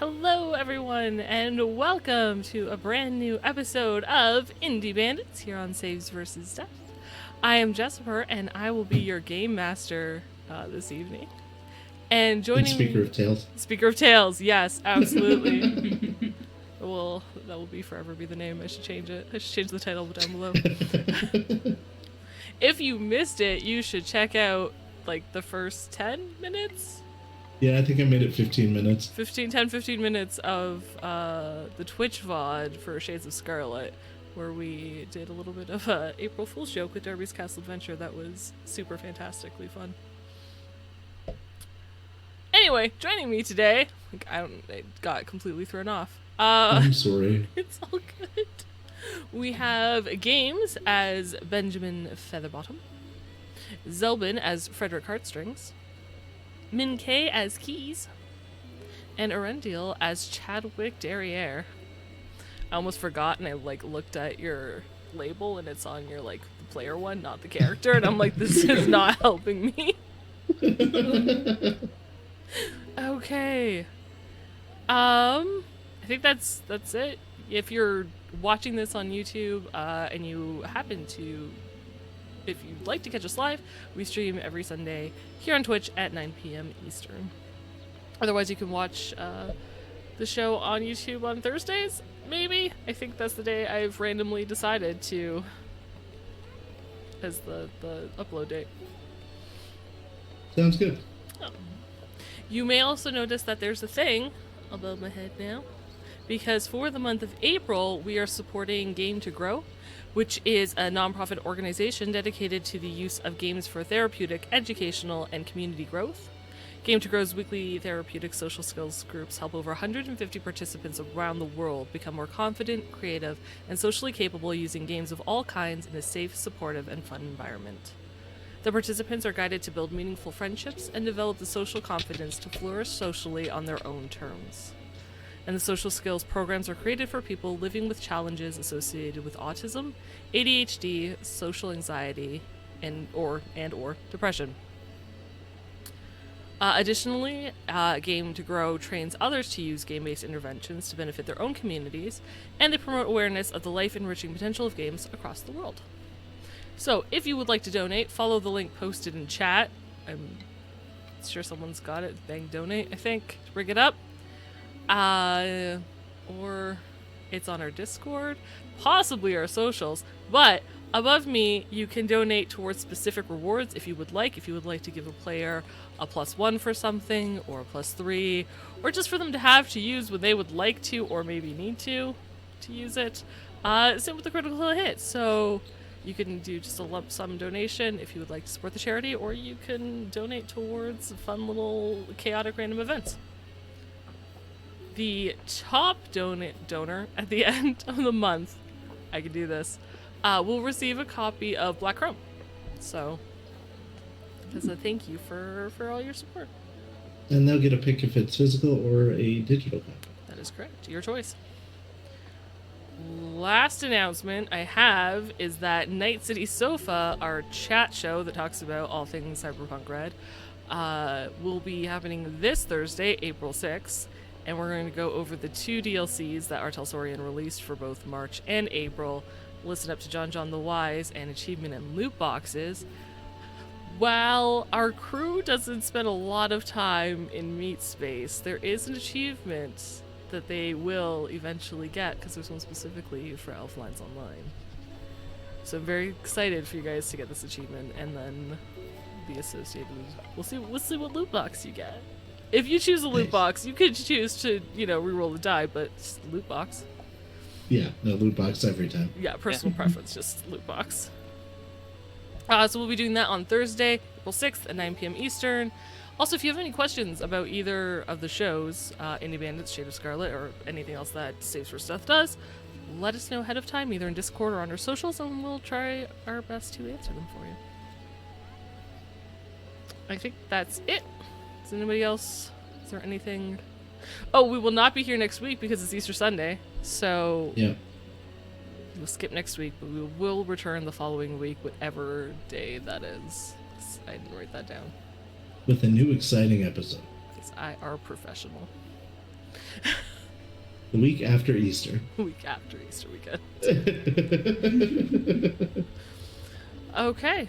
Hello, everyone, and welcome to a brand new episode of Indie Bandits here on Saves vs. Death. I am Jesper, and I will be your game master this evening. And joining Speaker of Tales. Speaker of Tales, yes, absolutely. Well, that will forever be the name. I should change it. I should change the title down below. If you missed it, you should check out like the first 10 minutes. Yeah, I think I made it 15 minutes. 15 minutes of the Twitch VOD for Shades of Scarlet, where we did a little bit of a April Fool's joke with Darby's Castle Adventure that was super fantastically fun. Anyway, joining me today, I got completely thrown off. I'm sorry. It's all good. We have Games as Benjamin Featherbottom, Zelbin as Frederick Heartstrings, Min K as Keys, and Arendil as Chadwick Derriere. I almost forgot, and I looked at your label, and it's on your the player one, not the character, and I'm like, this is not helping me. Okay. I think that's it. If you're watching this on YouTube, and you happen to, if you'd like to catch us live, we stream every Sunday here on Twitch at 9 p.m. Eastern. Otherwise, you can watch the show on YouTube on Thursdays, maybe? I think that's the day I've randomly decided to as the upload date. Sounds good. You may also notice that there's a thing above my head now, because for the month of April, we are supporting Game to Grow, which is a nonprofit organization dedicated to the use of games for therapeutic, educational, and community growth. Game to Grow's weekly therapeutic social skills groups help over 150 participants around the world become more confident, creative, and socially capable using games of all kinds in a safe, supportive, and fun environment. The participants are guided to build meaningful friendships and develop the social confidence to flourish socially on their own terms. And the social skills programs are created for people living with challenges associated with autism, ADHD, social anxiety, and or depression. Additionally, Game to Grow trains others to use game-based interventions to benefit their own communities, and they promote awareness of the life-enriching potential of games across the world. So, if you would like to donate, follow the link posted in chat. I'm sure someone's got it. Bang donate, I think, to bring it up. Or it's on our Discord, possibly our socials, but above me, you can donate towards specific rewards if you would like. If you would like to give a player a +1 for something, or a +3, or just for them to have to use when they would like to, or maybe need to use it. Same with the critical hit. So you can do just a lump sum donation if you would like to support the charity, or you can donate towards fun little chaotic random events. The top donor at the end of the month, I can do this, will receive a copy of Black Chrome. So, as a thank you for all your support. And they'll get a pick if it's physical or a digital copy. That is correct. Your choice. Last announcement I have is that Night City Sofa, our chat show that talks about all things Cyberpunk RED, will be happening this Thursday, April 6th. And we're going to go over the 2 DLCs that our Talsorian released for both March and April. Listen up to John the Wise and achievement and loot boxes. While our crew doesn't spend a lot of time in meat space, there is an achievement that they will eventually get, because there's one specifically for Elflines Online. So I'm very excited for you guys to get this achievement and then be associated. We'll see what loot box you get. If you choose a loot box, you could choose to, reroll the die, but it's loot box. Yeah, no, loot box every time. Yeah, personal preference, just loot box. So we'll be doing that on Thursday, April 6th at 9 p.m. Eastern. Also, if you have any questions about either of the shows, Indie Bandits, Shade of Scarlet, or anything else that Saves for Stuff does, let us know ahead of time, either in Discord or on our socials, and we'll try our best to answer them for you. I think that's it. Is anybody else? Is there anything? Oh, we will not be here next week because it's Easter Sunday. So yeah, we'll skip next week, but we will return the following week, whatever day that is. I didn't write that down. With a new exciting episode. Because I are professional. The week after Easter. Week after Easter weekend. Okay.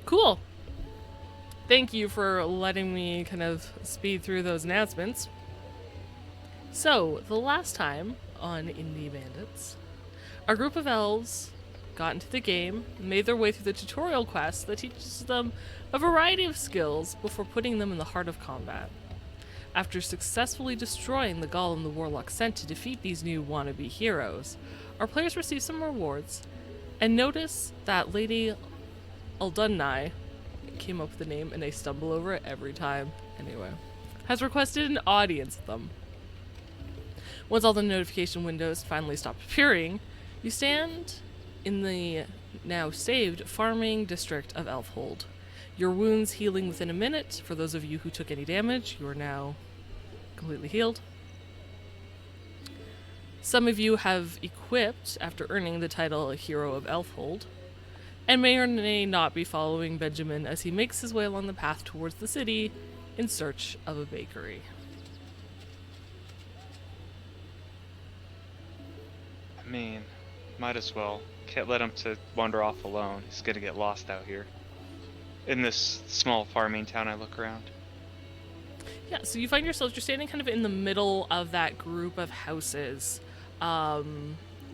Cool. Thank you for letting me kind of speed through those announcements. So, the last time on Indie Bandits, our group of elves got into the game and made their way through the tutorial quest that teaches them a variety of skills before putting them in the heart of combat. After successfully destroying the golem the warlock sent to defeat these new wannabe heroes, our players receive some rewards, and notice that Lady Aldunai, came up with the name and I stumble over it every time, anyway, has requested an audience with them. Once all the notification windows finally stop appearing, you stand in the now saved farming district of Elfhold. Your wounds healing within a minute. For those of you who took any damage, you are now completely healed. Some of you have equipped after earning the title Hero of Elfhold, and may or may not be following Benjamin as he makes his way along the path towards the city in search of a bakery. I mean, might as well. Can't let him to wander off alone. He's gonna get lost out here. In this small farming town I look around. Yeah, so you find yourselves, you're standing kind of in the middle of that group of houses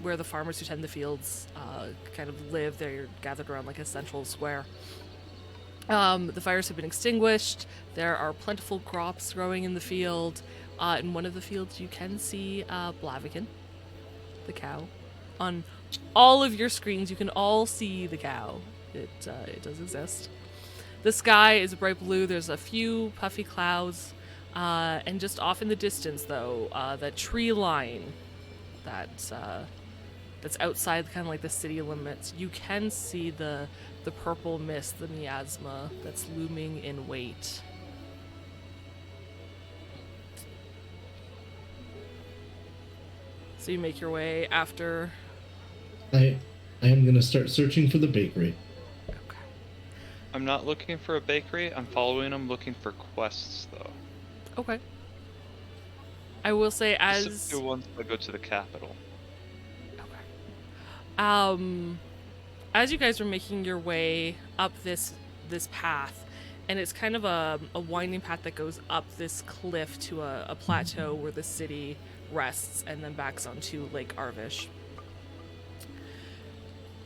where the farmers who tend the fields kind of live. They're gathered around like a central square. The fires have been extinguished. There are plentiful crops growing in the field. In one of the fields you can see Blaviken, the cow. On all of your screens you can all see the cow. It does exist. The sky is bright blue. There's a few puffy clouds. And just off in the distance, though, that tree line that's outside kind of like the city limits, you can see the purple mist, the miasma that's looming in wait. So you make your way after... I am going to start searching for the bakery. Okay. I'm not looking for a bakery. I'm following him looking for quests, though. Okay. I will say as... Specifically ones that go to the capital. Okay. As you guys are making your way up this path, and it's kind of a winding path that goes up this cliff to a plateau where the city rests and then backs onto Lake Arvish.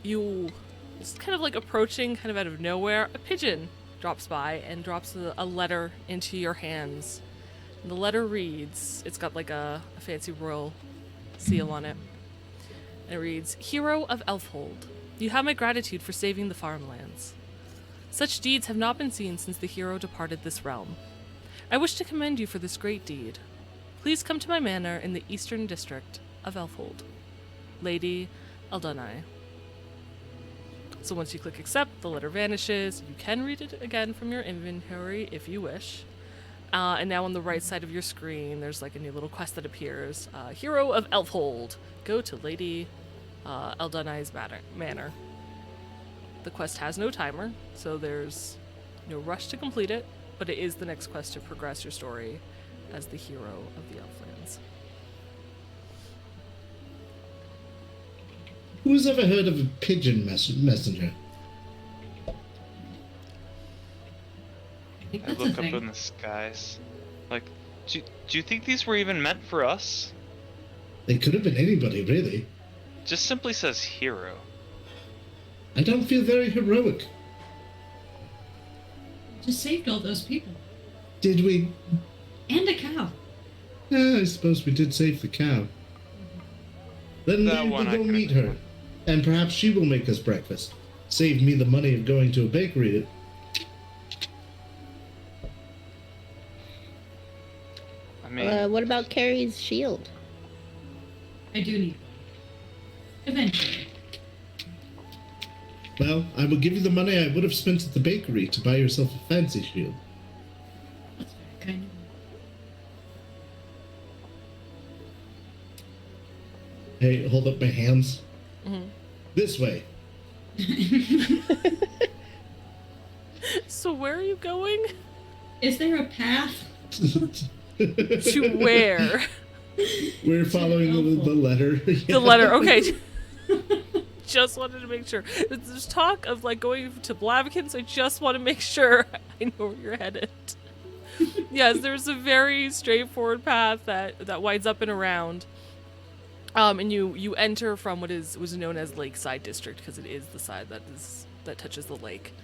You just kind of like approaching kind of out of nowhere, a pigeon drops by and drops a letter into your hands. And the letter reads, it's got like a fancy royal seal on it. And it reads, "Hero of Elfhold, you have my gratitude for saving the farmlands. Such deeds have not been seen since the hero departed this realm. I wish to commend you for this great deed. Please come to my manor in the eastern district of Elfhold. Lady Aldunai." So once you click accept, the letter vanishes. You can read it again from your inventory if you wish. And now on the right side of your screen, there's like a new little quest that appears. Hero of Elfhold. Go to Lady Aldunai's manor. The quest has no timer, so there's no rush to complete it, but it is the next quest to progress your story as the hero of the Elflands. Who's ever heard of a pigeon messenger? I look up in the skies. Like, do you think these were even meant for us? They could have been anybody, really. Just simply says hero. I don't feel very heroic. Just saved all those people. Did we? And a cow. Yeah, I suppose we did save the cow. Then That maybe one we'll I go could've meet been her. one. And perhaps she will make us breakfast. Save me the money of going to a bakery. I mean, What about Carrie's shield? I do need one. Eventually. Well, I will give you the money I would have spent at the bakery to buy yourself a fancy shield. That's very kind of Hey, hold up my hands. Mm-hmm. This way. you. So where are you going? Is there a path? To where? We're following the letter. The letter, okay. Just wanted to make sure. There's talk of like going to Blaviken, so I just want to make sure I know where you're headed. Yes, there's a very straightforward path that winds up and around. And you enter from what was known as Lakeside District, because it is the side that touches the lake.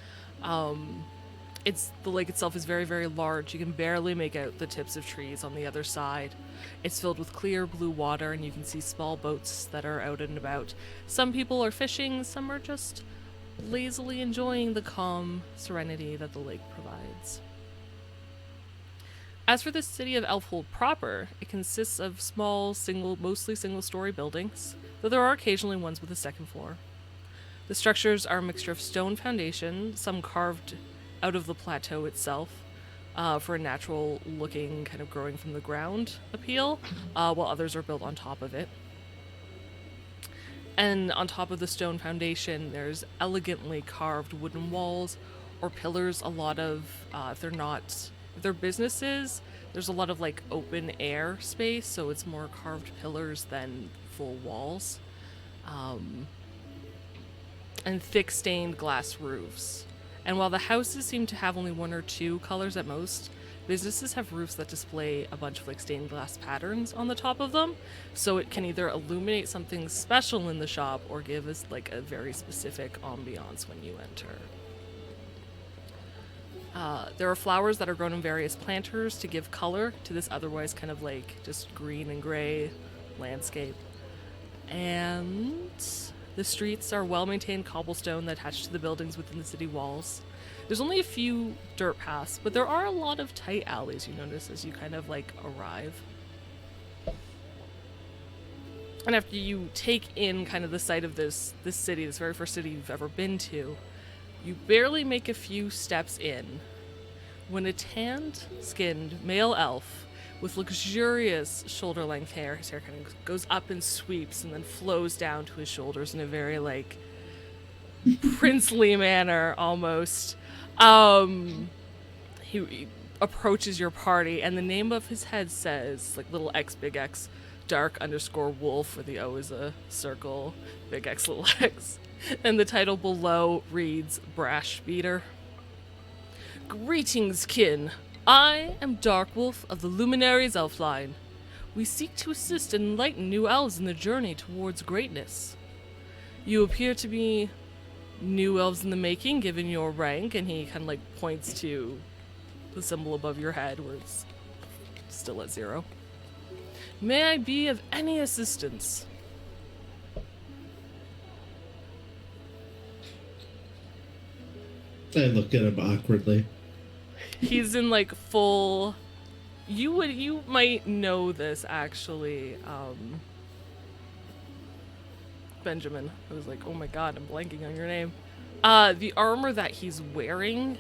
The lake itself is very, very large. You can barely make out the tips of trees on the other side. It's filled with clear blue water, and you can see small boats that are out and about. Some people are fishing, some are just lazily enjoying the calm serenity that the lake provides. As for the city of Elfhold proper, it consists of small, mostly single-story buildings, though there are occasionally ones with a second floor. The structures are a mixture of stone foundation, some carved out of the plateau itself, for a natural-looking, kind of growing from the ground appeal, while others are built on top of it. And on top of the stone foundation, there's elegantly carved wooden walls or pillars. A lot of, if they're businesses, there's a lot of like open air space, so it's more carved pillars than full walls. And thick stained glass roofs. And while the houses seem to have only one or two colors at most, businesses have roofs that display a bunch of like stained glass patterns on the top of them, so it can either illuminate something special in the shop or give us like a very specific ambiance when you enter. There are flowers that are grown in various planters to give color to this otherwise kind of like just green and gray landscape. And the streets are well-maintained cobblestone that attach to the buildings within the city walls. There's only a few dirt paths, but there are a lot of tight alleys you notice as you kind of like arrive. And after you take in kind of the sight of this city, this very first city you've ever been to, you barely make a few steps in when a tanned-skinned male elf with luxurious shoulder-length hair, his hair kind of goes up and sweeps and then flows down to his shoulders in a very, like, princely manner, almost. He approaches your party, and the name of his head says, like, little X, big X, dark_wolf, where the O is a circle, big X, little X. And the title below reads Brash Beater. Greetings, kin. I am Darkwolf of the Luminaries Elfline. We seek to assist and enlighten new elves in their journey towards greatness. You appear to be new elves in the making, given your rank, and he kind of like points to the symbol above your head where it's still at 0. May I be of any assistance? I look at him awkwardly. He's in like full. You might know this actually, Benjamin. I was like, oh my god, I'm blanking on your name. The armor that he's wearing,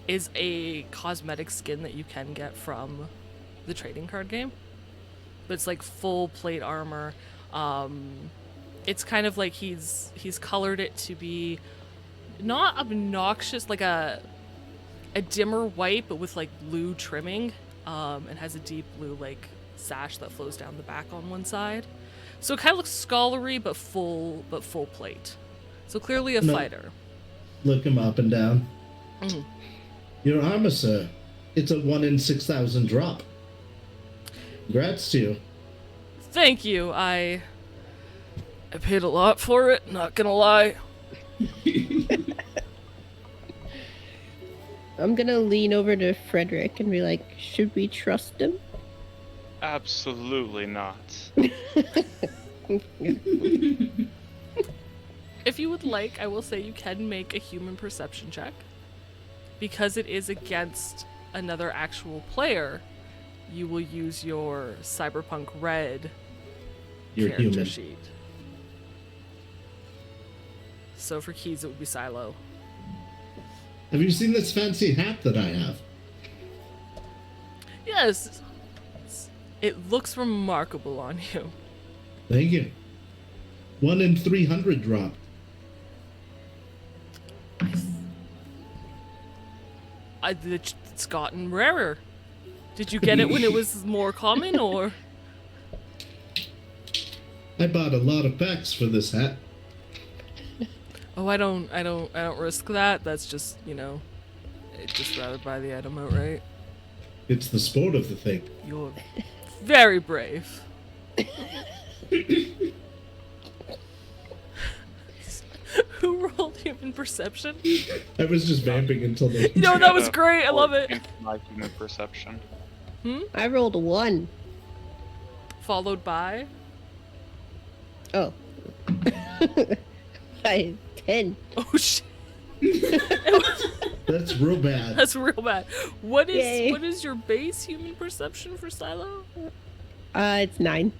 is a cosmetic skin that you can get from the trading card game. But it's like full plate armor. It's kind of like he's colored it to be not obnoxious, like a dimmer white, but with like blue trimming, and has a deep blue like sash that flows down the back on one side. So it kind of looks scholarly, but full plate. So clearly a fighter. Look him up and down. Mm. Your armor, sir. It's a 1 in 6,000 drop. Congrats to you. Thank you. I paid a lot for it, not gonna lie. I'm gonna lean over to Frederick and be like, should we trust him? Absolutely not. If you would like, I will say you can make a human perception check. Because it is against another actual player, you will use your Cyberpunk RED character human. sheet. So for Keys, it would be Silo. Have you seen this fancy hat that I have? Yes, it looks remarkable on you. Thank you. 1 in 300 drop. It's gotten rarer. Did you get it when it was more common, or? I bought a lot of packs for this hat. Oh, I don't risk that. That's just, I'd just rather buy the item outright. It's the sport of the thing. You're very brave. Who rolled human perception? I was just vamping until the. No, that was great. I love it. My human perception. I rolled a 1. Followed by? Oh. I 10. Oh, shit. That's real bad. That's real bad. What Yay. is your base human perception for Silo? It's 9.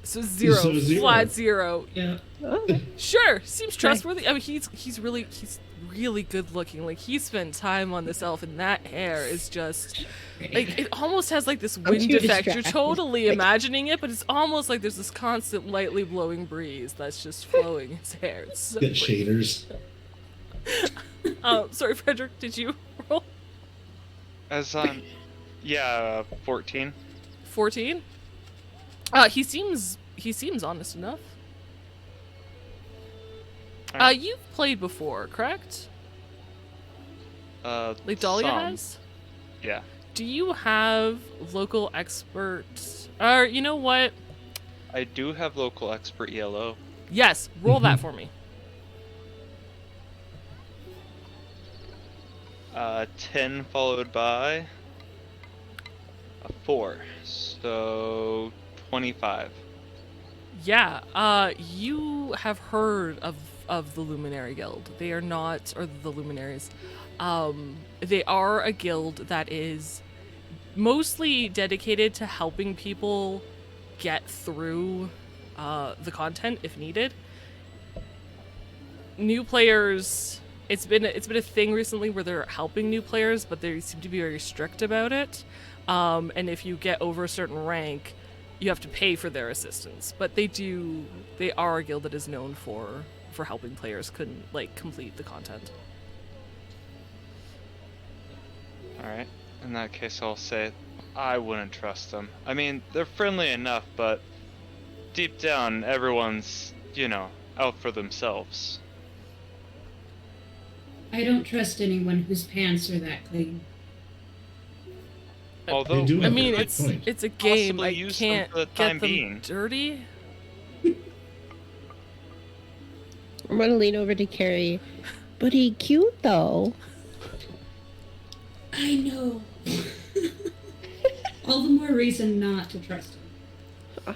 So 0. So 0. Flat 0. Yeah. Oh. Sure, seems trustworthy. I mean, he's really good looking. Like, he spent time on this elf, and that hair is just like, it almost has like this wind too effect. You're distracted. totally imagining it, but it's almost like there's this constant lightly blowing breeze that's just flowing his hair. It's so Get pretty. shaders. Sorry, Frederick, did you roll As yeah, 14. 14? He seems honest enough. Alright. You've played before, correct? Like Dahlia some. has? Yeah. Do you have local experts? Or you know what? I do have local expert ELO. Yes, roll that for me. 10 followed by a 4. So 25. Yeah, you have heard of the Luminary Guild. They are not, or the Luminaries. They are a guild that is mostly dedicated to helping people get through the content if needed. New players, it's been a thing recently where they're helping new players, but they seem to be very strict about it. And if you get over a certain rank, you have to pay for their assistance. But they are a guild that is known for helping players complete the content. Alright. In that case, I'll say I wouldn't trust them. I mean, they're friendly enough, but deep down, everyone's, out for themselves. I don't trust anyone whose pants are that clean. Although, They do I have mean, a good it's point. it's a game. Possibly I use them can't for the get time them being. dirty. I'm gonna lean over to Carrie. But he cute though. I know. All the more reason not to trust him.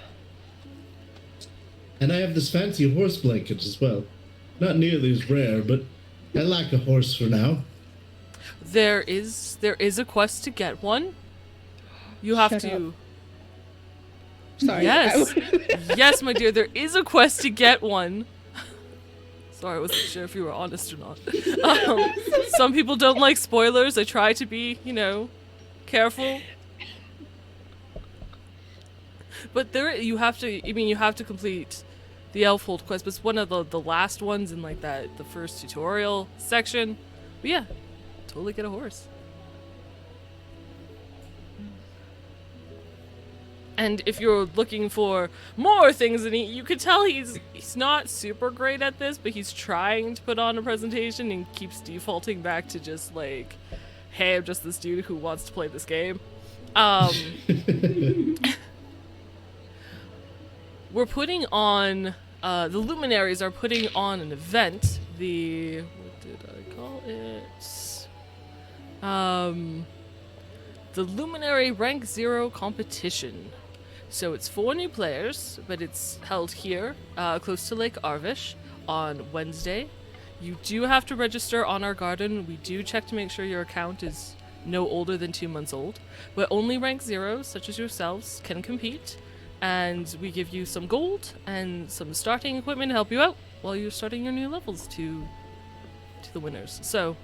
And I have this fancy horse blanket as well. Not nearly as rare, but I like a horse for now. There is a quest to get one. You have Shut to. up. Sorry. Yes, yes, my dear. There is a quest to get one. Sorry, I wasn't sure if you were honest or not. Some people don't like spoilers. I try to be, careful. But you have to complete the Elfhold quest. But it's one of the last ones in the first tutorial section. But yeah, totally get a horse. And if you're looking for more things, and you could tell he's not super great at this, but he's trying to put on a presentation and keeps defaulting back to just hey, I'm just this dude who wants to play this game. We're putting on, the Luminaries are putting on an event. What did I call it? The Luminary Rank 0 competition. So it's 4 new players, but it's held here, close to Lake Arvish, on Wednesday. You do have to register on our garden. We do check to make sure your account is no older than 2 months old. But only Rank 0s, such as yourselves, can compete. And we give you some gold and some starting equipment to help you out while you're starting your new levels to the winners. So,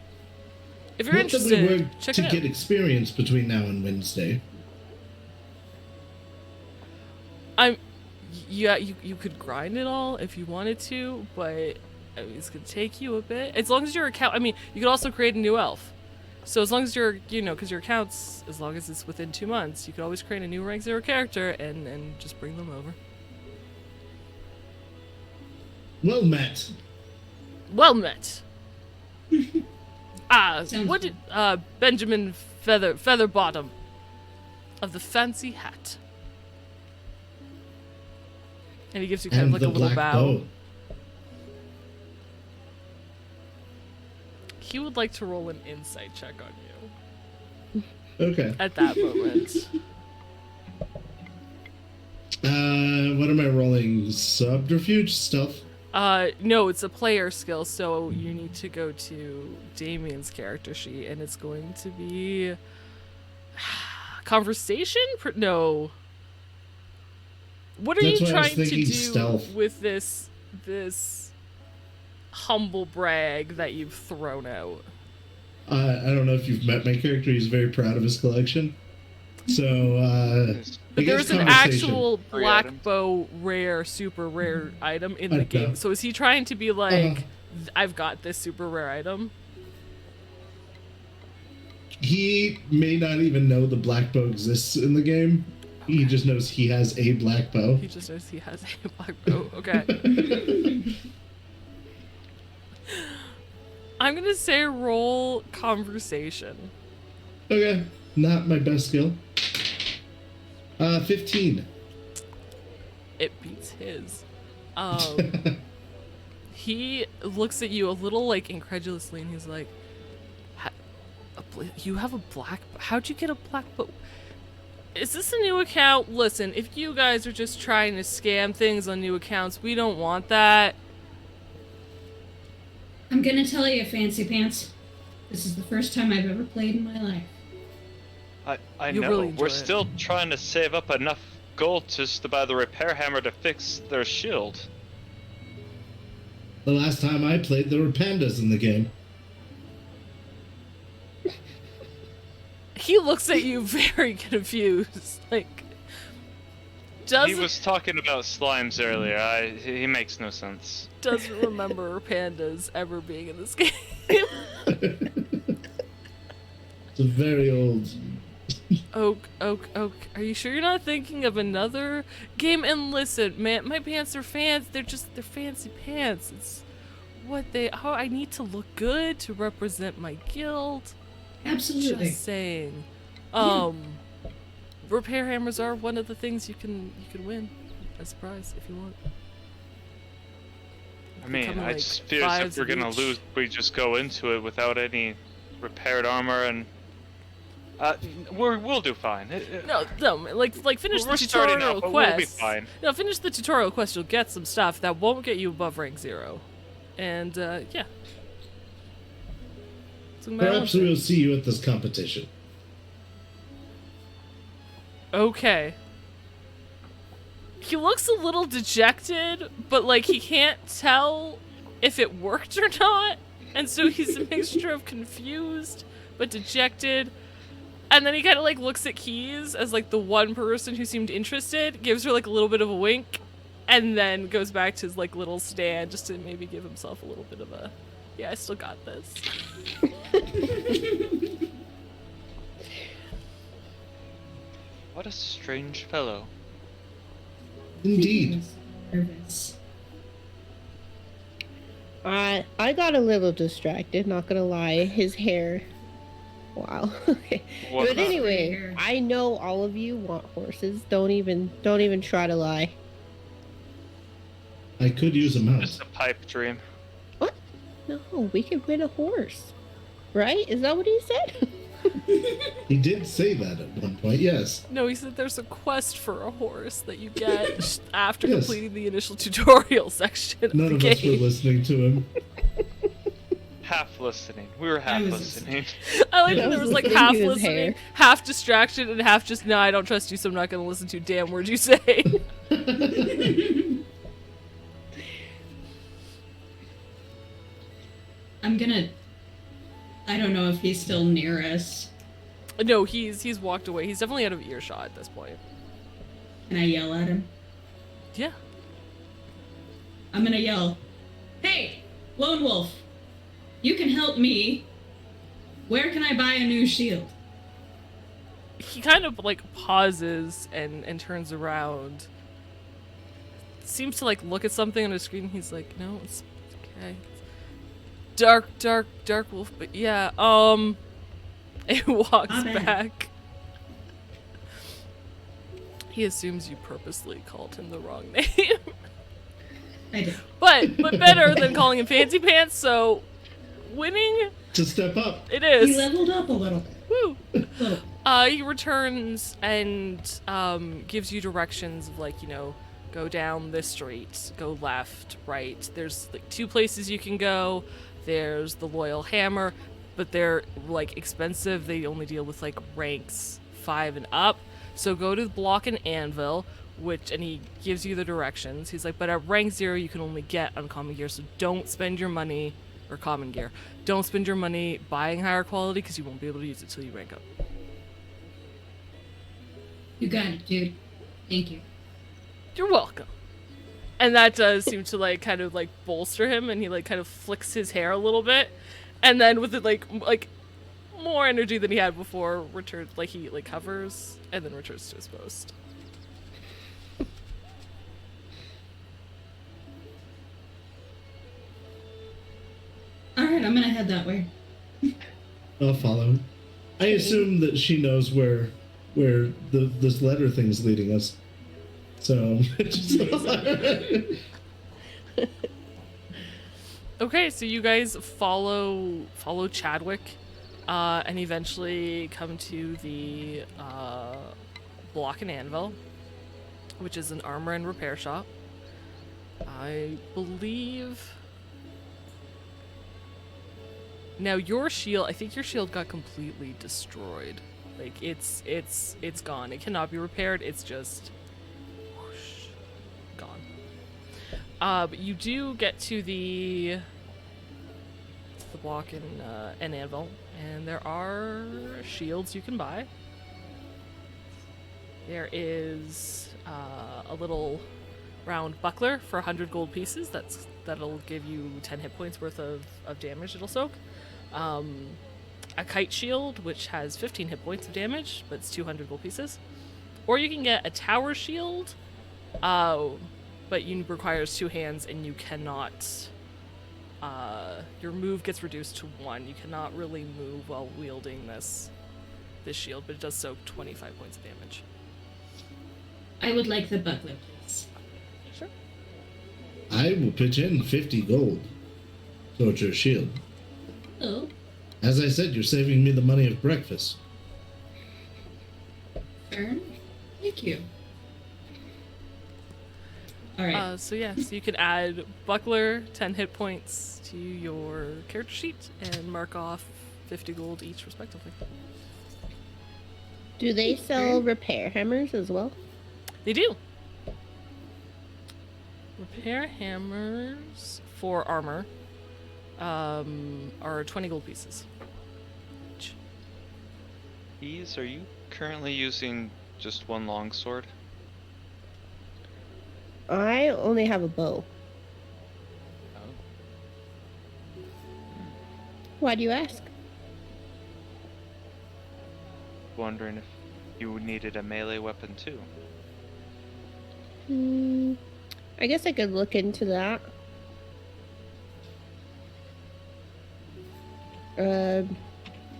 if you're Not that we interested, were check to it out. get experience between now and Wednesday. You could grind it all if you wanted to, but it's gonna take you a bit. As long as your account, you could also create a new elf. So as long as because your account's, as long as it's within 2 months, you could always create a new rank 0 character and just bring them over. Well met. Well met. Sounds What good. did Benjamin Featherbottom of the fancy hat? And he gives you kind And of like the a little black bow. bow. He would like to roll an insight check on you Okay. at that moment. What am I rolling? Subterfuge? Stealth? No, it's a player skill, so you need to go to Damien's character sheet, and it's going to be conversation. No. What are That's you why I was trying to thinking do stealth. with this humble brag that you've thrown out? I don't know if you've met my character. He's very proud of his collection. So, But I guess there's an conversation. actual Three black items. bow rare, super rare item in I the know. game. So is he trying to be like, Uh-huh. I've got this super rare item? He may not even know the black bow exists in the game. He just knows he has a black bow. He just knows he has a black bow. Okay. I'm gonna say roll conversation. Okay, not my best skill. 15. It beats his. He looks at you a little like incredulously, and he's like, "You have a black? How'd you get a black bow? Is this a new account? Listen, if you guys are just trying to scam things on new accounts, we don't want that." I'm gonna tell you, Fancy Pants. This is the first time I've ever played in my life. I You know. really enjoy We're it. still trying to save up enough gold just to buy the repair hammer to fix their shield. The last time I played, there were pandas in the game. He looks at you very confused, like He doesn't was talking about slimes earlier. He makes no sense. doesn't remember pandas ever being in this game. It's a very old. Oak. Are you sure you're not thinking of another game? And listen, man, my pants are fans. They're fancy pants. It's what I need to look good to represent my guild. Absolutely. Just saying. Repair hammers are one of the things you can win as a prize if you want. I mean, Becoming, I like, just fear if fives we're of gonna each. lose, we just go into it without any repaired armor, and we'll do fine. No, like finish We're the starting tutorial out, but quest. we'll be fine. No, finish the tutorial quest. You'll get some stuff that won't get you above rank 0, and yeah. So Perhaps we'll see you at this competition. Okay. He looks a little dejected, but like he can't tell if it worked or not, and so he's a mixture of confused but dejected. And then he kind of like looks at Keys as like the one person who seemed interested, gives her like a little bit of a wink, and then goes back to his like little stand just to maybe give himself a little bit of a, yeah, I still got this. What a strange fellow. Indeed. Nervous. I got a little distracted, not gonna lie. His hair. Wow. Okay. What But the- anyway, Hair. I know all of you want horses. Don't even try to lie. I could use a mount. Just a pipe dream. What? No, we could win a horse. Right? Is that what he said? He did say that at one point, yes. No, he said there's a quest for a horse that you get after Yes. completing the initial tutorial section of None the of game. us were listening to him. Half listening. We were half was- listening. I like I that there was was like listening half to his listening, hair. half distraction, and half just, no, I don't trust you, so I'm not going to listen to a damn word you say. I don't know if he's still near us. No, he's walked away. He's definitely out of earshot at this point. Can I yell at him? Yeah. I'm gonna yell, "Hey, Lone Wolf, you can help me. Where can I buy a new shield?" He kind of like pauses and turns around. seems to like look at something on his screen. He's like, no, it's okay. Dark wolf, but yeah, it walks My bad. back. He assumes you purposely called him the wrong name. I did. but better than calling him Fancy Pants, so winning To step up. it He is. leveled up a little. Woo. Little. He returns and gives you directions of like, go down this street, go left, right. There's like 2 places you can go. There's the Loyal Hammer, but they're like expensive. They only deal with like ranks 5 and up. So go to the Block and Anvil, and he gives you the directions. He's like, but at rank 0 you can only get uncommon gear, so don't spend your money, or common gear. Don't spend your money buying higher quality because you won't be able to use it till you rank up. You got it, dude. Thank you. You're welcome. And that does seem to like kind of like bolster him, and he like kind of flicks his hair a little bit, and then with it like more energy than he had before, returns like he like hovers and then returns to his post. All right, I'm gonna head that way. I'll follow. I assume that she knows where this letter thing's leading us. So. Okay, so you guys follow Chadwick, and eventually come to the Block and Anvil, which is an armor and repair shop. I believe. Now your shield, I think your shield got completely destroyed. Like it's gone. It cannot be repaired. It's just whoosh, gone. But you do get to the Block and Anvil, and there are shields you can buy. There is a little round buckler for 100 gold pieces. That'll give you 10 hit points worth of damage it'll soak. A kite shield, which has 15 hit points of damage, but it's 200 gold pieces. Or you can get a tower shield, but you requires 2 hands, and you cannot. Your move gets reduced to 1. You cannot really move while wielding this shield, but it does soak 25 points of damage. I would like the buckler, please. Sure. I will pitch in 50 gold towards your shield. Oh, As I said, you're saving me the money of breakfast. fair. Thank you. All right. So you can add buckler, 10 hit points to your character sheet, and mark off 50 gold each, respectively. Do they sell repair hammers as well? They do. Repair hammers for armor are 20 gold pieces. Ease, are you currently using just one longsword? I only have a bow. Oh. Why do you ask? Wondering if you needed a melee weapon too. I guess I could look into that.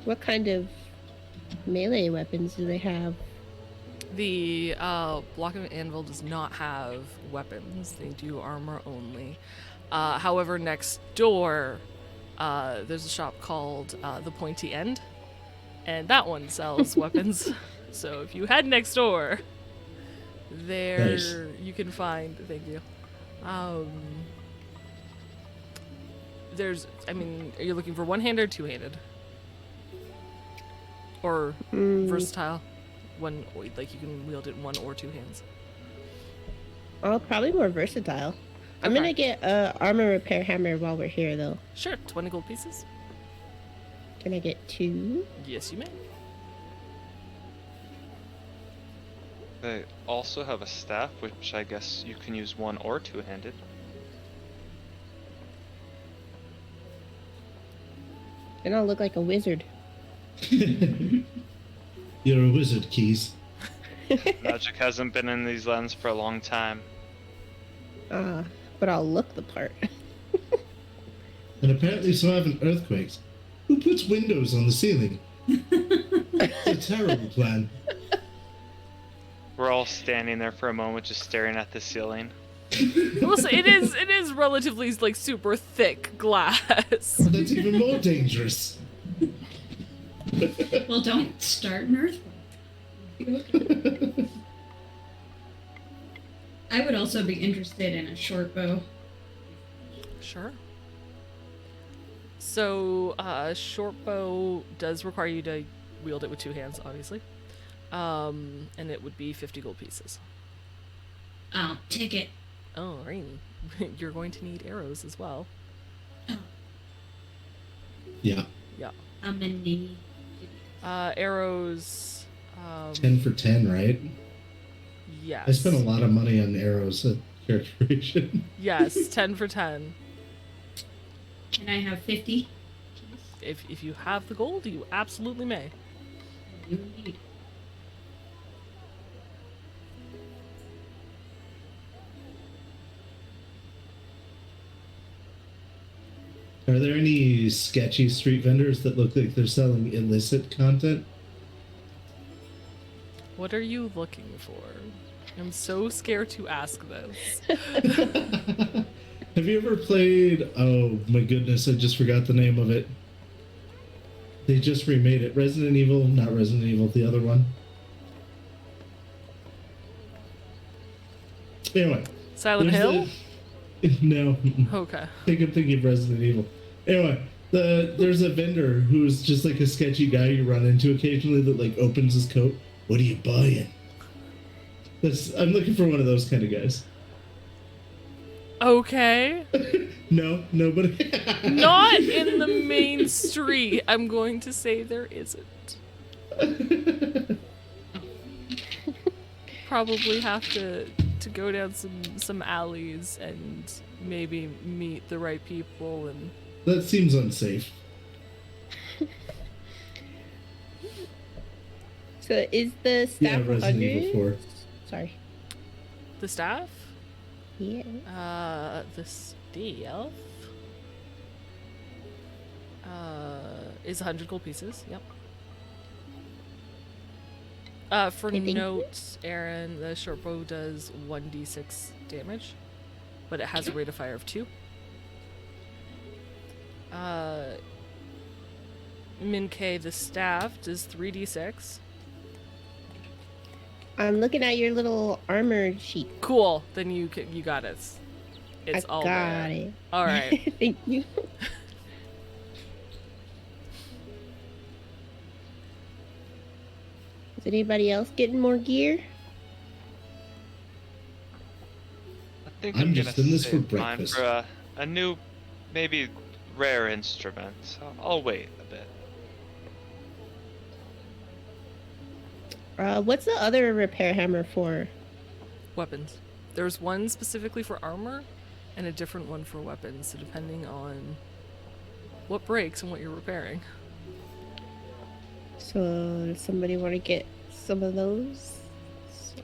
What kind of melee weapons do they have? The Block and Anvil does not have weapons. They do armor only. However, next door, there's a shop called The Pointy End, and that one sells weapons. So if you head next door, there Nice. you can find. Thank you. Are you looking for one-handed or two-handed? Or versatile? One, like you can wield it in 1 or 2 hands. Oh, probably more versatile. I'm Okay. gonna get a armor repair hammer while we're here, though. Sure, 20 gold pieces. Can I get 2? Yes, you may. They also have a staff, which I guess you can use one or two-handed. Then I'll look like a wizard. You're a wizard, Keys. Magic hasn't been in these lands for a long time. But I'll look the part. And apparently so haven't earthquakes. Who puts windows on the ceiling? It's a terrible plan. We're all standing there for a moment, just staring at the ceiling. Also, it is relatively like super thick glass. Well, that's even more dangerous. Well, don't start an earthquake. I would also be interested in a short bow. Sure. So, short bow does require you to wield it with 2 hands, obviously. And it would be 50 gold pieces. I'll take it. Oh, Rainy. You're going to need arrows as well. Yeah. Yeah. I'm gonna need. Arrows. 10 for 10, right? Yes. I spent a lot of money on arrows at character creation. Yes, 10 for 10. Can I have 50? If you have the gold, you absolutely may. Indeed. Are there any sketchy street vendors that look like they're selling illicit content? What are you looking for? I'm so scared to ask this. Have you ever played... Oh my goodness, I just forgot the name of it. They just remade it. Resident Evil, not Resident Evil, the other one. Anyway. Silent Hill? No. Okay. I think I'm thinking of Resident Evil. Anyway, there's a vendor who's just like a sketchy guy you run into occasionally that like opens his coat. What are you buying? I'm looking for one of those kind of guys. Okay. No, nobody. Not in the main street. I'm going to say there isn't. Probably have to go down some alleys and maybe meet the right people and... That seems unsafe. So is the staff Yeah, Resident Evil 4. Sorry. The staff? Yeah. The staff is 100 gold pieces. Yep. For I think- notes, Aaron, the short bow does 1d6 damage, but it has a rate of fire of 2. Min-K, the staff, does 3d6. I'm looking at your little armor sheet. Cool. Then you got it. It's I all got there. it. All right. Thank you. Is anybody else getting more gear? I think I'm I'm just gonna in this for save mine breakfast. for a new, maybe rare instrument. I'll wait a bit. What's the other repair hammer for? Weapons. There's one specifically for armor and a different one for weapons, so depending on what breaks and what you're repairing. So, does somebody want to get some of those?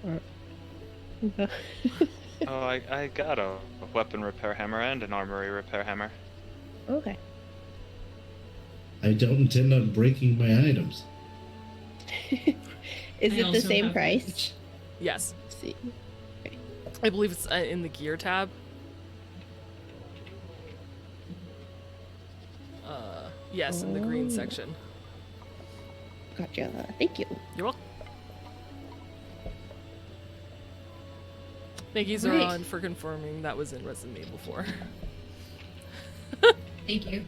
Or... No. Oh, I got a weapon repair hammer and an armory repair hammer. Okay. I don't intend on breaking my items. Is I it the also same have price? reach. Yes. Let's see. I believe it's in the gear tab. Yes, in the green Oh. section. Gotcha. Thank you. You're welcome. Thank you, Right. Zoran, for confirming that was in Resident Evil 4. Thank you.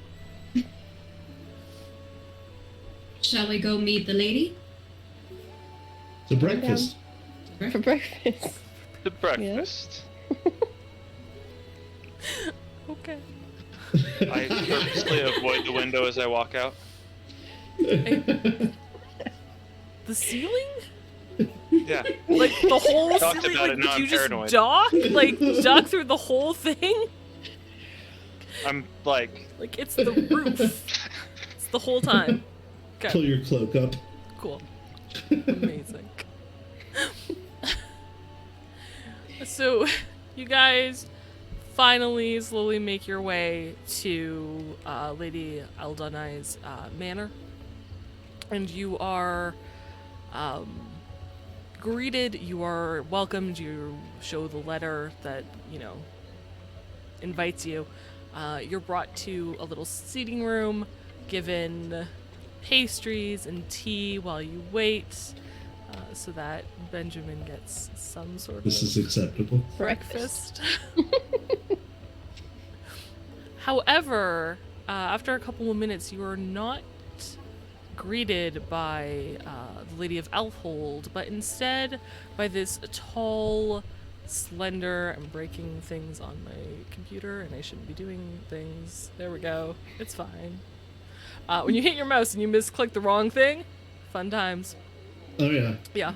Shall we go meet the lady? It's a breakfast. For breakfast. The breakfast. Okay. I purposely avoid the window as I walk out. The ceiling? Yeah. Like the whole Talked ceiling? about Like it, now did you I'm just paranoid. dock? Like dock through the whole thing? I'm like, Like it's the roof. It's the whole time. Pull Okay, your cloak up. cool. Amazing. So, you guys finally slowly make your way to Lady Aldonai's manor. And you are greeted, you are welcomed, you show the letter that, invites you. You're brought to a little seating room, given pastries and tea while you wait, so that Benjamin gets some sort This of is acceptable. breakfast. However, after a couple of minutes, you are not greeted by the Lady of Elfhold, but instead by this tall, slender, I'm breaking things on my computer, and I shouldn't be doing things. There we go. It's fine. When you hit your mouse and you misclick the wrong thing, fun times. Oh yeah. Yeah.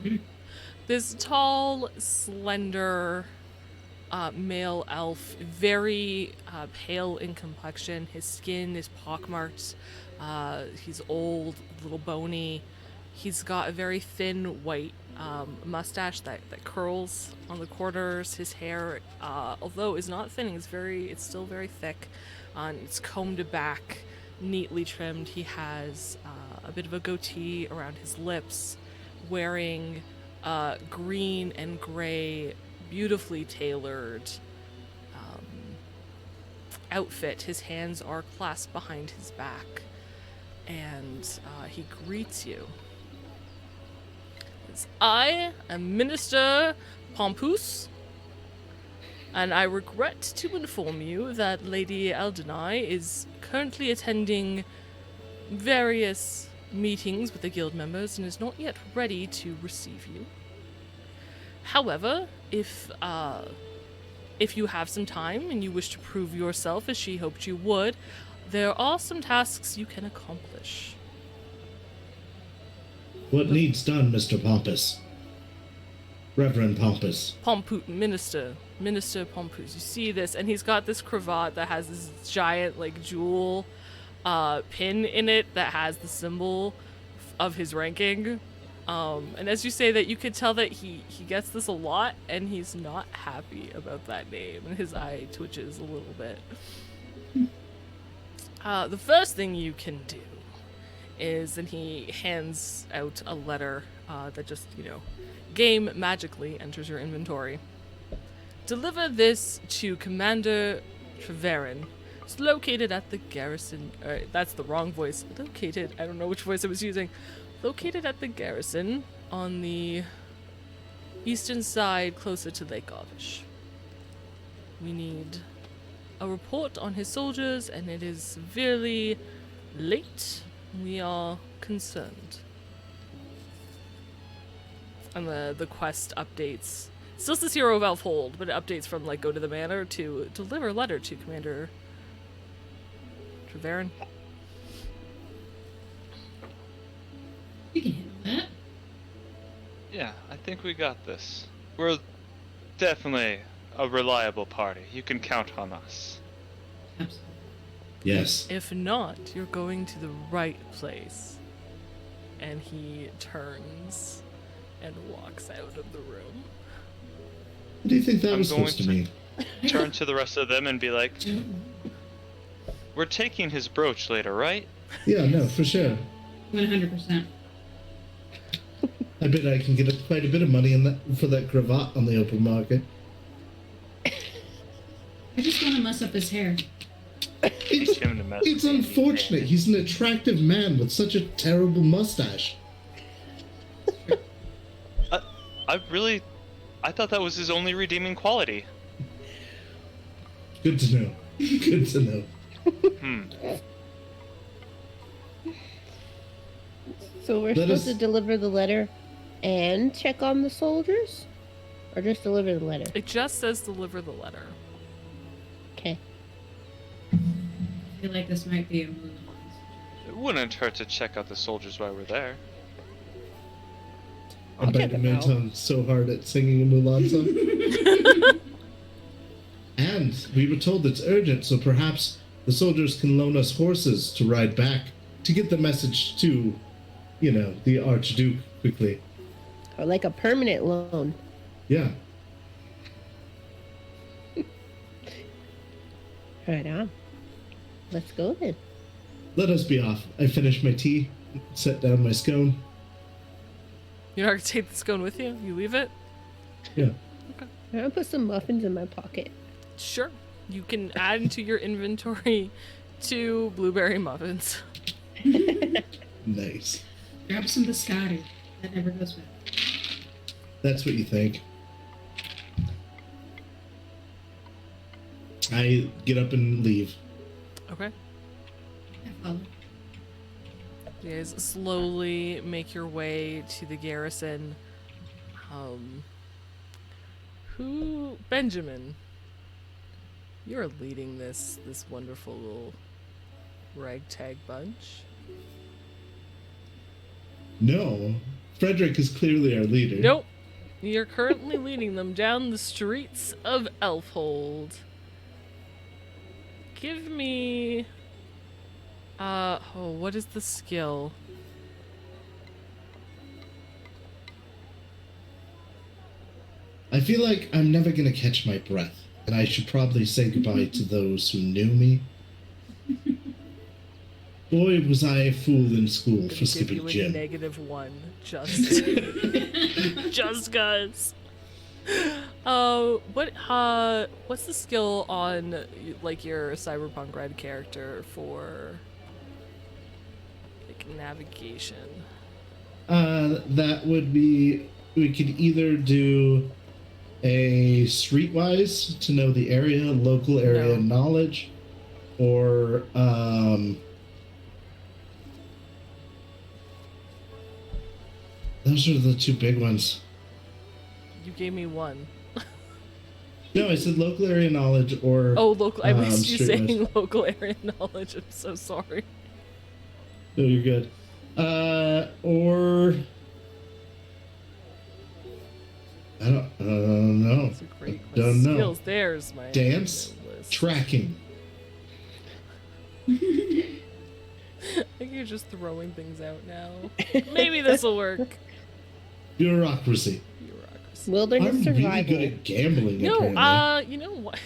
This tall, slender male elf, very pale in complexion. His skin is pockmarked. He's old, a little bony. He's got a very thin white mustache that curls on the corners. His hair, although is not thinning, it's still very thick. It's combed back, neatly trimmed. He has a bit of a goatee around his lips, wearing green and gray, beautifully tailored outfit. His hands are clasped behind his back, and he greets you. I am Minister Pompous, and I regret to inform you that Lady Aldonai is currently attending various meetings with the guild members and is not yet ready to receive you. However, if you have some time and you wish to prove yourself as she hoped you would, there are some tasks you can accomplish. What needs done, Mr. Pompous? Reverend Pompous. Minister Pompous. You see this, and he's got this cravat that has this giant, jewel pin in it that has the symbol of his ranking. And as you say that, you could tell that he gets this a lot, and he's not happy about that name, and his eye twitches a little bit. The first thing you can do is, and he hands out a letter that just, game magically enters your inventory. Deliver this to Commander Treverin. It's located at the garrison. That's the wrong voice. Located, I don't know which voice I was using. Located at the garrison on the eastern side, closer to Lake Arvish. We need a report on his soldiers, and it is severely late. We are concerned. And the quest updates. Still says Hero of Elfhold, but it updates from go to the manor to deliver a letter to Commander Treverin. You can handle that. Yeah, I think we got this. We're definitely a reliable party. You can count on us. Absolutely. Yes. If not, you're going to the right place. And he turns and walks out of the room. What do you think that I'm was going supposed to to- mean? Turn to the rest of them and be like, we're taking his brooch later, right? Yeah, no, for sure. 100%. I bet I can get quite a bit of money for that cravat on the open market. I just want to mess up his hair. It's, Him to mess it's with me. unfortunate. He's an attractive man with such a terrible mustache. I thought that was his only redeeming quality. Good to know. Good to know. So we're Let supposed us- to deliver the letter and check on the soldiers? Or just deliver the letter? It just says deliver the letter. Okay. I feel like this might be a move. It wouldn't hurt to check out the soldiers while we're there. I'll I'm check biting them my out. tongue so hard at singing a Mulan song. And we were told it's urgent, so perhaps the soldiers can loan us horses to ride back to get the message to, the Archduke quickly. Or like a permanent loan. Yeah. Right on. Let's go then. Let us be off. I finished my tea, set down my scone. You're not gonna take the scone with you? You leave it? Yeah. Okay. I'm gonna put some muffins in my pocket. Sure. You can add into your inventory 2 blueberry muffins. Nice. Grab some biscotti. That never goes bad. That's what you think. I get up and leave. Okay. I follow. You guys slowly make your way to the garrison. Benjamin, you're leading this wonderful little ragtag bunch. No. Frederick is clearly our leader. Nope. You're currently leading them down the streets of Elfhold. Give me... what is the skill? I feel like I'm never going to catch my breath, and I should probably say goodbye to those who knew me. Boy, was I a fool in school for Give skipping you a gym. -1, just... just cause. What's the skill on, like, your Cyberpunk RED character for, like, navigation? That would be... We could either do a streetwise to know the area, local area No. knowledge, or, those are the 2 big ones. You gave me 1. No, I said local area knowledge or... Oh, local. I missed you streetwise. saying local area knowledge. I'm so sorry. No, you're good. Or... I don't know. That's a great Don't know. skills. There's my Dance? list. Tracking. I think you're just throwing things out now. Maybe this will work. Bureaucracy. Bureaucracy. Wilderness I'm survival. really good at gambling, No, apparently. you know what?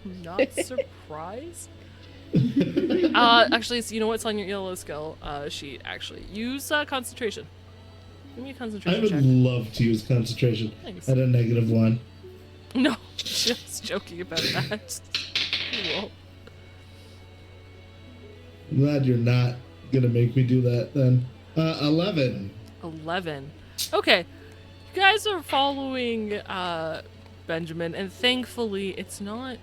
I'm not surprised. Actually, so you know what's on your yellow skill sheet? Actually, use concentration. Give me a I concentration would check. love to use concentration Thanks. at a -1. No, just joking about that. You won't. I'm glad you're not gonna make me do that then. 11. 11. Okay, you guys are following Benjamin, and thankfully it's not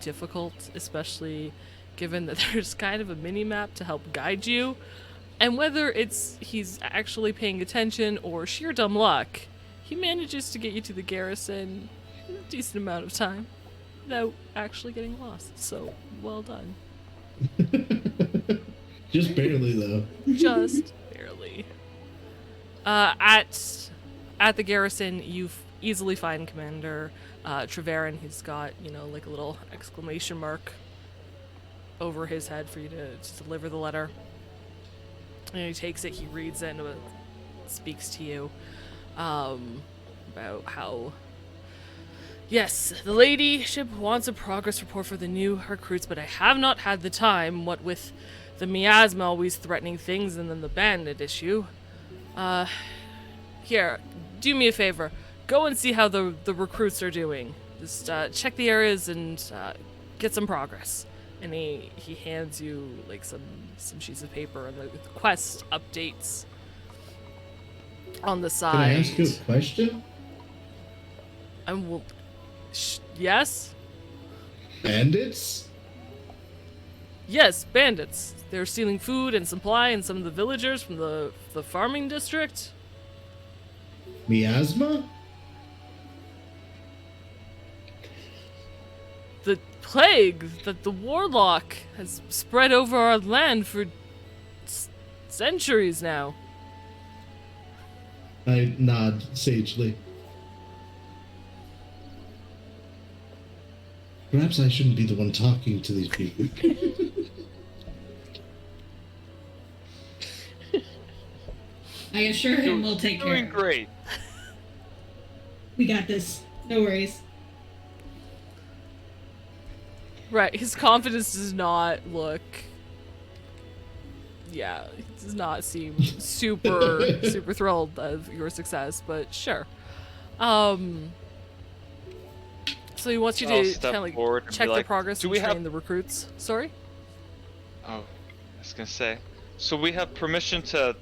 difficult, especially given that there's kind of a mini map to help guide you. And whether he's actually paying attention or sheer dumb luck, he manages to get you to the garrison in a decent amount of time without actually getting lost. So, well done. Just barely, though. Just barely. At the garrison, you easily find Commander Treverin. He's got, like a little exclamation mark over his head for you to deliver the letter. And he takes it, he reads it, and speaks to you about how, yes, the ladyship wants a progress report for the new recruits, but I have not had the time, what with the miasma always threatening things and then the bandit issue. Here, do me a favor. Go and see how the recruits are doing. Just check the areas and get some progress. And he hands you like some sheets of paper and the quest updates on the side. Can I ask you a question? Yes? Bandits? Yes, bandits. They're stealing food and supply in some of the villagers from the farming district. Miasma? The plague that the warlock has spread over our land for centuries now. I nod sagely. Perhaps I shouldn't be the one talking to these people. I assure him we'll take care Doing of it. great. We got this. No worries. Right, his confidence does not look. Yeah, he does not seem super thrilled of your success, but sure. So he wants you I'll to step kind of like forward and be check the like, progress "Do and we train have-" the recruits. Sorry? Oh, I was gonna say. So we have permission to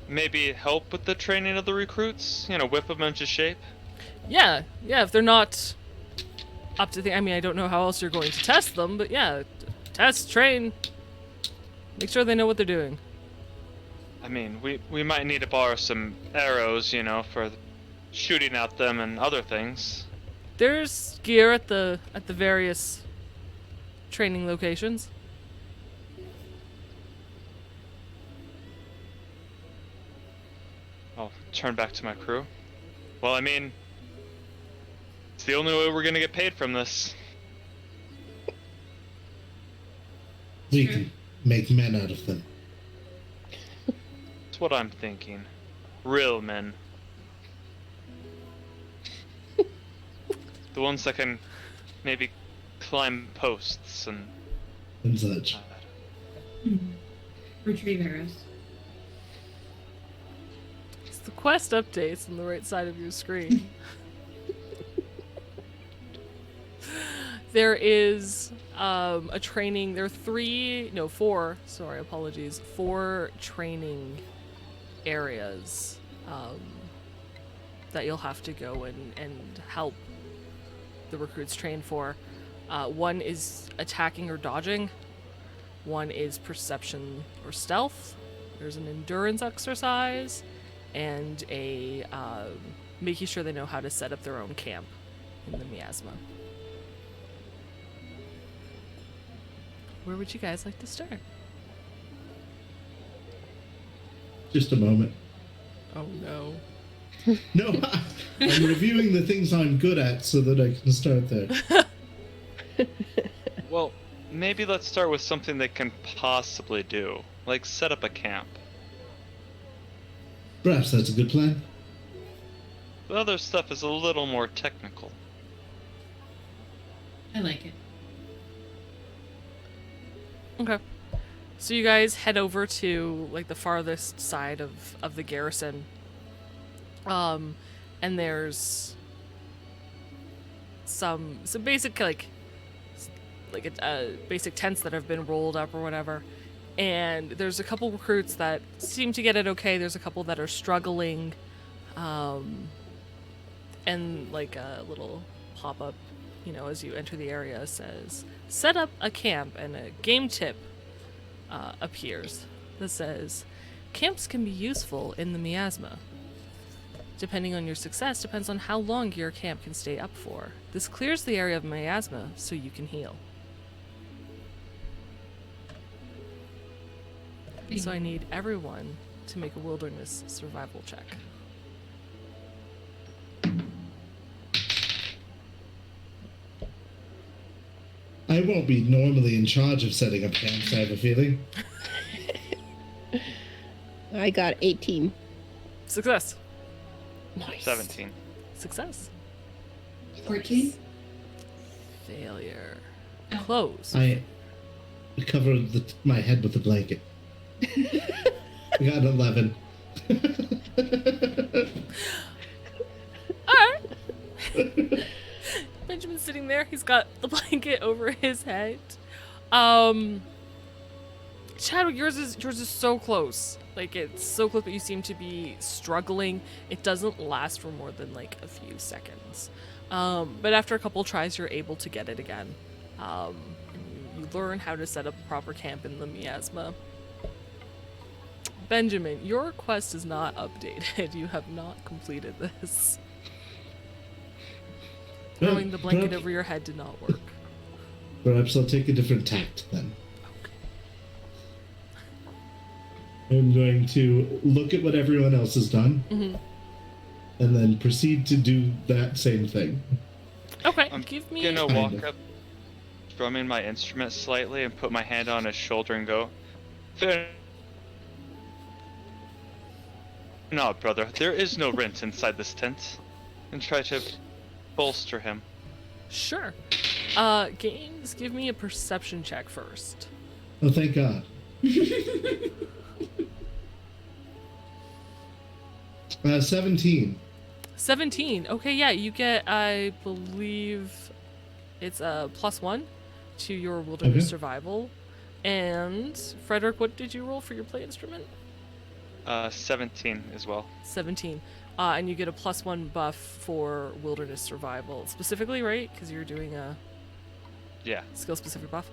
maybe help with the training of the recruits? You know, whip them into shape? Yeah, if they're not up to the. I mean, I don't know how else you're going to test them, but yeah, test, train, make sure they know what they're doing. I mean, we might need to borrow some arrows, you know, for shooting at them and other things. There's gear at the various training locations. I'll turn back to my crew. Well, I mean, it's the only way we're gonna get paid from this. We Sure. can make men out of them. That's what I'm thinking. Real men. The ones that can maybe climb posts and And such. Retrieve arrows. It's the quest updates on the right side of your screen. There is a training. There are four. Sorry, apologies. 4 training areas that you'll have to go and help the recruits train for. One is attacking or dodging. One is perception or stealth. There's an endurance exercise, and a making sure they know how to set up their own camp in the miasma. Where would you guys like to start? Just a moment. Oh no. No, I'm reviewing the things I'm good at so that I can start there. well, maybe let's start with something they can possibly do, like set up a camp. Perhaps that's a good plan. The other stuff is a little more technical. I like it. Okay. So you guys head over to like the farthest side of the garrison. And there's some basic like basic tents that have been rolled up or whatever. And there's a couple recruits that seem to get it okay. There's a couple that are struggling. And like a little pop-up, you know, as you enter the area says, set up a camp, and a game tip appears that says, camps can be useful in the miasma. Depending on your success depends on how long your camp can stay up for. This clears the area of miasma so you can heal. So I need everyone to make a wilderness survival check. I won't be normally in charge of setting up camps, I have a feeling. I got 18. Success. Nice. 17. Success. 14? Failure. Oh. Close. I covered my head with a blanket. I got an 11. Alright. Benjamin's sitting there. He's got the blanket over his head. Chadwick, yours is so close. Like, it's so close, but you seem to be struggling. It doesn't last for more than like a few seconds. But after a couple tries, you're able to get it again. And you learn how to set up a proper camp in the miasma. Benjamin, your quest is not updated. You have not completed this. Throwing the blanket Perhaps- over your head did not work. Perhaps I'll take a different tact then. I'm going to look at what everyone else has done, Mm-hmm. and then proceed to do that same thing. Okay, I'm give me. gonna Kind walk of. up, strumming my instrument slightly, and put my hand on his shoulder and go, "Fear not, brother. There is no rent inside this tent." And try to bolster him. Sure. Games, give me a perception check first. Oh, thank God. 17. 17. Okay, yeah, you get, I believe, it's a +1 to your wilderness Okay. survival. And Frederick, what did you roll for your play instrument? 17 as well. 17. And you get a +1 buff for wilderness survival specifically, right? Because you're doing a Yeah. skill specific buff.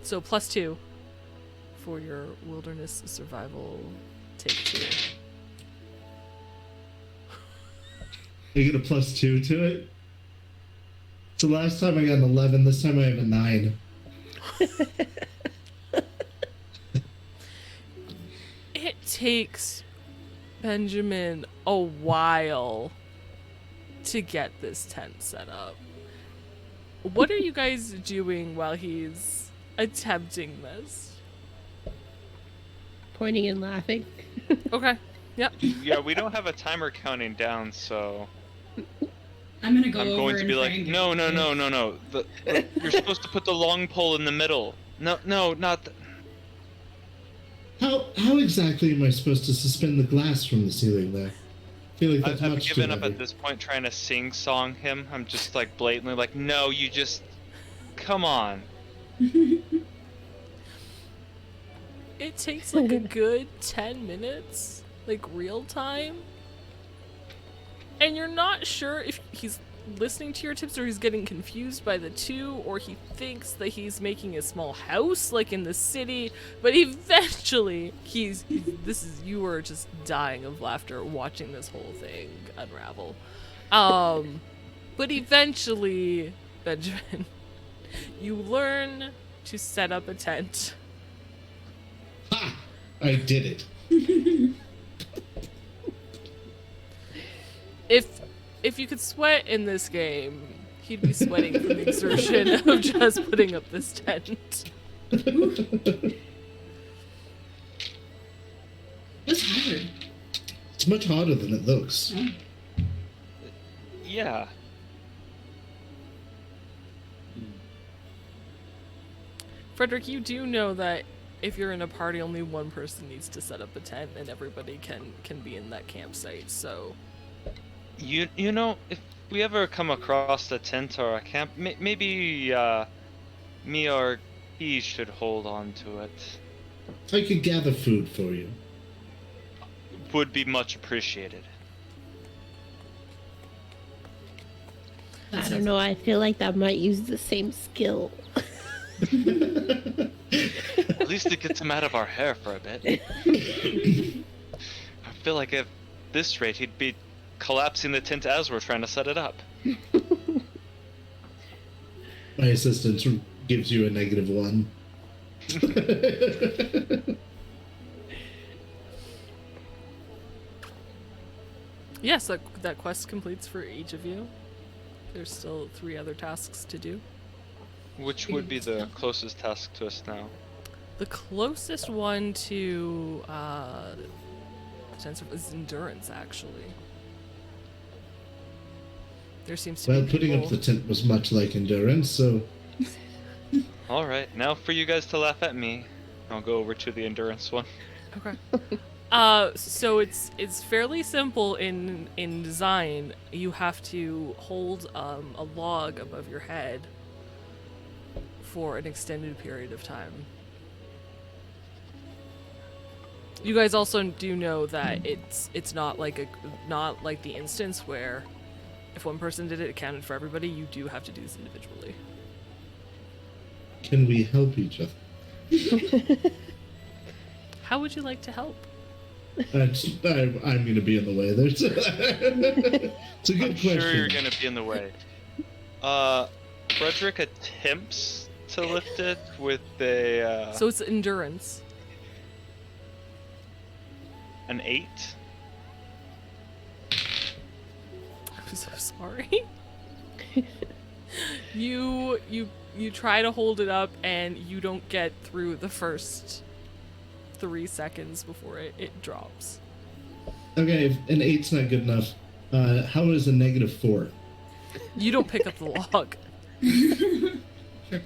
So +2 for your wilderness survival. Take 2. You get a +2 to it? So last time I got an 11, this time I have a 9. It takes Benjamin a while to get this tent set up. What are you guys doing while he's attempting this? Pointing and laughing. Okay. Yep. Yeah, we don't have a timer counting down, so I'm gonna go I'm over going to and be try like, and get no, the no, kid. no, no, no. You're supposed to put the long pole in the middle. No, not. How exactly am I supposed to suspend the glass from the ceiling there? I feel like that's I've much given too up heavy. at this point trying to sing song him. I'm just like blatantly like, no, you just, come on. It takes like a good 10 minutes, like real time. And you're not sure if he's listening to your tips or he's getting confused by the two, or he thinks that he's making a small house like in the city, but eventually you were just dying of laughter watching this whole thing unravel. But eventually, Benjamin, you learn to set up a tent. Ha! I did it. If you could sweat in this game, he'd be sweating from the exertion of just putting up this tent. It's hard. It's much harder than it looks. Yeah. Frederick, you do know that if you're in a party, only one person needs to set up a tent, and everybody can be in that campsite. So, You know, if we ever come across a tent or a camp, maybe me or he should hold on to it. I could gather food for you. Would be much appreciated. I don't know. I feel like that might use the same skill. At least it gets him out of our hair for a bit. I feel like at this rate he'd be collapsing the tent as we're trying to set it up. My assistant gives you a -1. yes, that quest completes for each of you. There's still 3 other tasks to do. Which would be the closest task to us now? The closest one to sense of is endurance, actually. There seems to Well, be putting up people- the tent was much like endurance, so Alright, now for you guys to laugh at me. I'll go over to the endurance one. Okay. So it's fairly simple in design. You have to hold a log above your head for an extended period of time. You guys also do know that it's not like the instance where if one person did it, it counted for everybody. You do have to do this individually. can we help each other? How would you like to help? I'm going to be in the way. It's a good I'm question. sure you're gonna be in the way. Frederick attempts to lift it with a So it's endurance. an 8. I'm so sorry. You try to hold it up and you don't get through the first 3 seconds before it drops. Okay, if an 8's not good enough, how is a -4? You don't pick up the log.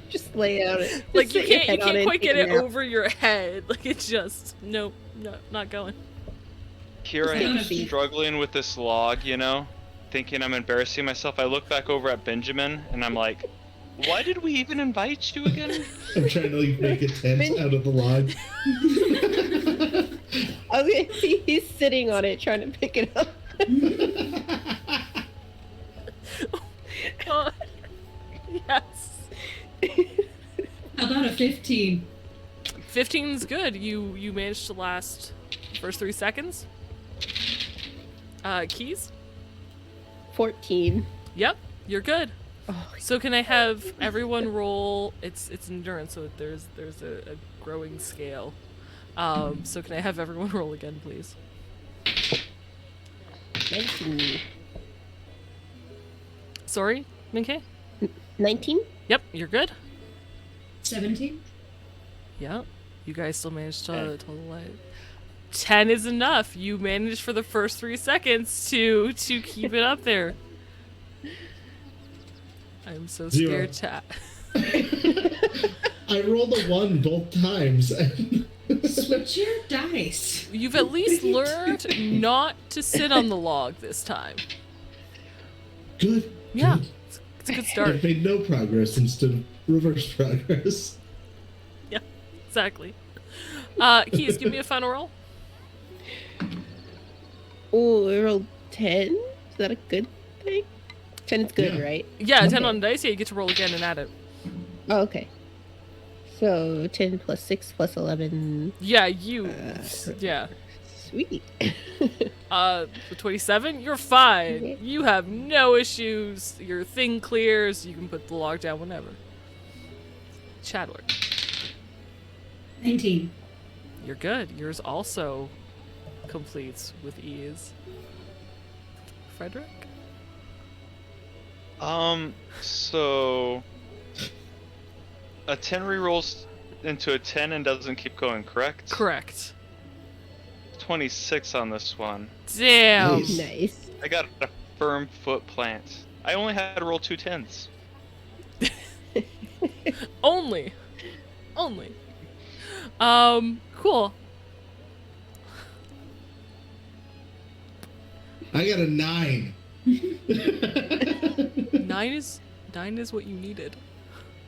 Just lay it out. Just Like you sit your can't head on quite take get a it nap. over your head. Like it's just nope, no, not going. Here I Just am gonna be- struggling with this log, thinking I'm embarrassing myself. I look back over at Benjamin and I'm like, why did we even invite you again? I'm trying to like make a tent out of the log. I was gonna see he's sitting on it trying to pick it up. Oh, yes. How about a 15? 15's good. You managed to last the first 3 seconds. Keys? 14. Yep, you're good. Oh, So can I have everyone roll? It's endurance, so there's a growing scale. So can I have everyone roll again, please? 19. Sorry, Minkei? 19? Yep, you're good. 17? Yep, you guys still managed to light. 10 is enough. You managed for the first 3 seconds to keep it up there. I'm so 0. scared to. I rolled a 1 both times. Switch your dice. You've at least learned not to sit on the log this time. Good. Yeah, Good. it's a good start. I've made no progress instead of reverse progress. Yeah, exactly. Keys, give me a final roll. Oh, I rolled 10? Is that a good thing? 10 is good, Yeah. right? Yeah, 10 on the dice. Yeah, you get to roll again and add it. Oh, okay. So 10 plus 6 plus 11. Yeah, you. Yeah. Sweet. For 27, you're fine. Okay. You have no issues. Your thing clears. You can put the log down whenever. Chadwick, 19. you're good. Yours also completes with ease. Frederick? So a 10 rerolls into a 10 and doesn't keep going, correct? Correct. 26 on this one. Damn. Nice. Nice. I got a firm foot plant. I only had to roll 2 10s. Only. Cool. I got a 9. 9 is what you needed.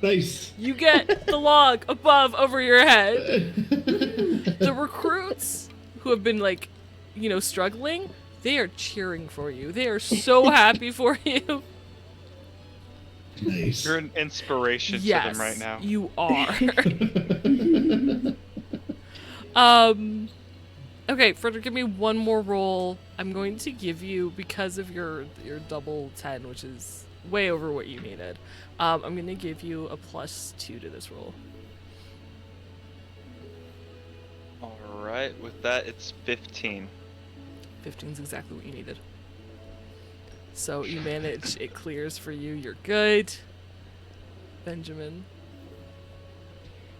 Nice. You get the log over your head. The recruits who have been struggling, they are cheering for you. They are so happy for you. Nice. You're an inspiration Yes, to them right now. you are. Okay, Frederick, give me one more roll. I'm going to give you, because of your double 10, which is way over what you needed, I'm going to give you a +2 to this roll. Alright, with that, it's 15. 15 is exactly what you needed. So you manage, it clears for you, you're good. Benjamin.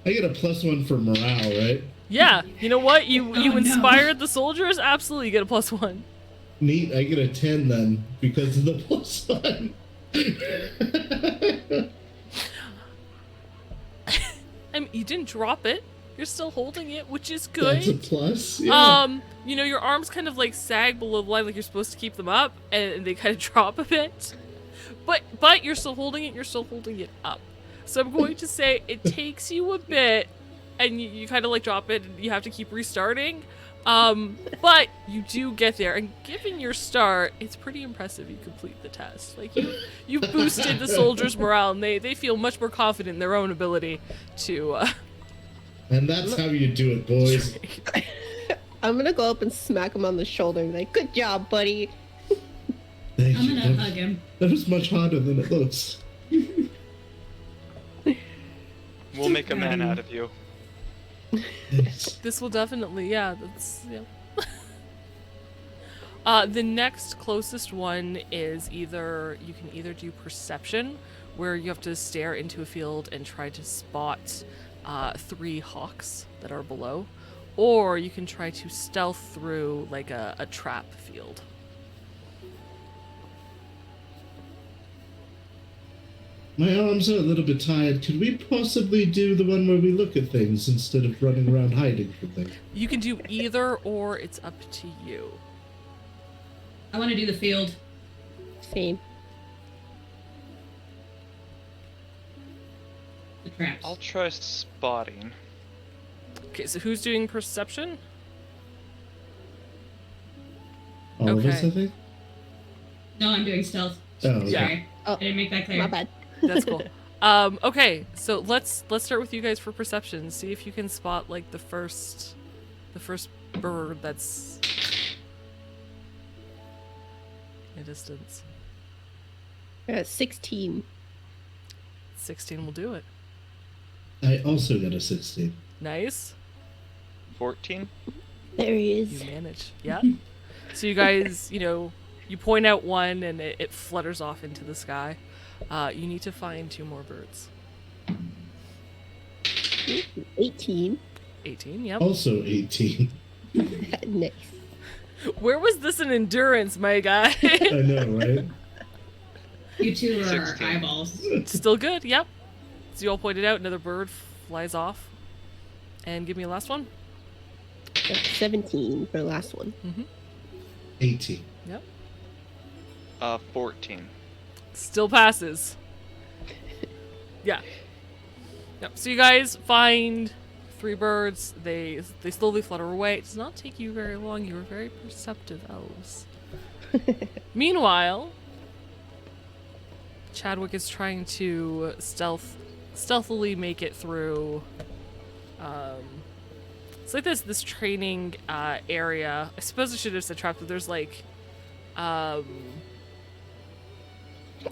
I get a +1 for morale, right? Yeah, you know what? You Oh, no. inspired the soldiers, absolutely get a +1. Neat. I get a 10 then because of the +1. You didn't drop it. You're still holding it, which is good. That's a plus. Yeah. Your arms kind of sag below the line, like you're supposed to keep them up, and they kind of drop a bit. But you're still holding it. You're still holding it up. So I'm going to say it takes you a bit, and you kind of drop it, and you have to keep restarting. But you do get there, and given your start, it's pretty impressive you complete the test. You boosted the soldiers' morale, and they feel much more confident in their own ability to. And that's how you do it, boys. I'm gonna go up and smack him on the shoulder and be like, good job, buddy. Thank I'm you. gonna hug him. That was much harder than it looks. We'll make a man out of you. Nice. This will definitely, yeah. The next closest one is you can either do perception, where you have to stare into a field and try to spot 3 hawks that are below, or you can try to stealth through a trap field. My arms are a little bit tired. Could we possibly do the one where we look at things instead of running around hiding from things? You can do either, or it's up to you. I want to do the field. Same. The traps. I'll try spotting. Okay, so who's doing perception? All of us, Okay. I think? No, I'm doing stealth. Oh, okay. Sorry. Oh, I didn't make that clear. my bad. That's cool. Okay, so let's start with you guys for perception. See if you can spot like the first bird that's in a distance. 16. 16 will do it. I also got a 16. Nice. 14? There he You is. manage. Yeah. So you guys, you point out one and it flutters off into the sky. You need to find 2 more birds. 18. 18, yep. Also 18. Nice. Where was this in endurance, my guy? I know, right? You two are 16. eyeballs. Still good, yep. So you all pointed out, another bird flies off. And give me a last one. 17 for the last one. 18. Yep. 14. Still passes. Yeah. Yep. So you guys find 3 birds. They slowly flutter away. It does not take you very long. You are very perceptive elves. Meanwhile, Chadwick is trying to stealthily make it through. It's like this training area. I suppose I should have said trap, but there's like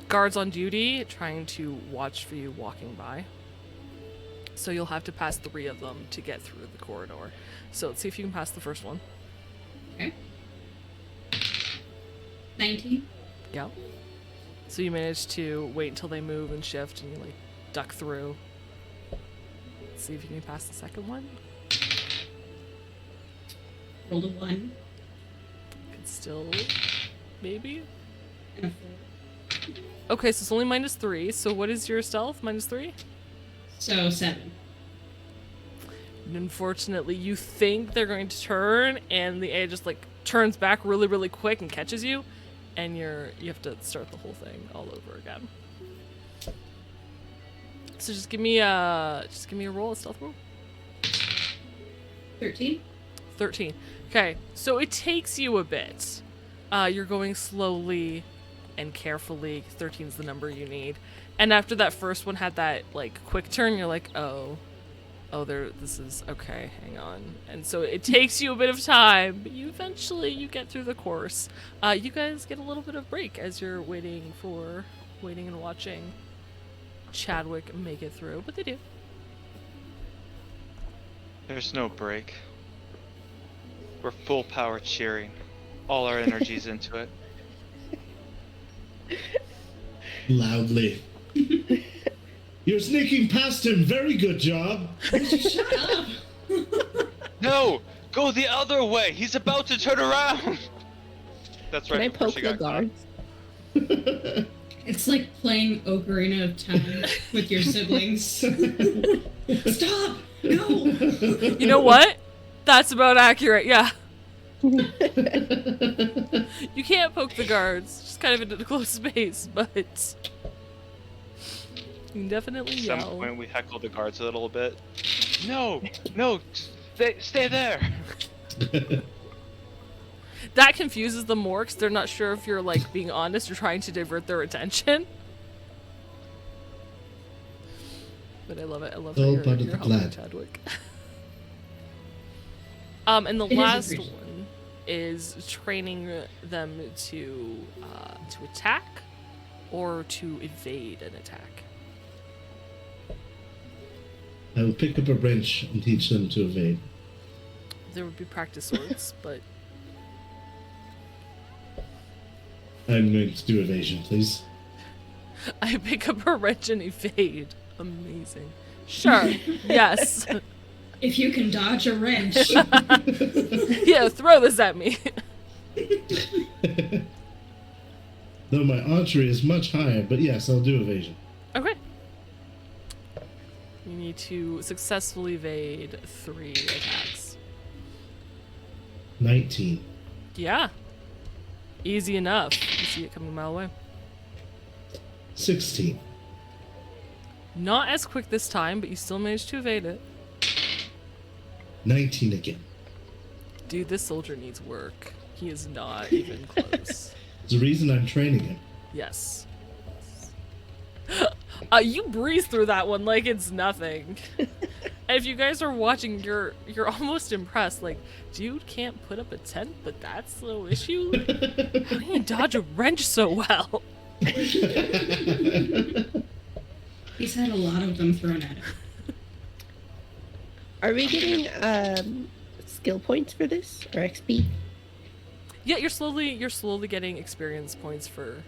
guards on duty trying to watch for you walking by. So you'll have to pass 3 of them to get through the corridor. So let's see if you can pass the first one. Okay. 19. Yeah. So you manage to wait until they move and shift and you like duck through. Let's see if you can pass the second one. Rolled a 1 Could still maybe. and a 4. Okay, so it's only -3. So what is your stealth? -3? So 7. And unfortunately, you think they're going to turn, and the AI just like turns back really, really quick and catches you, and you have to start the whole thing all over again. So just give me a roll, a stealth roll. 13. 13. Okay, so it takes you a bit. You're going slowly and carefully. 13 is the number you need. And after that first one had that like quick turn, you're like, oh, this is okay. Hang on. And so it takes you a bit of time, but you get through the course. You guys get a little bit of break as you're waiting and watching Chadwick make it through, but they do. There's no break. We're full power cheering. All our energy's into it. Loudly. You're sneaking past him. Very good job. Shut up! No! Go the other way! He's about to turn around! That's Can right. I before poke she the got caught. guards? It's like playing Ocarina of Time with your siblings. Stop! No! You know what? That's about accurate, yeah. You can't poke the guards, just kind of into the close space, but you can definitely At some yell. point, we heckle the guards a little bit. No! Stay there! That confuses them more because they're not sure if you're like being honest or trying to divert their attention. But I love it. I love All how part of you're the helping plan. Chadwick. And the It is last appreciated. one is training them to attack or to evade an attack. I will pick up a wrench and teach them to evade. There would be practice swords, but I'm going to do evasion, please. I pick up a wrench and evade. Amazing. Sure. Yes. If you can dodge a wrench. Yeah, throw this at me. Though my archery is much higher, but yes, I'll do evasion. Okay. You need to successfully evade 3 attacks. 19. Yeah. Easy enough. You see it coming a mile away. 16. Not as quick this time, but you still managed to evade it. 19 again. Dude, this soldier needs work. He is not even close. There's a reason I'm training him. Yes. You breeze through that one like it's nothing. And if you guys are watching, you're almost impressed. Like, dude can't put up a tent, but that's no issue. How do you dodge a wrench so well? He's had a lot of them thrown at him. Are we getting skill points for this or XP? Yeah, you're slowly getting experience points for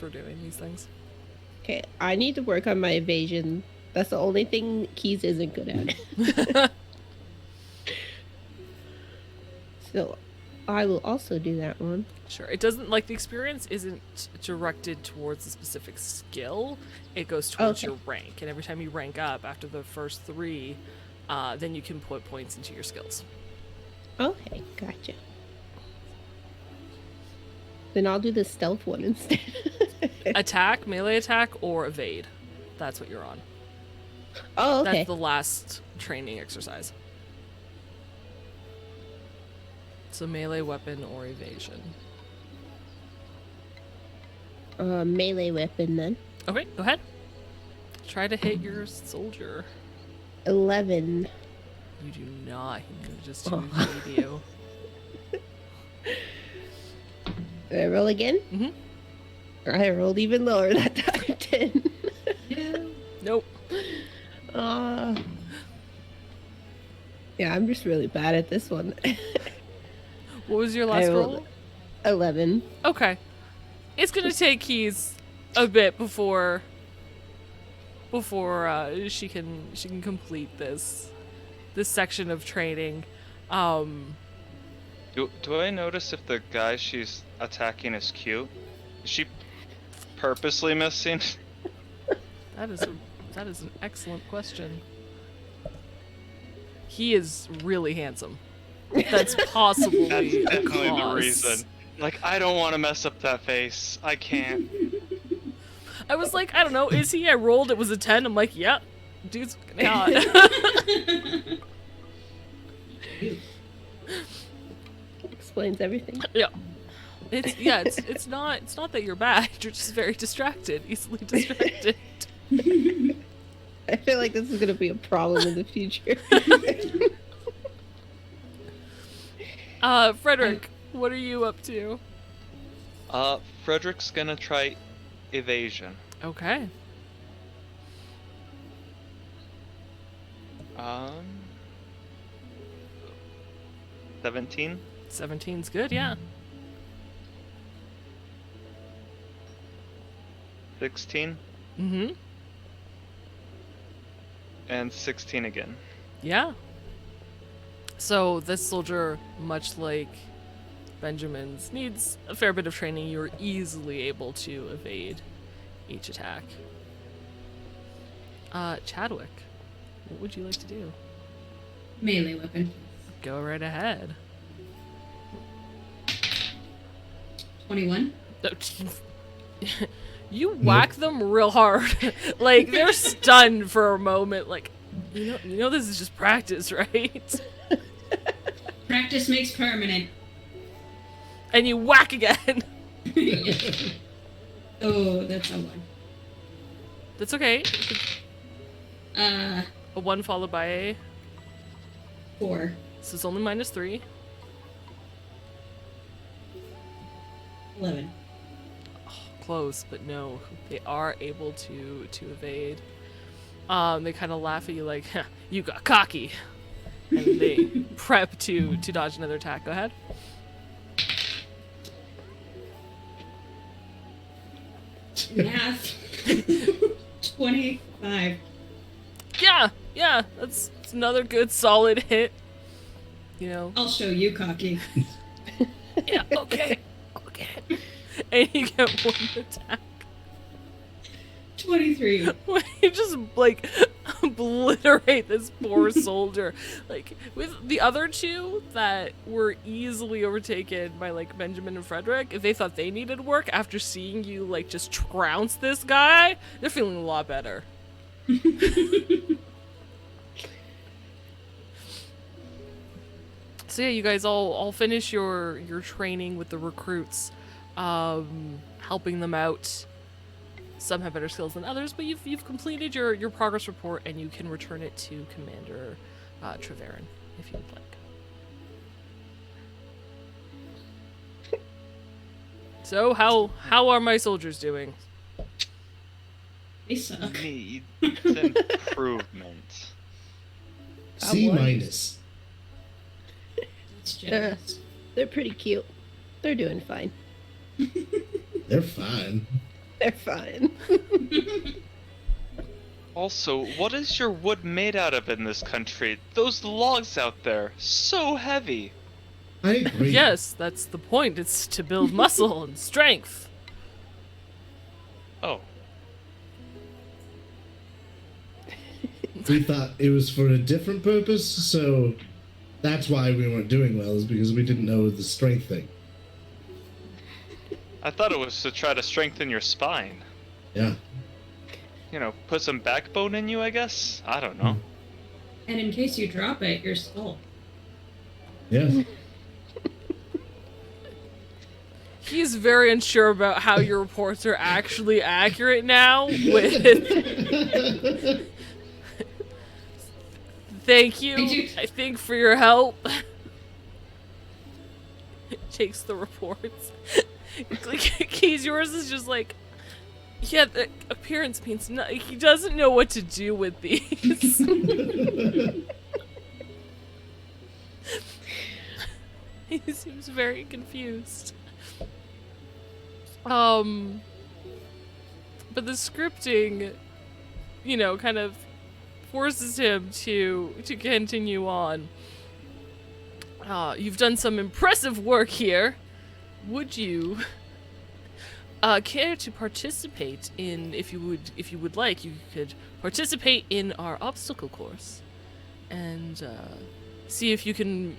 doing these things. Okay, I need to work on my evasion. That's the only thing Keys isn't good at. So I will also do that one. Sure. It doesn't, like, the experience isn't directed towards a specific skill. It goes towards Okay. your rank. And every time you rank up after the first 3, then you can put points into your skills. Okay, gotcha. Then I'll do the stealth one instead. Attack, melee attack, or evade. That's what you're on. Oh, okay. That's the last training exercise. So melee weapon or evasion. Melee weapon then. Okay, go ahead. Try to hit your soldier. 11. You do not. He's gonna just Oh. evade you. Do I roll again? Mhm. I rolled even lower that time. 10. Nope. Yeah, I'm just really bad at this one. What was your last I roll? rolled 11. Okay. It's gonna take Keys a bit before she can complete this section of training. Do I notice if the guy she's attacking is cute? Is she purposely missing? That is an excellent question. He is really handsome. That's possibly That's a definitely the cause. reason. Like, I don't want to mess up that face. I can't. I was like, I don't know, is he? I rolled, it was a 10. I'm like, yeah, dude's fucking hot. Explains everything. Yeah. It's not that you're bad, you're just very distracted, easily distracted. I feel like this is going to be a problem in the future. Frederick, what are you up to? Frederick's gonna try evasion. Okay. 17? 17's good, yeah. 16? Mm-hmm. And 16 again. Yeah. So this soldier, much like Benjamin's, needs a fair bit of training. You're easily able to evade each attack. Chadwick, what would you like to do? Melee weapon. Go right ahead. 21. You whack them real hard. Like, they're stunned for a moment. Like, you know this is just practice, right? Practice makes permanent. And you whack again. Oh, that's a 1. That's okay. Uh, A 1 followed by a... 4. So it's only -3. 11. Close, but no. They are able to evade. They kind of laugh at you like, huh, you got cocky. And they prep to dodge another attack. Go ahead. Math. 25. Yeah, that's another good solid hit. You know. I'll show you cocky. Yeah, okay. And you get 1 attack. 23. You just like obliterate this poor soldier. Like with the other two that were easily overtaken by like Benjamin and Frederick, if they thought they needed work after seeing you like just trounce this guy, they're feeling a lot better. So yeah, you guys all finish your training with the recruits, helping them out. Some have better skills than others, but you've completed your progress report and you can return it to Commander Treverin if you would like. So how are my soldiers doing? They suck. Needs improvement. C minus. It's generous. They're pretty cute. They're doing fine. They're fine. They're fine. Also, what is your wood made out of in this country? Those logs out there, so heavy. I agree. Yes, that's the point. It's to build muscle and strength. Oh, We thought it was for a different purpose, so that's why we weren't doing well, is because we didn't know the strength thing. I thought it was to try to strengthen your spine. Yeah. You know, put some backbone in you, I guess? I don't know. And in case you drop it, your skull. Yeah. He's very unsure about how your reports are actually accurate now. Thank you, I think, for your help. Takes the reports. Keys, yours is just like, yeah, the appearance means nothing. He doesn't know what to do with these. He seems very confused. But the scripting, you know, kind of forces him to continue on. You've done some impressive work here. Would you care to participate in, if you would like, you could participate in our obstacle course and see if you can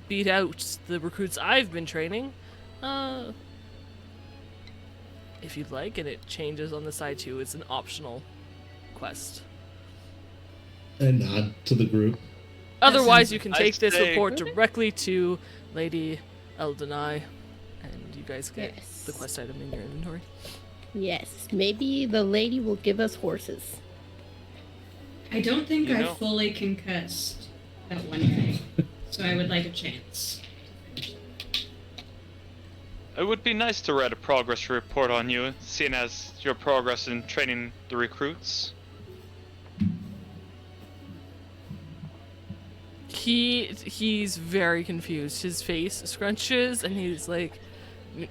beat out the recruits I've been training. If you'd like, and it changes on the side too. It's an optional quest. And nod to the group. Otherwise, you can take I'd this say- report directly to Lady Eldenai, and you guys get Yes. the quest item in your inventory. Yes, maybe the lady will give us horses. I don't think You I know- fully concussed that one guy, so I would like a chance. It would be nice to read a progress report on you, seeing as your progress in training the recruits. He's very confused. His face scrunches, and he's like,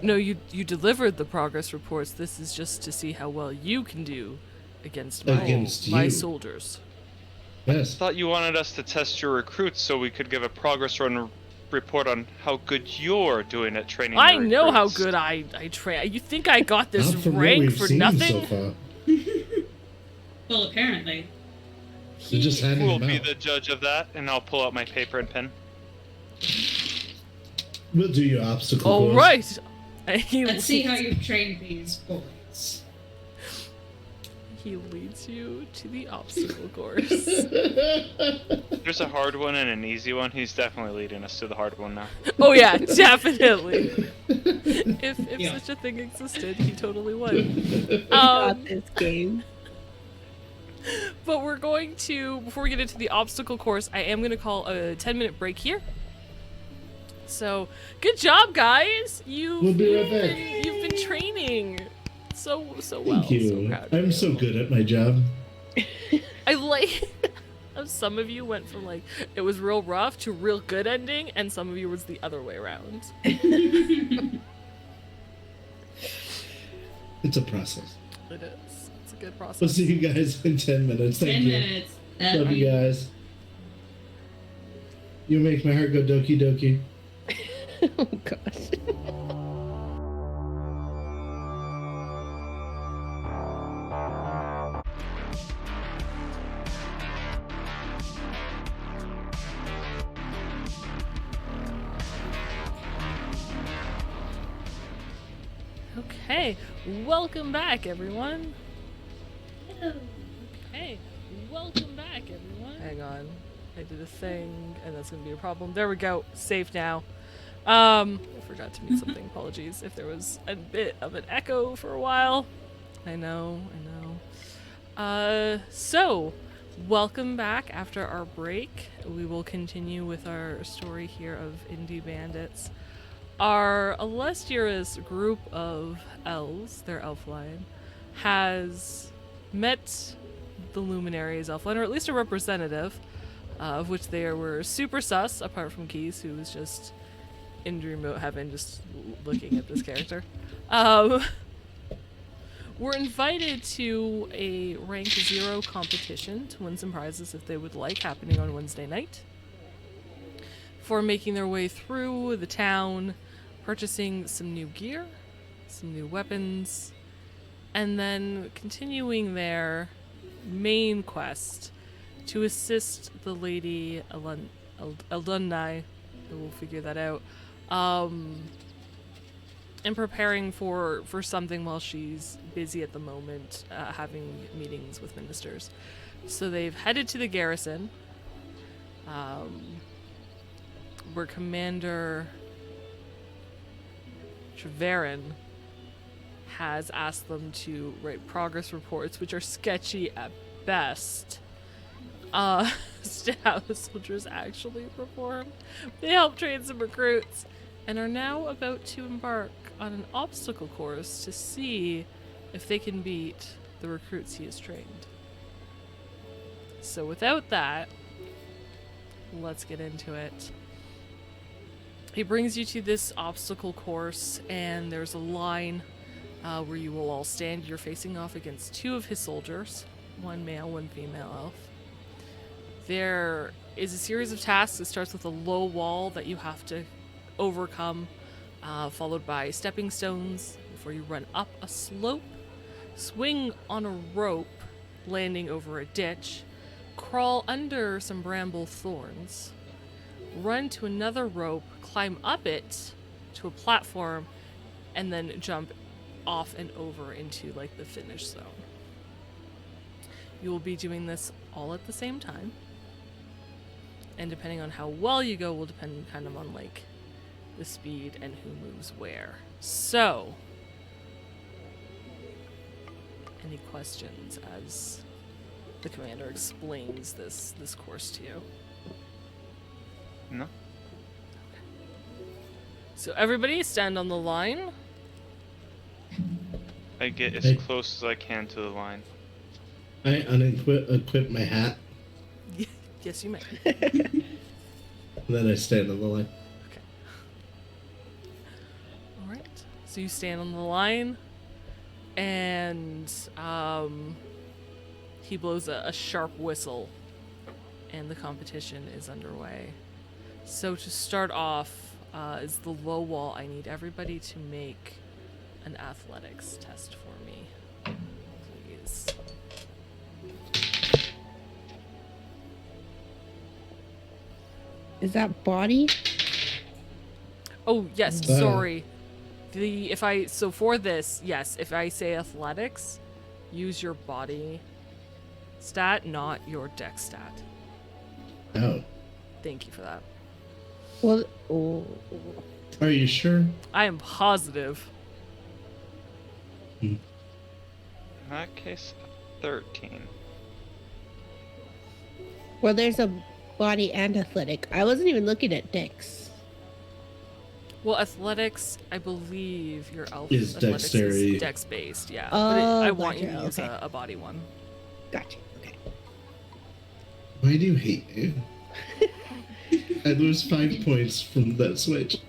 "No, you delivered the progress reports. This is just to see how well you can do against my you. soldiers." Yes. Thought you wanted us to test your recruits so we could give a progress run report on how good you're doing at training I the know how recruits. good I train. You think I got this Not from what rank we've for seen nothing? so far. Well, apparently. We just had Who will him be out. the judge of that? And I'll pull out my paper and pen. We'll do your obstacle All course. right. And he Let's see how leads- you've trained these boys. He leads you to the obstacle course. There's a hard one and an easy one. He's definitely leading us to the hard one now. Oh yeah, definitely. If Yeah. such a thing existed, he totally would. Got this game. But we're going to, before we get into the obstacle course, I am going to call a 10-minute break here. So, good job, guys. We'll be right back. You've been training so well. Thank So you. proud of I'm you. so good at my job. I like how some of you went from like it was real rough to real good ending, and some of you was the other way around. It's a process. It is. It's a good process. We'll see you guys in 10 minutes. Thank 10 you. minutes. Love you guys. You make my heart go doki doki. Oh gosh. Okay, welcome back, everyone. Okay, welcome back, everyone. Hang on, I did a thing, and that's gonna be a problem. There we go. Safe now. I forgot to mute something. Apologies if there was a bit of an echo for a while. I know. So, welcome back after our break. We will continue with our story here of Indie Bandits. Our illustrious group of elves, their Elfline, has met the Luminaries Elfline, or at least a representative, of which they were super sus, apart from Keys, who was just in dream mode heaven, just looking at this character. We're invited to a rank 0 competition to win some prizes if they would like, happening on Wednesday night, for making their way through the town, purchasing some new gear, some new weapons, and then continuing their main quest to assist the lady alumni, we'll figure that out, and preparing for something while she's busy at the moment, having meetings with ministers. So they've headed to the garrison, where Commander Treverin has asked them to write progress reports, which are sketchy at best, as to how the soldiers actually performed. They helped train some recruits, and are now about to embark on an obstacle course to see if they can beat the recruits he has trained. So without that, let's get into it. He brings you to this obstacle course, and there's a line where you will all stand. You're facing off against 2 of his soldiers, 1 male, 1 female elf. There is a series of tasks. It starts with a low wall that you have to overcome, followed by stepping stones before you run up a slope, swing on a rope, landing over a ditch, crawl under some bramble thorns, run to another rope, climb up it to a platform, and then jump off and over into like the finish zone. You will be doing this all at the same time, and depending on how well you go will depend kind of on like the speed and who moves where. So, any questions as the commander explains this course to you? No. So everybody stand on the line. I get as Hey. close as I can to the line. I unequip my hat, Yes, you may. and then I stand on the line. Okay. All right. So you stand on the line, and he blows a sharp whistle, and the competition is underway. So to start off, is the low wall. I need everybody to make an athletics test for me, please. Is that body? Oh, yes, Wow. sorry. For this, yes, if I say athletics, use your body stat, not your dex stat. Oh. Thank you for that. Well, oh. Are you sure? I am positive. In that case, 13. Well, there's a body and athletic. I wasn't even looking at dex. Well, athletics, I believe your elf Is athletics dexterity. is dex based, yeah. Oh, I want you gotcha, to use okay. a body one. Gotcha. Okay. Why do you hate me? I lose 5 points from that switch.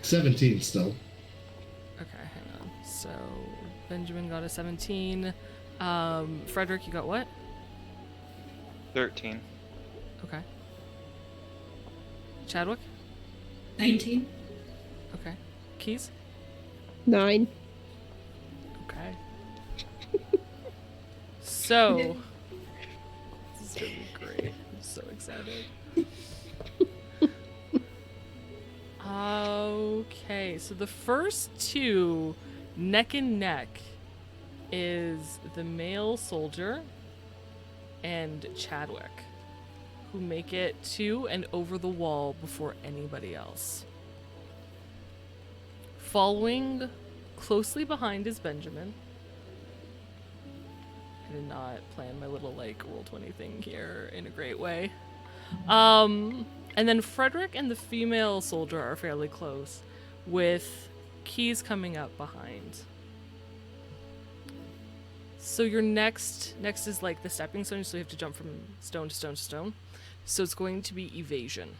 17 still. Okay, hang on. So Benjamin got a 17. Frederick, you got what? 13. Okay. Chadwick? 19. Okay. Keys? 9. Okay. So, this is gonna be great. I'm so excited. Okay, so the first two neck and neck is the male soldier and Chadwick, who make it to and over the wall before anybody else. Following closely behind is Benjamin. I did not plan my little like Roll20 thing here in a great way. And then Frederick and the female soldier are fairly close, with Keys coming up behind. So your next is like the stepping stone, so you have to jump from stone to stone to stone. So it's going to be evasion,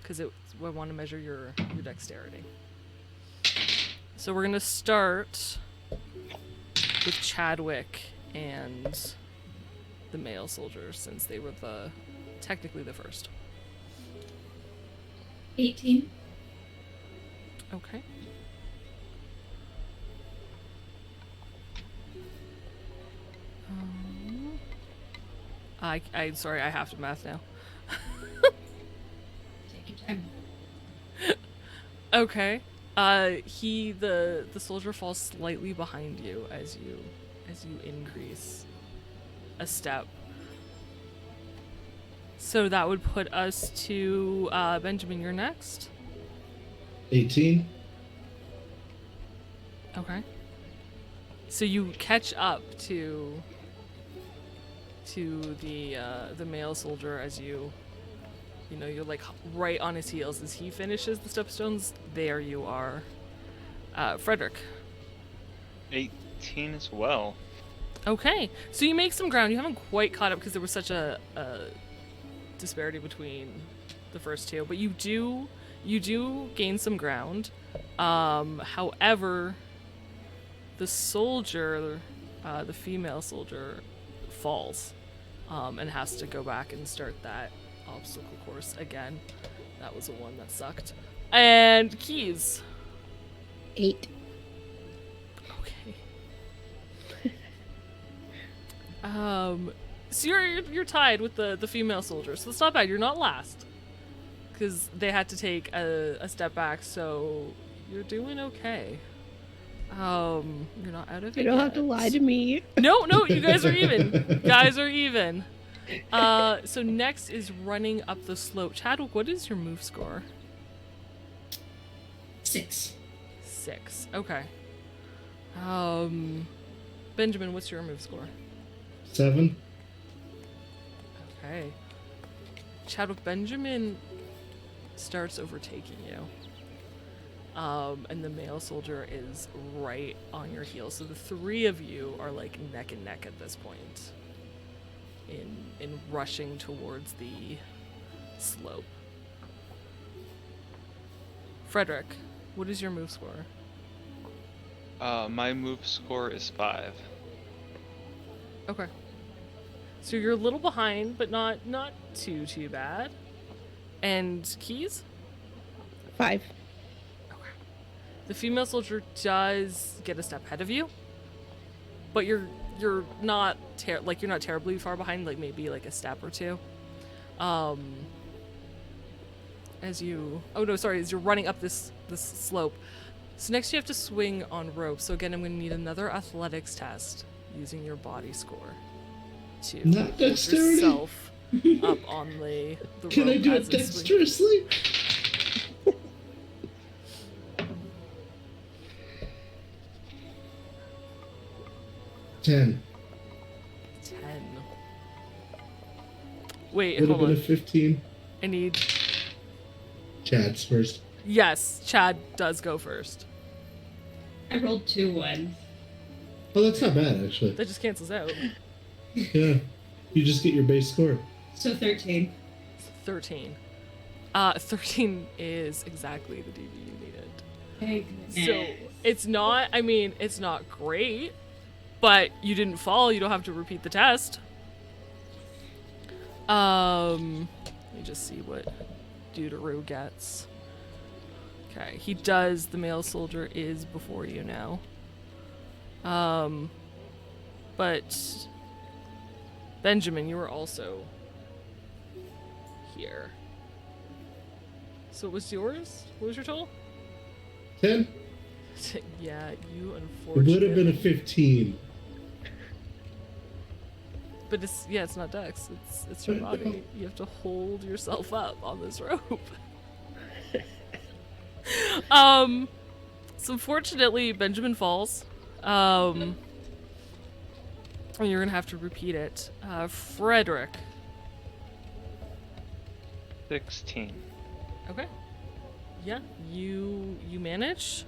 because I want to measure your dexterity. So we're gonna start with Chadwick and the male soldiers, since they were technically the first. 18. Okay. I'm sorry, I have to math now. Take your time. Okay. The soldier falls slightly behind you as you increase a step. So that would put us to Benjamin, you're next. 18. Okay. So you catch up to the male soldier as you're like right on his heels as he finishes the stepstones. There you are. Frederick. 18 as well. Okay. So you make some ground. You haven't quite caught up because there was such a disparity between the first two, but you do gain some ground. However, the soldier, the female soldier, falls and has to go back and start that obstacle course again. That was the one that sucked. And Keys. 8. Okay. So you're tied with the female soldier, so it's not bad. You're not last, because they had to take a step back. So you're doing okay. You're not out of it. You don't have yet. to lie to me. No, you guys are even. So next is running up the slope. Chadwick, what is your move score? 6. 6. Okay. Benjamin, what's your move score? 7. Okay. Chadwick, Benjamin starts overtaking you. And the male soldier is right on your heels. So the three of you are like neck and neck at this point in rushing towards the slope. Frederick, what is your move score? My move score is 5. Okay. So you're a little behind, but not too bad. And Keys? 5. The female soldier does get a step ahead of you, but you're not you're not terribly far behind, like maybe like a step or two. As you're running up this slope. So next you have to swing on rope. So again, I'm going to need another athletics test using your body score to Not hold dexterity. yourself up on the Can rope I do as it it swings. dexterously? Ten. 10. Wait, Would have hold been on. a 15. I need... Chad's first. Yes, Chad does go first. I rolled 2 ones. Oh, that's not bad, actually. That just cancels out. Yeah. You just get your base score. So 13. 13. 13 is exactly the DV you needed. Thank So goodness. it's not great, but you didn't fall. You don't have to repeat the test. Let me just see what Deuteroo gets. Okay, he does. The male soldier is before you now. But Benjamin, you were also here. So what was yours? What was your total? 10? Yeah, you It unfortunately. would have been a 15. But it's not Dex. It's your body. You have to hold yourself up on this rope. So unfortunately, Benjamin falls. And you're gonna have to repeat it. Frederick. 16. Okay. Yeah, you manage.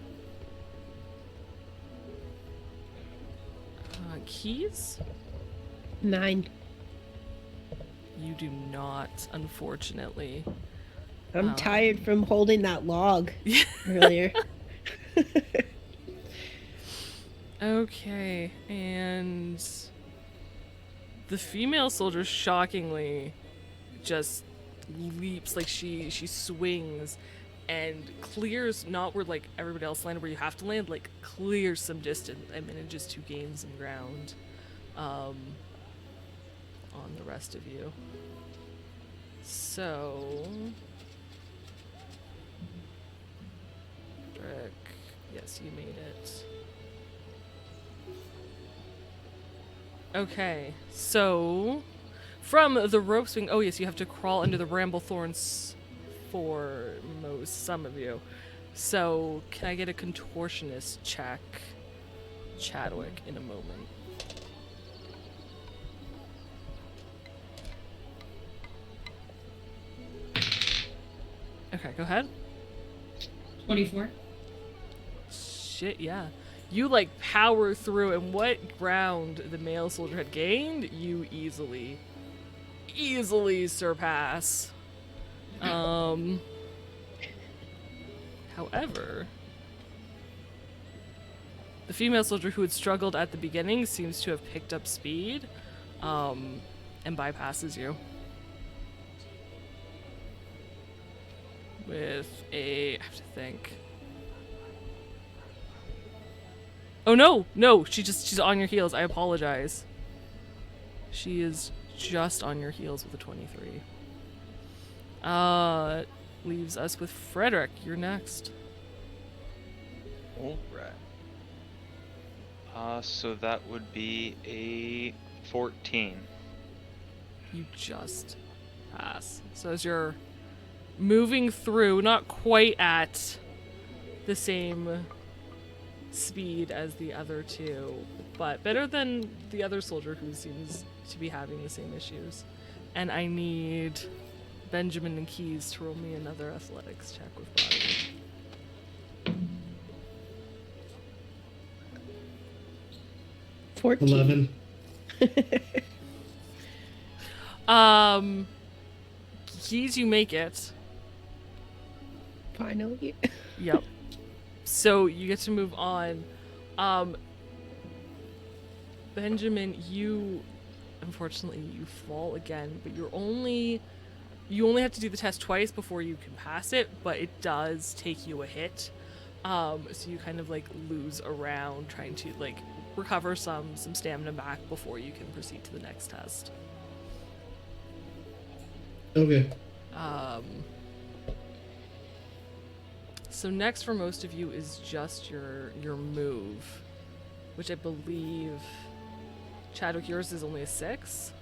Keys? 9. You do not, unfortunately. I'm tired from holding that log earlier. Okay, and the female soldier shockingly just leaps, like she swings and clears, not where like everybody else landed where you have to land, like clears some distance and manages to gain some ground on the rest of you. So Rick, yes, you made it. Okay, so from the rope swing, oh yes, you have to crawl under the bramble thorns for some of you. So can I get a contortionist check, Chadwick, in a moment? Okay, go ahead. 24. Shit, yeah. You like power through, and what ground the male soldier had gained, you easily surpass. However, the female soldier who had struggled at the beginning seems to have picked up speed, and bypasses you. With a, I have to think. Oh no, she's on your heels. I apologize. She is just on your heels with a 23. Leaves us with Frederick. You're next. Alright. So that would be a 14. You just pass. So as you're moving through, not quite at the same speed as the other two, but better than the other soldier who seems to be having the same issues. And I need Benjamin and Keys to roll me another athletics check with body. 14. 11. Keys, you make it. Finally. Yep. So you get to move on. Benjamin, unfortunately you fall again, but you only have to do the test twice before you can pass it, but it does take you a hit. So you kind of like lose a round trying to like recover some stamina back before you can proceed to the next test. Okay. So next for most of you is just your move, which I believe, Chadwick, yours is only a 6.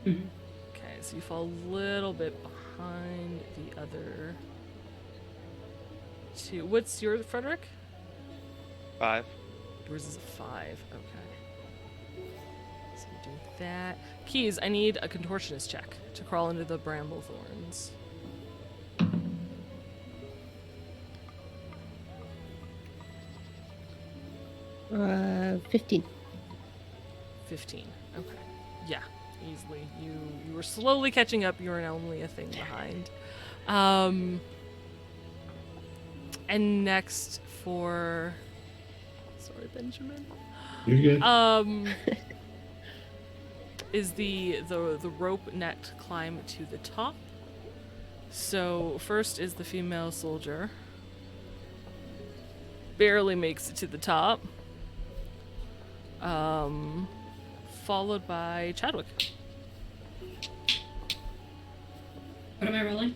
Mm-hmm. Okay, so you fall a little bit behind the other two. What's your, Frederick? 5. Yours is a 5. Okay. So we do that. Keys, I need a contortionist check to crawl into the bramble thorns. 15. 15. Okay. Yeah, easily. You were slowly catching up. You were only a thing behind. And next for... Sorry, Benjamin. You're good. Is the rope necked climb to the top. So first is the female soldier. Barely makes it to the top. Followed by Chadwick. What am I rolling?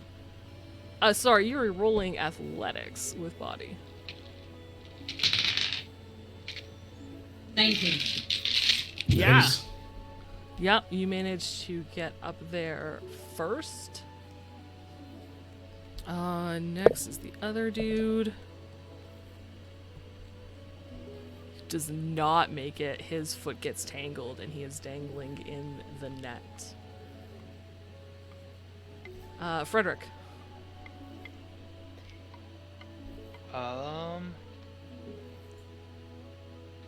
Sorry, you were rolling athletics with body. 19. Yeah. Nice. Yep, you managed to get up there first. Next is the other dude. Does not make it. His foot gets tangled and he is dangling in the net. Frederick.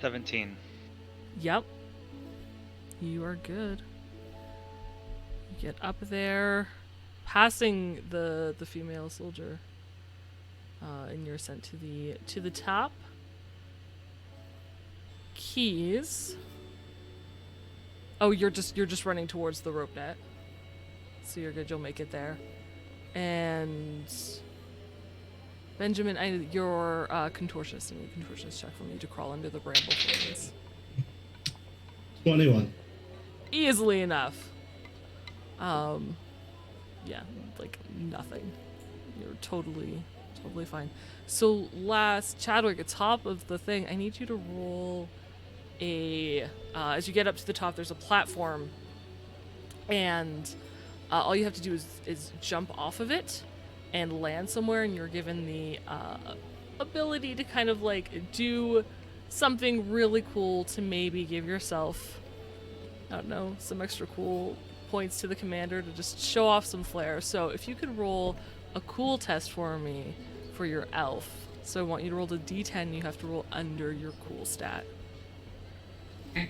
17. Yep. You are good. You get up there, passing the female soldier, and you're sent to the top. Keys. Oh, you're just running towards the rope net, so you're good. You'll make it there. And Benjamin, you're contortionist. I need a contortionist check for me to crawl under the bramble things. 21. Easily enough. Yeah, like nothing. You're totally fine. So last, Chadwick, at top of the thing, I need you to roll a, as you get up to the top, there's a platform, and all you have to do is jump off of it and land somewhere, and you're given the ability to kind of like do something really cool to maybe give yourself, I don't know, some extra cool points to the commander to just show off some flair. So if you could roll a cool test for me for your elf. So I want you to roll the d10, you have to roll under your cool stat. Okay.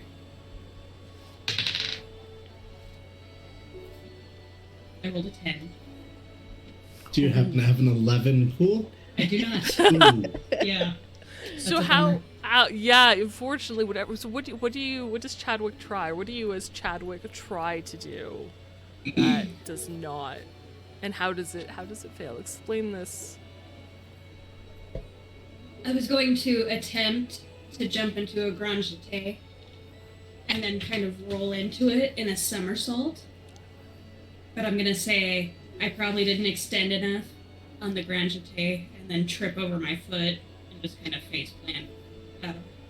I rolled a 10. Do you happen to have an 11 cool? I do not. Ooh. Yeah. So That's a how? bummer. Yeah, unfortunately, whatever. So what does Chadwick try? What do you as Chadwick try to do that does not? And how does it fail? Explain this. I was going to attempt to jump into a grand jeté and then kind of roll into it in a somersault. But I'm gonna say I probably didn't extend enough on the grand jeté and then trip over my foot and just kind of face plant.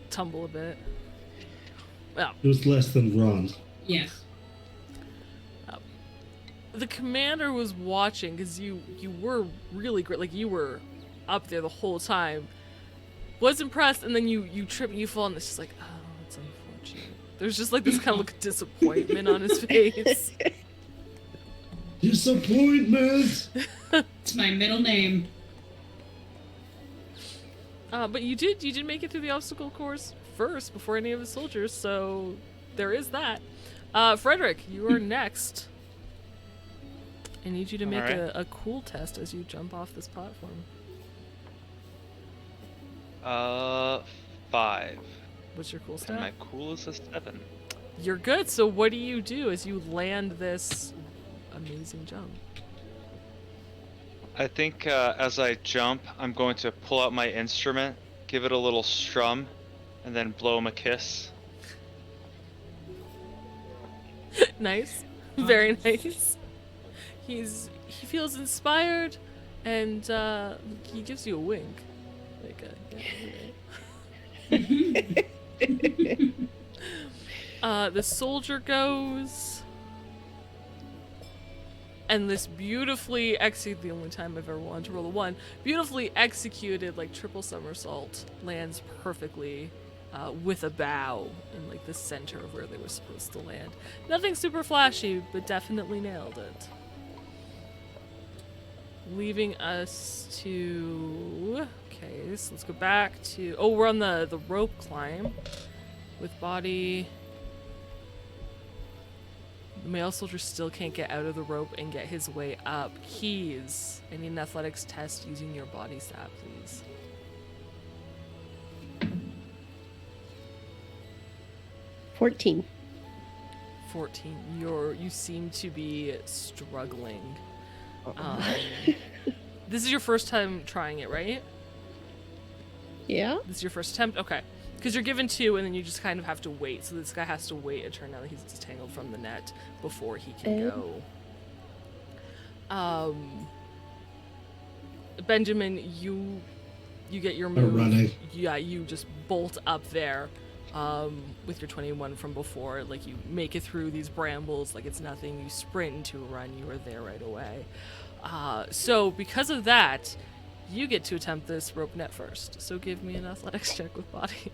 Tumble a bit. Well, It was less than bronze. Yes. the commander was watching because you were really great. Like you were up there the whole time. Was impressed, and then you trip and you fall, and it's just like, oh, it's unfortunate. There's just like this kind of look of disappointment on his face. Disappointment! It's my middle name. But you did make it through the obstacle course first before any of the soldiers, so there is that. Frederick, you are next. I need you to make Alright. a cool test as you jump off this platform. 5. What's your cool And stat? my cool is a 7. You're good. So what do you do as you land this amazing jump? I think as I jump, I'm going to pull out my instrument, give it a little strum, and then blow him a kiss. Nice. Very nice. He feels inspired, and he gives you a wink. Like the soldier goes, and this beautifully executed, the only time I've ever wanted to roll a 1, beautifully executed like triple somersault lands perfectly with a bow in like the center of where they were supposed to land. Nothing super flashy, but definitely nailed it. Leaving us to... Okay, so let's go back to... Oh, we're on the rope climb with body. The male soldier still can't get out of the rope and get his way up. Keys. I need an athletics test using your body stat, please. $14. 14. You seem to be struggling. This is your first time trying it, right? Yeah? This is your first attempt? Okay. Because you're given 2, and then you just kind of have to wait. So this guy has to wait a turn now that he's disentangled from the net before he can go. Benjamin, you get your move. running. Yeah, you just bolt up there with your 21 from before. Like, you make it through these brambles like it's nothing. You sprint into a run. You are there right away. So because of that, you get to attempt this rope net first. So give me an athletics check with body.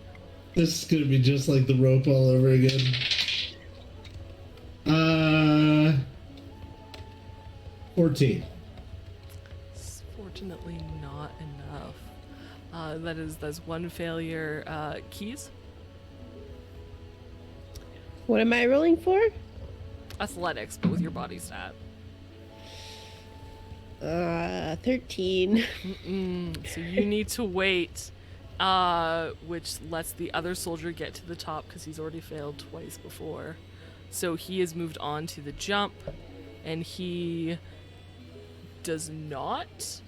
This is gonna be just like the rope all over again. 14. It's fortunately not enough. That's one failure. Keys? What am I rolling for? Athletics, but with your body stat. 13. So you need to wait, which lets the other soldier get to the top because he's already failed twice before. So he has moved on to the jump, and he does not.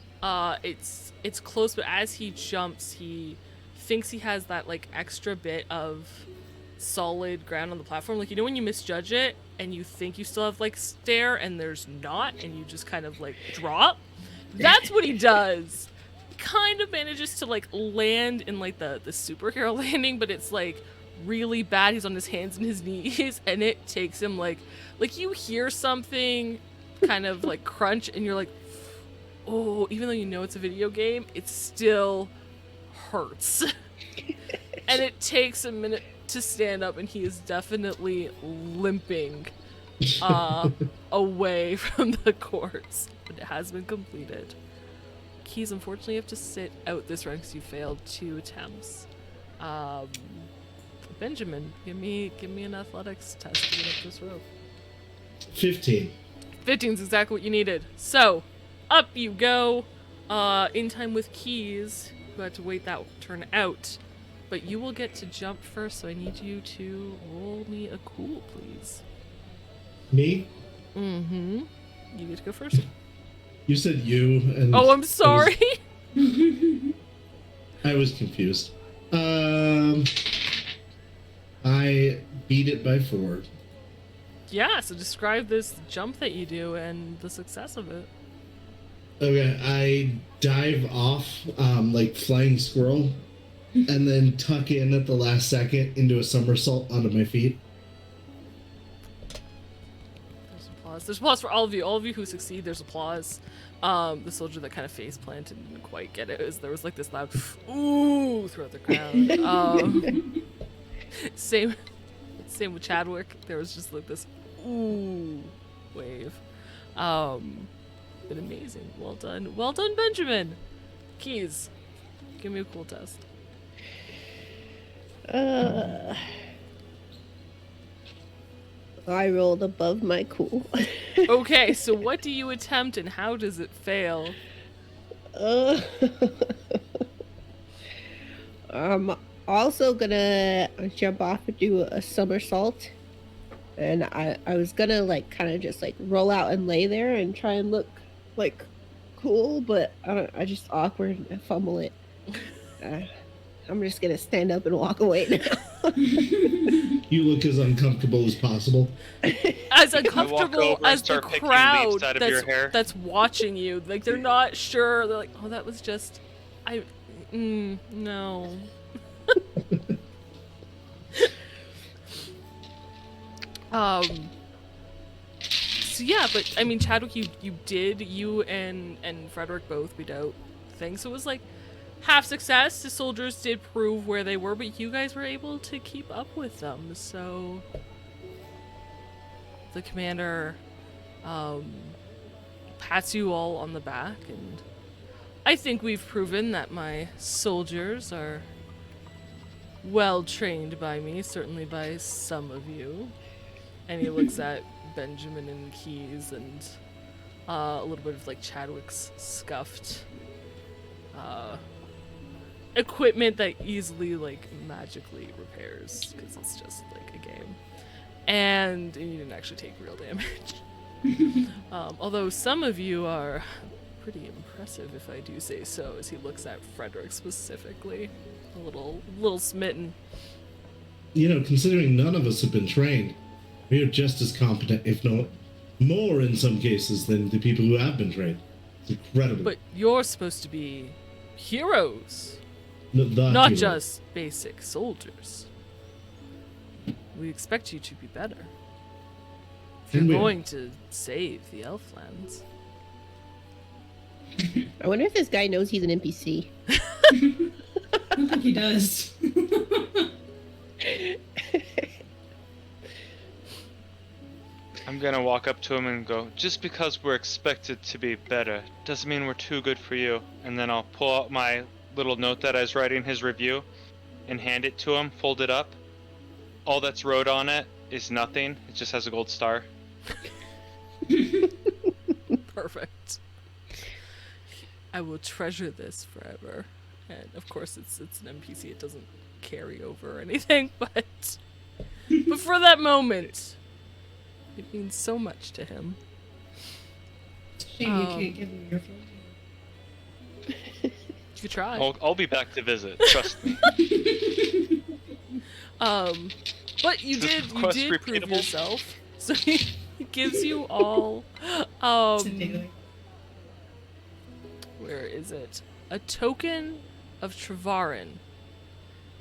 It's close, but as he jumps, he thinks he has that like extra bit of solid ground on the platform. Like, you know when you misjudge it and you think you still have like stair and there's not, and you just kind of like drop? That's what he does. He kind of manages to like land in like the superhero landing, but it's like really bad. He's on his hands and his knees, and it takes him like you hear something kind of like crunch, and you're like, oh, even though you know it's a video game, it still hurts. And it takes a minute to stand up, and he is definitely limping away from the corpse, but it has been completed. Keys, unfortunately, you have to sit out this run because you failed 2 attempts. Benjamin, give me an athletics test to get up this rope. 15. 15 is exactly what you needed. So, up you go. In time with Keys, you had to wait that turn out. But you will get to jump first, so I need you to roll me a cool, please. Me? Mm-hmm. You get to go first. You said you, and Oh, I'm sorry. I was confused. I beat it by 4. Yeah, so describe this jump that you do and the success of it. Okay, I dive off like flying squirrel, and then tuck in at the last second into a somersault onto my feet. There's applause. There's applause for all of you. All of you who succeed, there's applause. The soldier that kind of face planted didn't quite get it. There was like this loud ooh throughout the crowd. Same with Chadwick. There was just like this ooh wave. Been amazing. Well done, Benjamin. Keys, give me a cool test. I rolled above my cool. Okay, so what do you attempt and how does it fail? I'm also gonna jump off and do a somersault. And I was gonna like kind of just like roll out and lay there and try and look like cool, but I just awkward and fumble it. I'm just gonna stand up and walk away now. You look as uncomfortable as possible. As uncomfortable as the crowd out of your hair. that's watching you. Like, they're not sure. They're like, oh, that was just... no. So yeah, but I mean, Chadwick, you and Frederick both beat out things. So it was like half success. The soldiers did prove where they were, but you guys were able to keep up with them. So the commander pats you all on the back, and I think we've proven that my soldiers are well trained by me, certainly by some of you. And he looks at Benjamin and Keys and a little bit of like Chadwick's scuffed equipment that easily like magically repairs because it's just like a game. And you didn't actually take real damage. Although some of you are pretty impressive, if I do say so, as he looks at Frederick specifically. A little smitten. You know, considering none of us have been trained, we are just as competent, if not more in some cases, than the people who have been trained. It's incredible. But you're supposed to be heroes, The not hero. just basic soldiers. We expect you to be better. If you're And we are. going to save the Elflands. I wonder if this guy knows he's an NPC. I don't think he does. I'm gonna walk up to him and go, just because we're expected to be better doesn't mean we're too good for you. And then I'll pull out my little note that I was writing his review and hand it to him, fold it up. All that's wrote on it is nothing. It just has a gold star. Perfect. I will treasure this forever. And of course it's an NPC, it doesn't carry over or anything, but for that moment, it means so much to him. Shame you can't give him your phone. You try. I'll be back to visit. Trust me. But you Is this did quest prove repeatable? yourself. So he gives you all where is it? A token of Trevarin.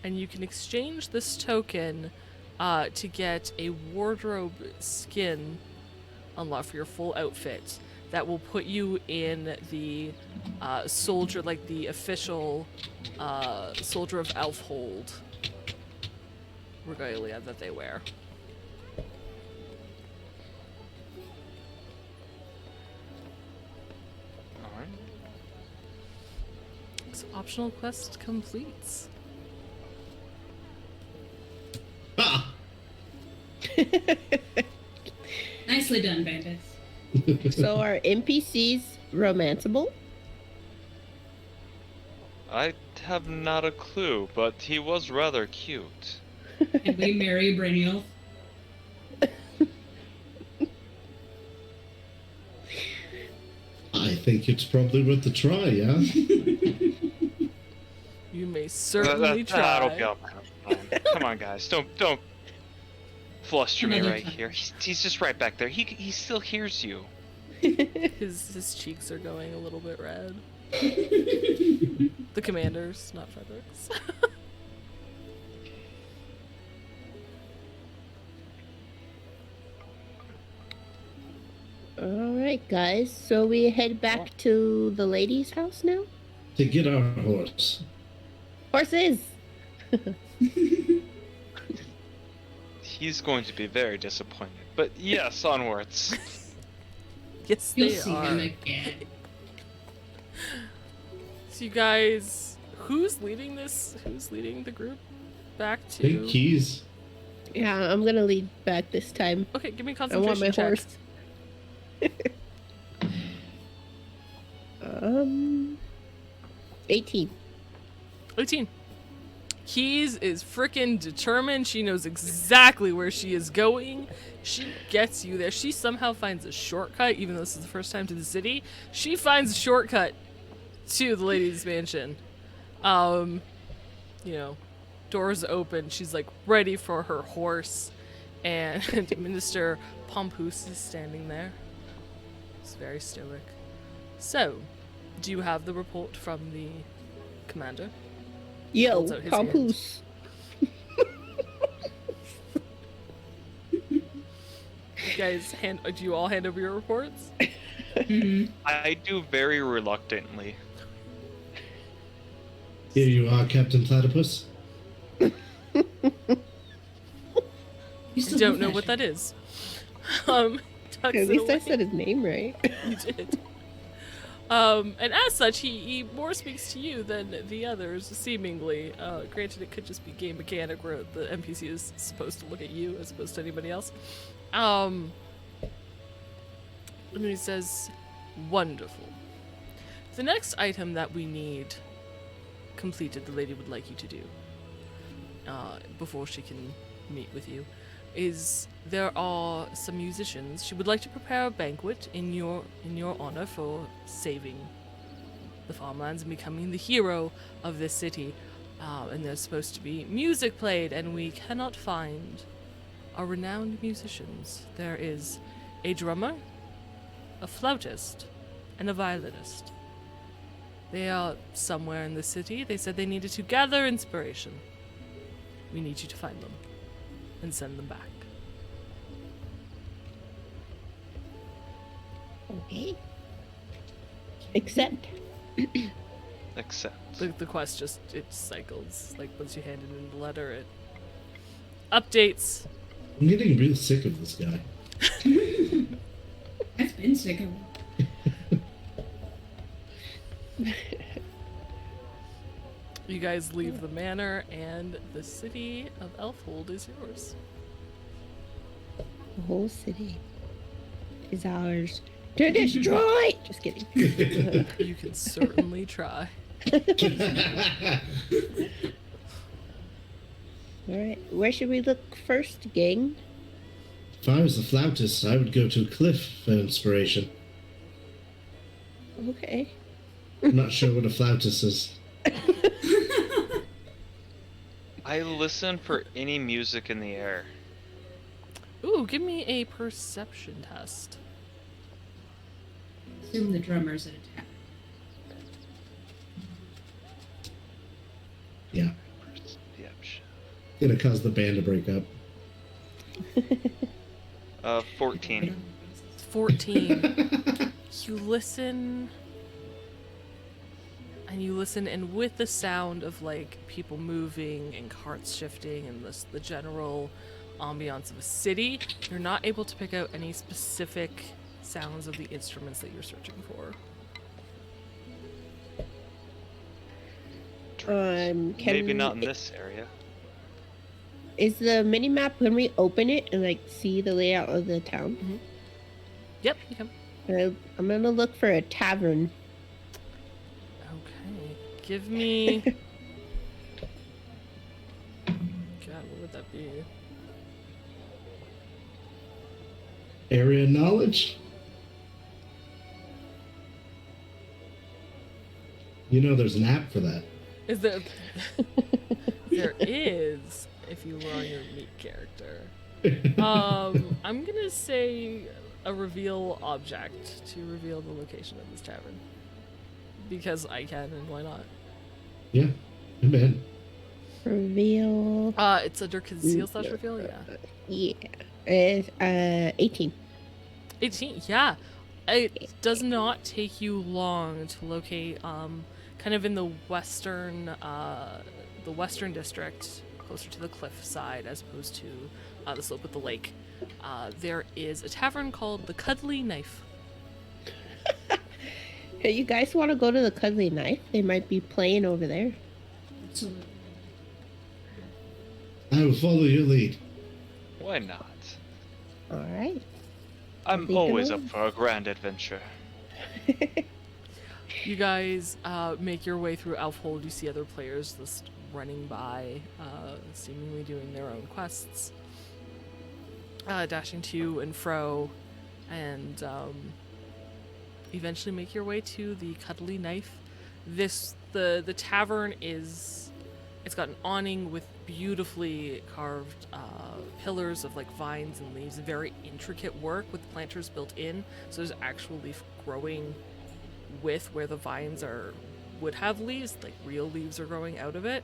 And you can exchange this token to get a wardrobe skin unlocked for your full outfit. That will put you in the soldier, like the official soldier of Elfhold regalia that they wear. Alright. So optional quest completes. Ah! Nicely done, Bandits. So are NPCs romanceable? I have not a clue, but he was rather cute. Can we marry Brainial? I think it's probably worth a try, yeah? You may certainly try. That'll be all fine. Come on, guys. Don't fluster me Another right time. here. He's just right back there. He still hears you. His cheeks are going a little bit red. The commanders, not Frederick's. Alright, guys. So we head back to the lady's house now? To get our horse. Horses! He's going to be very disappointed. But yes, onwards. Yes, You'll they see are. him again. So you guys, who's leading this? Who's leading the group back Big to? keys. Yeah, I'm gonna lead back this time. Okay, give me a I concentration want my check. horse. 18. 18. Keys is frickin' determined. She knows exactly where she is going. She gets you there. She somehow finds a shortcut, even though this is the first time to the city. She finds a shortcut to the lady's mansion. You know, doors open. She's like ready for her horse, and Minister Pompous is standing there. He's very stoic. So, do you have the report from the commander? Yo, Holds out his Papoose. You guys, do you all hand over your reports? Mhm. I do very reluctantly. Here you are, Captain Platypus. You I still don't love know what shit. that is. Tucks At it least I away. said his name right. You did. And as such, he more speaks to you than the others, seemingly. Granted, it could just be game mechanic where the NPC is supposed to look at you as opposed to anybody else. And then he says, wonderful. The next item that we need completed, the lady would like you to do, before she can meet with you, is there are some musicians. She would like to prepare a banquet in your honor for saving the farmlands and becoming the hero of this city. And there's supposed to be music played, and we cannot find our renowned musicians. There is a drummer, a flautist, and a violinist. They are somewhere in the city. They said they needed to gather inspiration. We need you to find them and send them back. Okay. Accept. Accept. The quest just, it cycles. Like, once you hand it in the letter, it updates. I'm getting real sick of this guy. I've been sick of it. You guys leave the manor, and the city of Elfhold is yours. The whole city is ours to destroy. Just kidding. You can certainly try. All right. Where should we look first, gang? If I was the flautist, I would go to a cliff for inspiration. Okay. I'm not sure what a flautist is. I listen for any music in the air. Ooh, give me a perception test. Assume the drummer's at a tavern. Yeah. Perception. Gonna cause the band to break up. 14. 14. You listen, and with the sound of like people moving and carts shifting and the general ambiance of a city, you're not able to pick out any specific sounds of the instruments that you're searching for. Maybe not in this area. Is the mini map when we open it and like see the layout of the town? Yep, you can. I'm gonna look for a tavern. Okay, give me. God, what would that be? Area knowledge? You know there's an app for that. Is there? There is. If you were on your meat character. I'm gonna say a reveal object to reveal the location of this tavern. Because I can, and why not? Yeah, I'm in. Reveal. It's under conceal / reveal, yeah. Yeah. It's 18. 18, yeah. It does not take you long to locate, kind of in the western district, closer to the cliff side as opposed to the slope of the lake. There is a tavern called the Cuddly Knife. Hey, you guys want to go to the Cuddly Knife? They might be playing over there. Absolutely. I will follow your lead. Why not? All right. I'm Think always along. up for a grand adventure. You guys make your way through Elfhold. You see other players just running by, seemingly doing their own quests, dashing to and fro, and eventually make your way to the Cuddly Knife. The tavern is, it's got an awning with beautifully carved pillars of like vines and leaves, very intricate work with planters built in, so there's actual leaf growing with where the vines would have leaves, like real leaves are growing out of it.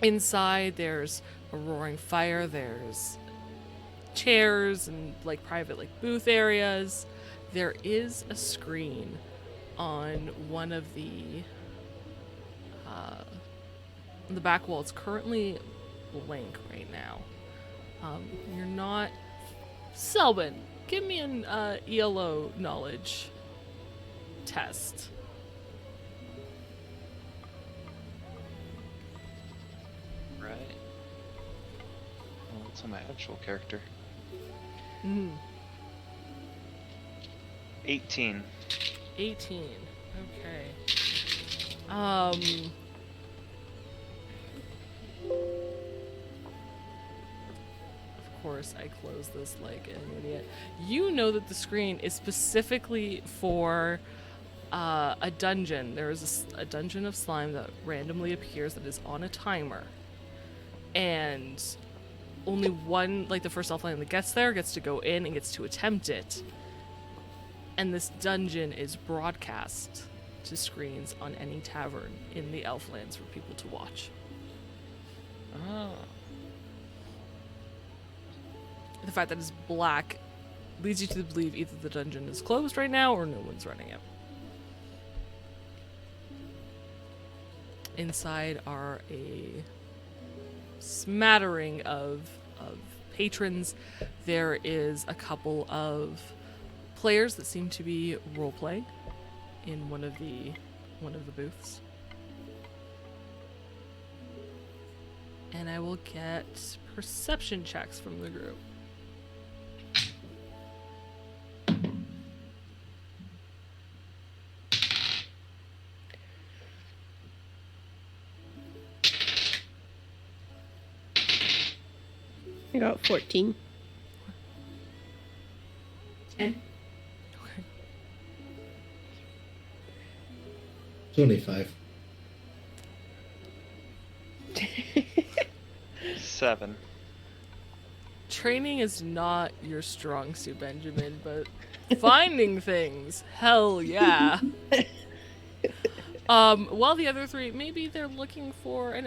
Inside there's a roaring fire, there's chairs and like private like booth areas. There is a screen on one of the back wall. It's currently blank right now. You're not Selbin, give me an ELO knowledge test. Right. Well, it's on my actual character. 18. 18. Okay. Of course, I close this like an idiot. You know that the screen is specifically for a dungeon. There is a dungeon of slime that randomly appears that is on a timer. And only one, like the first Elfline that gets there, gets to go in and gets to attempt it. And this dungeon is broadcast to screens on any tavern in the Elflands for people to watch. Oh. The fact that it's black leads you to believe either the dungeon is closed right now or no one's running it. Inside are a smattering of patrons. There is a couple of players that seem to be role-playing in one of the booths. And I will get perception checks from the group. I got 14. 10. Okay. 25. 7. Training is not your strong suit, Benjamin, but finding things, hell yeah. While the other 3, maybe they're looking for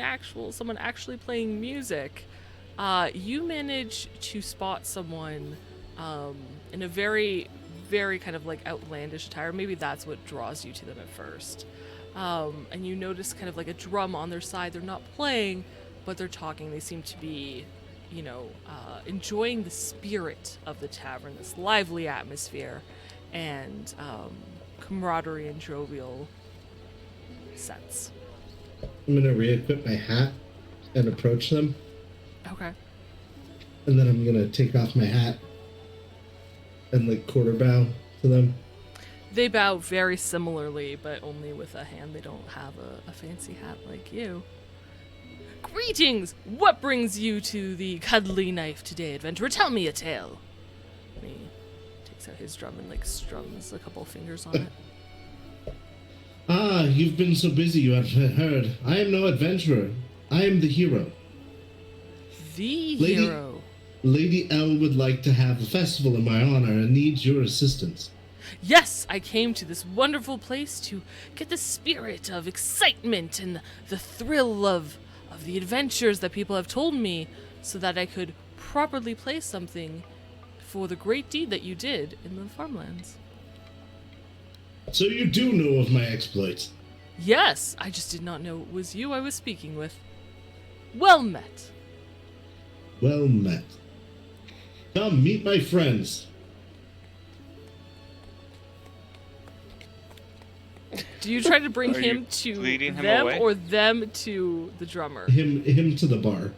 someone actually playing music. You manage to spot someone in a very, very kind of like outlandish attire. Maybe that's what draws you to them at first. And you notice kind of like a drum on their side. They're not playing, but they're talking. They seem to be, enjoying the spirit of the tavern, this lively atmosphere, and camaraderie and jovial sense. I'm gonna re-equip my hat and approach them, Okay. and then I'm gonna take off my hat and like quarter bow to them. They bow very similarly, but only with a hand. They don't have a fancy hat like you. Greetings! What brings you to the cuddly knife today, adventurer? Tell me a tale. And he takes out his drum and like strums a couple fingers on it. Ah, you've been so busy you have heard. I am no adventurer. I am the hero. The Lady- hero. Lady L would like to have a festival in my honor and needs your assistance. Yes, I came to this wonderful place to get the spirit of excitement and the thrill of the adventures that people have told me, so that I could properly play something for the great deed that you did in the farmlands. So you do know of my exploits. Yes, I just did not know it was you I was speaking with. Well met. Well met. Come, meet my friends. Do you try to bring Are him you to leading him them away? or them to the drummer? Him to the bar.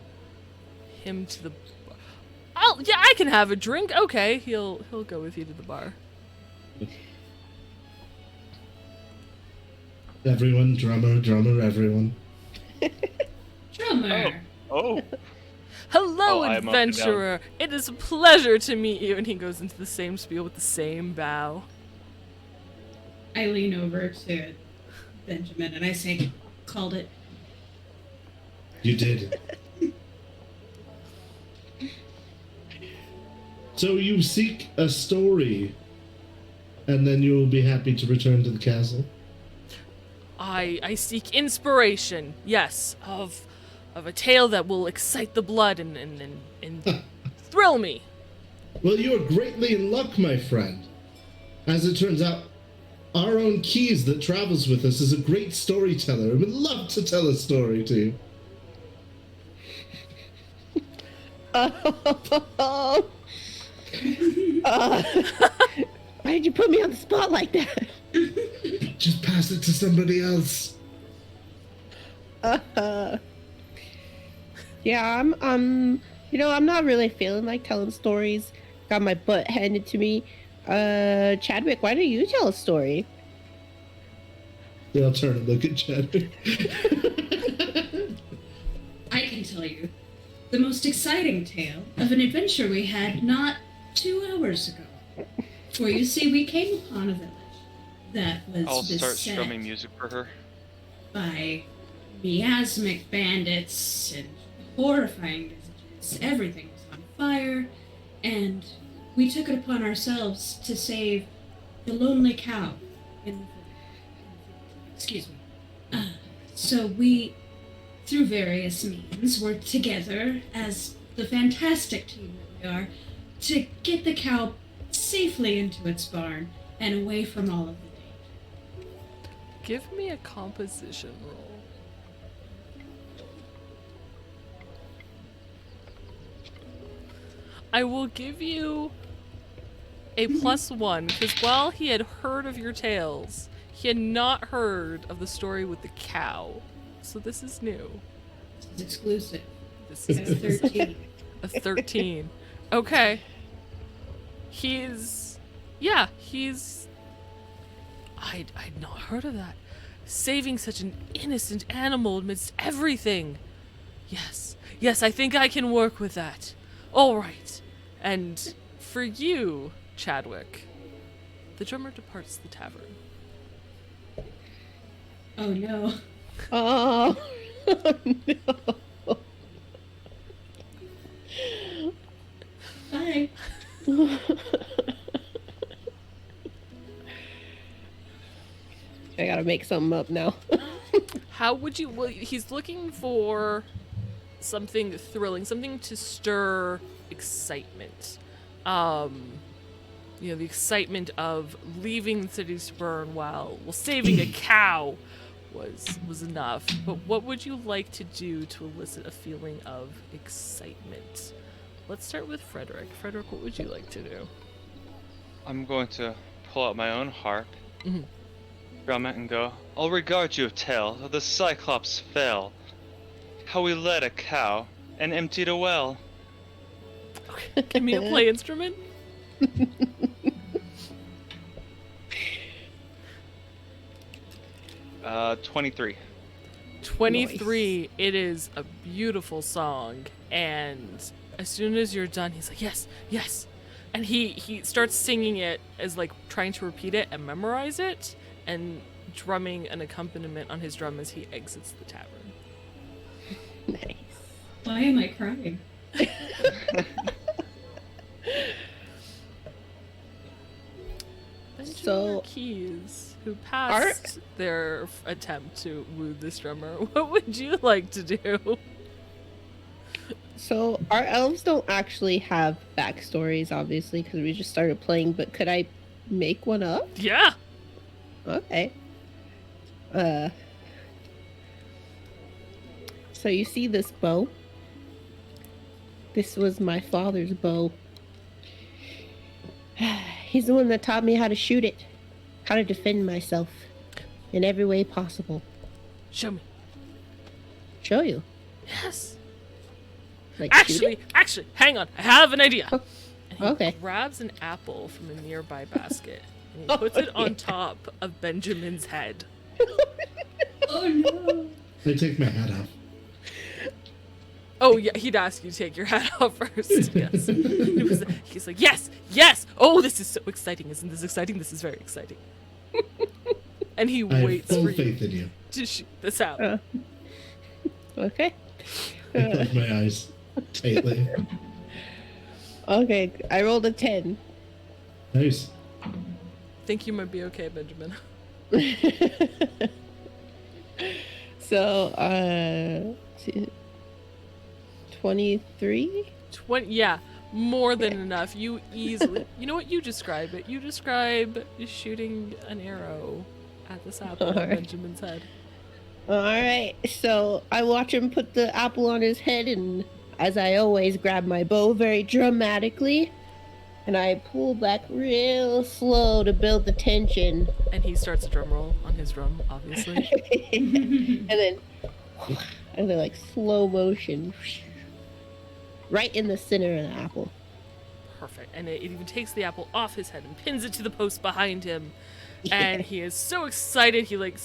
Him to the... Oh, yeah, I can have a drink. Okay, he'll go with you to the bar. Everyone, drummer, everyone. Drummer. Oh. Hello, Oh, I am up and down. adventurer. It is a pleasure to meet you. And he goes into the same spiel with the same bow. I lean over to Benjamin and I say, called it. You did. So you seek a story, and then you will be happy to return to the castle. I seek inspiration, yes, of a tale that will excite the blood and thrill me. Well, you are greatly in luck, my friend. As it turns out, our own Keys that travels with us is a great storyteller and would love to tell a story to you. Why did you put me on the spot like that? Just pass it to somebody else. Yeah, I'm not really feeling like telling stories. Got my butt handed to me. Chadwick, why don't you tell a story? Then I'll turn and look at Chadwick. I can tell you the most exciting tale of an adventure we had not 2 hours ago. For you see, we came upon a village that was I'll start beset strumming music for her. by miasmic bandits and horrifying visages. Everything was on fire, and we took it upon ourselves to save the lonely cow in the excuse me. So we, through various means, worked together as the fantastic team that we are to get the cow safely into its barn and away from all of the danger. Give me a composition roll. I will give you a +1 because while he had heard of your tales, he had not heard of the story with the cow. So this is new. It's exclusive. This It's is 13. a 13. Okay. I'd not heard of that. Saving such an innocent animal amidst everything. Yes, I think I can work with that. All right. And for you, Chadwick, the drummer departs the tavern. Oh no. Oh, no. Bye. I gotta make something up now. How would you... Well, he's looking for something thrilling, something to stir excitement. The excitement of leaving the cities to burn while saving a cow was enough. But what would you like to do to elicit a feeling of excitement? Let's start with Frederick. Frederick, what would you like to do? I'm going to pull out my own harp, Mhm. drum it, and go, I'll regard you a tale of the Cyclops fell, how we led a cow and emptied a well. Okay. Give me a play instrument. 23. 23. Nice. It is a beautiful song, and as soon as you're done, he's like, yes, and he starts singing it as like trying to repeat it and memorize it, and drumming an accompaniment on his drum as he exits the tavern. Nice. Why am I crying? Benjamin So- Keys, who passed their attempt to woo this drummer, what would you like to do? So our elves don't actually have backstories, obviously, because we just started playing. But could I make one up? Yeah. Okay. So you see this bow? This was my father's bow. He's the one that taught me how to shoot it, how to defend myself in every way possible. Show me. Show you. Yes. Like shoot Actually, hang on. I have an idea. Oh, And he okay. grabs an apple from a nearby basket and he puts it on top of Benjamin's head. Oh no. I take my hat off. Oh yeah, he'd ask you to take your hat off first. Yes. He's like, yes. Oh, this is so exciting. Isn't this exciting? This is very exciting. And he I have waits full for you faith in you. to shoot this out. Okay. I close my eyes tightly. Okay, I rolled a 10. Nice. Think you might be okay, Benjamin. So, 23? 20. Yeah, more than enough. You easily. You know what? You describe it. You describe shooting an arrow at this apple on Alright. Benjamin's head. Alright, so I watch him put the apple on his head, and as I always, grab my bow very dramatically, and I pull back real slow to build the tension. And he starts a drum roll on his drum, obviously. and then like slow motion, right in the center of the apple. Perfect. And it even takes the apple off his head and pins it to the post behind him. And he is so excited. He like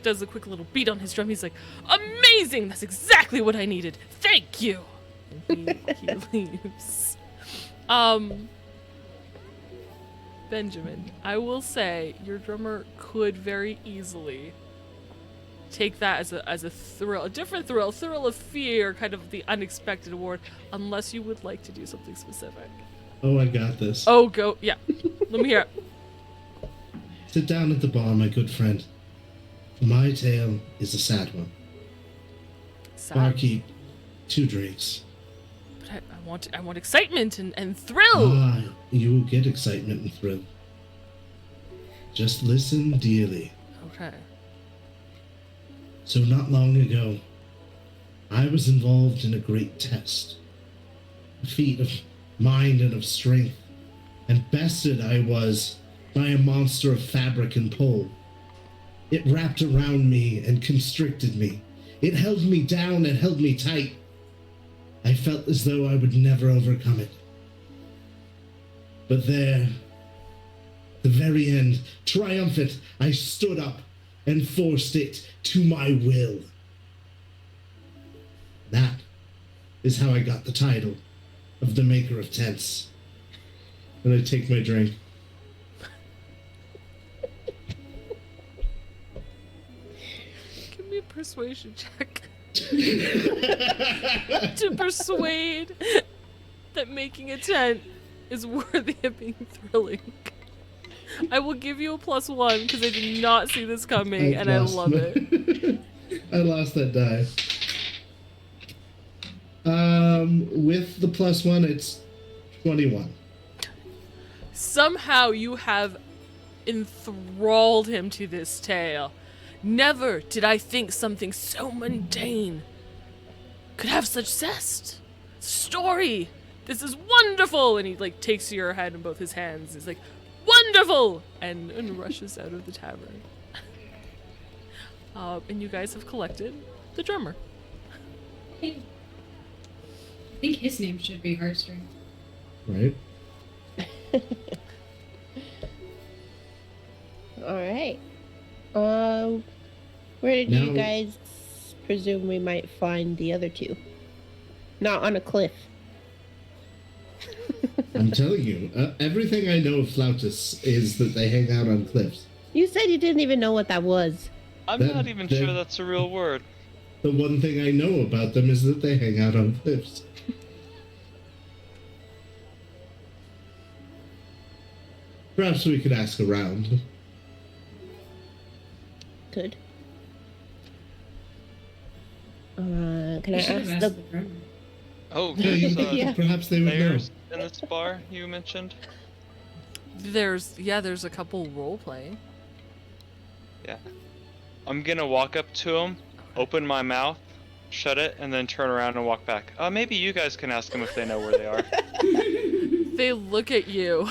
does a quick little beat on his drum. He's like, amazing! That's exactly what I needed. Thank you. And he leaves. Benjamin, I will say your drummer could very easily take that as a thrill, a different thrill of fear, kind of the unexpected award, unless you would like to do something specific. Oh, I got this. Oh, go, yeah. Let me hear it. Sit down at the bar, my good friend. My tale is a sad one. Sad. Barkeep, 2 drinks. But I want excitement and thrill. Ah, you will get excitement and thrill. Just listen dearly. Okay. So not long ago, I was involved in a great test. A feat of mind and of strength. And bested I was by a monster of fabric and pole. It wrapped around me and constricted me. It held me down and held me tight. I felt as though I would never overcome it. But there, the very end, triumphant, I stood up and forced it to my will. That is how I got the title of the Maker of Tents. And I take my drink. Give me a persuasion check. To persuade that making a tent is worthy of being thrilling. I will give you a +1 because I did not see this coming, and I love it. I lost that die. With the +1, it's 21. Somehow you have enthralled him to this tale. Never did I think something so mundane could have such zest. Story! This is wonderful! And he takes your head in both his hands. He's like, wonderful! And rushes out of the tavern. And you guys have collected the drummer. I think his name should be Heartstring. Right? All right. Where did you guys presume we might find the other 2? Not on a cliff. I'm telling you, everything I know of flautists is that they hang out on cliffs. You said you didn't even know what that was. I'm not even sure that's a real word. The one thing I know about them is that they hang out on cliffs. Perhaps we could ask around. Good. Can I We should have ask asked the... the drummer. Oh, Yeah, there's Yeah. perhaps they would know. players in this bar you mentioned? There's a couple role playing. Yeah. I'm gonna walk up to him, open my mouth, shut it, and then turn around and walk back. Maybe you guys can ask them if they know where they are. They look at you,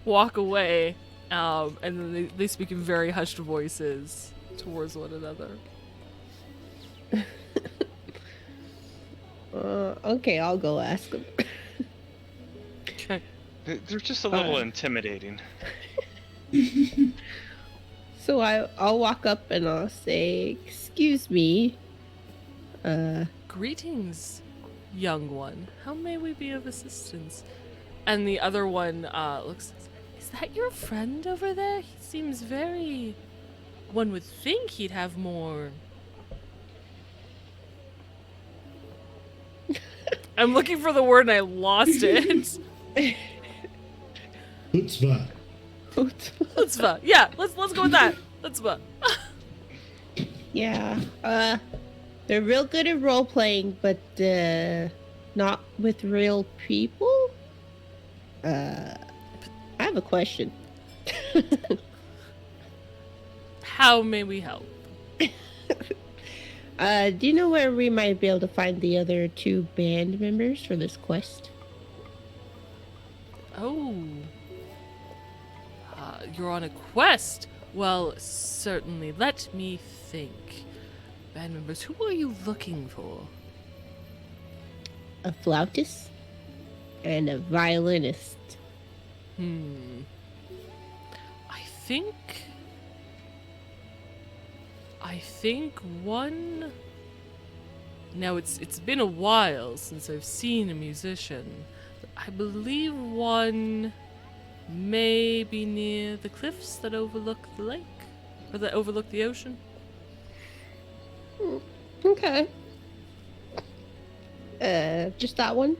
walk away, and then they speak in very hushed voices towards one another. Okay, I'll go ask them. Okay. They're just a little intimidating. So I'll walk up and I'll say, "Excuse me. Greetings, young one. How may we be of assistance?" And the other one looks. Is that your friend over there? He seems very. One would think he'd have more. I'm looking for the word and I lost it. Chutzpah. Chutzpah. Yeah, let's go with that. Chutzpah. Yeah. They're real good at role playing, but not with real people. I have a question. How may we help? Do you know where we might be able to find the other 2 band members for this quest? Oh. You're on a quest? Well, certainly. Let me think. Band members, who are you looking for? A flautist and a violinist. I think one. Now it's been a while since I've seen a musician. I believe one may be near the cliffs that overlook the lake, or that overlook the ocean. Okay. Just that one?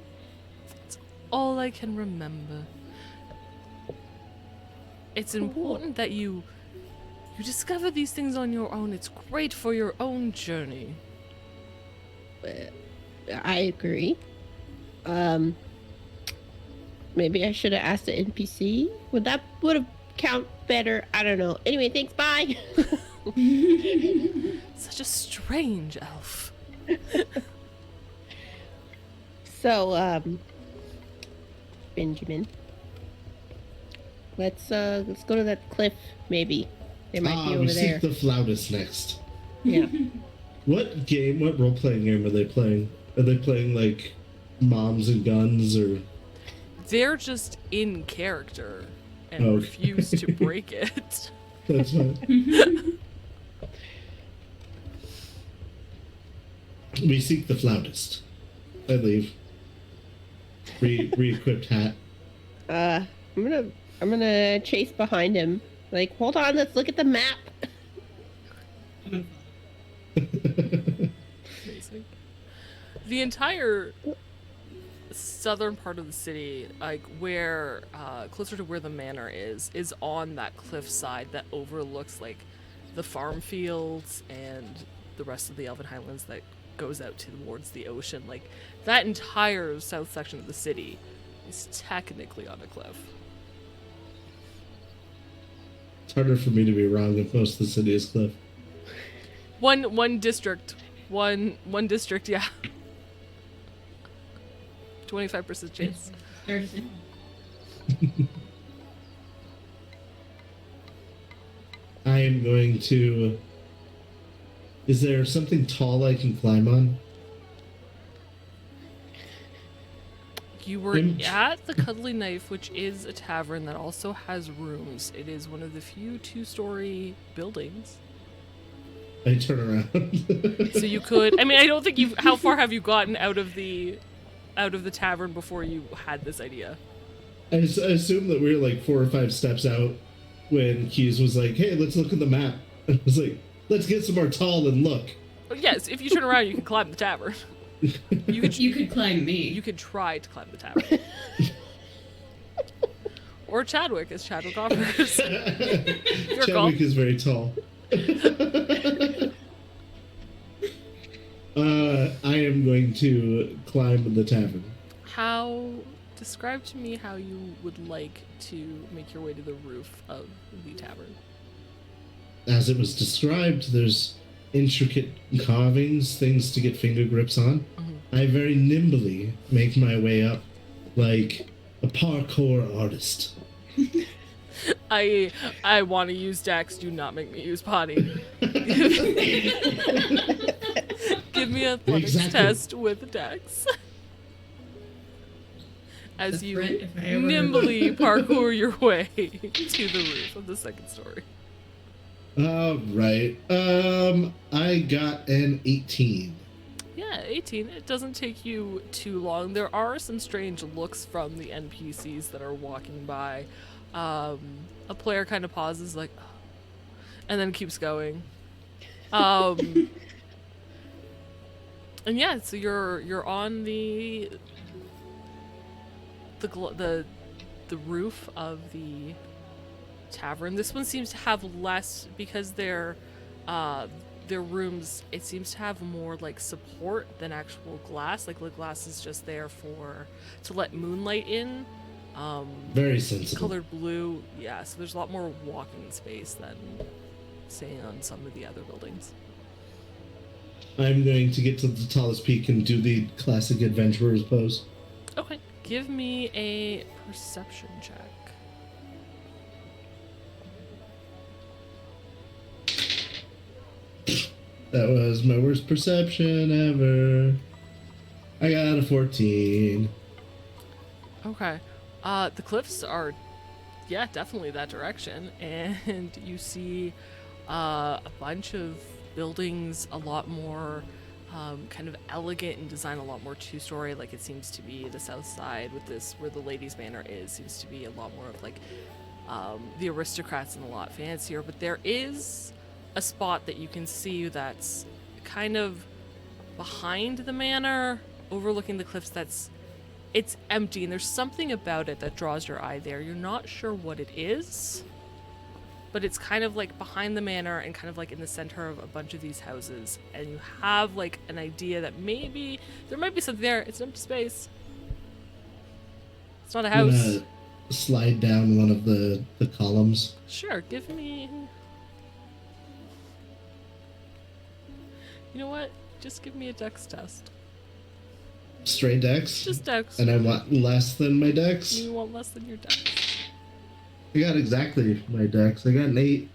All I can remember. It's important that you discover these things on your own. It's great for your own journey. I agree. Maybe I should have asked the NPC. Would have count better? I don't know. Anyway, thanks. Bye. Such a strange elf. So, Benjamin, let's go to that cliff. Maybe they might be we over there. seek the flautist next. Yeah. What role-playing game are they playing? Are they playing like Moms and Guns or? They're just in character and Okay. refuse to break it. That's fine. We seek the flautist. I leave. Re-equipped hat. I'm gonna chase behind him. Like, hold on, let's look at the map. Amazing. The entire southern part of the city, like where closer to where the manor is on that cliff side that overlooks like the farm fields and the rest of the Elven Highlands that goes out towards the ocean. Like that entire south section of the city is technically on a cliff. It's harder for me to be wrong if most of the city is cliff. One district, yeah. 25% chance. I am going to. Is there something tall I can climb on? You were at the Cuddly Knife, which is a tavern that also has rooms. It is one of the few 2-story buildings. I turn around. So you could. I mean, I don't think you. How far have you gotten out of the tavern before you had this idea? I assume that we were like 4 or 5 steps out when Keys was like, "Hey, let's look at the map." I was like, "Let's get some more tall and look." Yes, if you turn around, you can climb the tavern. You could climb me. You could try to climb the tavern. Or Chadwick, as Chadwick offers. Your call. Chadwick is very tall. I am going to climb the tavern. Describe to me how you would like to make your way to the roof of the tavern. As it was described, there's intricate carvings, things to get finger grips on. Mm-hmm. I very nimbly make my way up like a parkour artist. I want to use Dex. Do not make me use Potty. Give me a athletics test with Dex. As you nimbly parkour your way to the roof of the second story. Right. I got an 18. Yeah, 18. It doesn't take you too long. There are some strange looks from the NPCs that are walking by. A player kind of pauses, like, and then keeps going. And yeah, so you're on the roof of the tavern. This one seems to have less because their rooms, it seems to have more like support than actual glass. Like the glass is just there to let moonlight in. Very sensitive. Colored blue, yeah, so there's a lot more walking space than say on some of the other buildings. I'm going to get to the tallest peak and do the classic adventurer's pose. Okay, give me a perception check. That was my worst perception ever. I got a 14. Okay. The cliffs are, yeah, definitely that direction. And you see a bunch of buildings, a lot more kind of elegant in design, a lot more 2-story. Like it seems to be the south side with this, where the ladies' manor is, seems to be a lot more of like the aristocrats and a lot fancier. But there is a spot that you can see that's kind of behind the manor, overlooking the cliffs. It's empty, and there's something about it that draws your eye there. You're not sure what it is, but it's kind of like behind the manor and kind of like in the center of a bunch of these houses. And you have like an idea that maybe there might be something there. It's an empty space. It's not a I'm house. gonna slide down one of the columns. Sure, give me... You know what? Just give me a dex test. Straight dex. Just dex. And I want less than my dex. You want less than your dex. I got exactly my dex. I got an 8.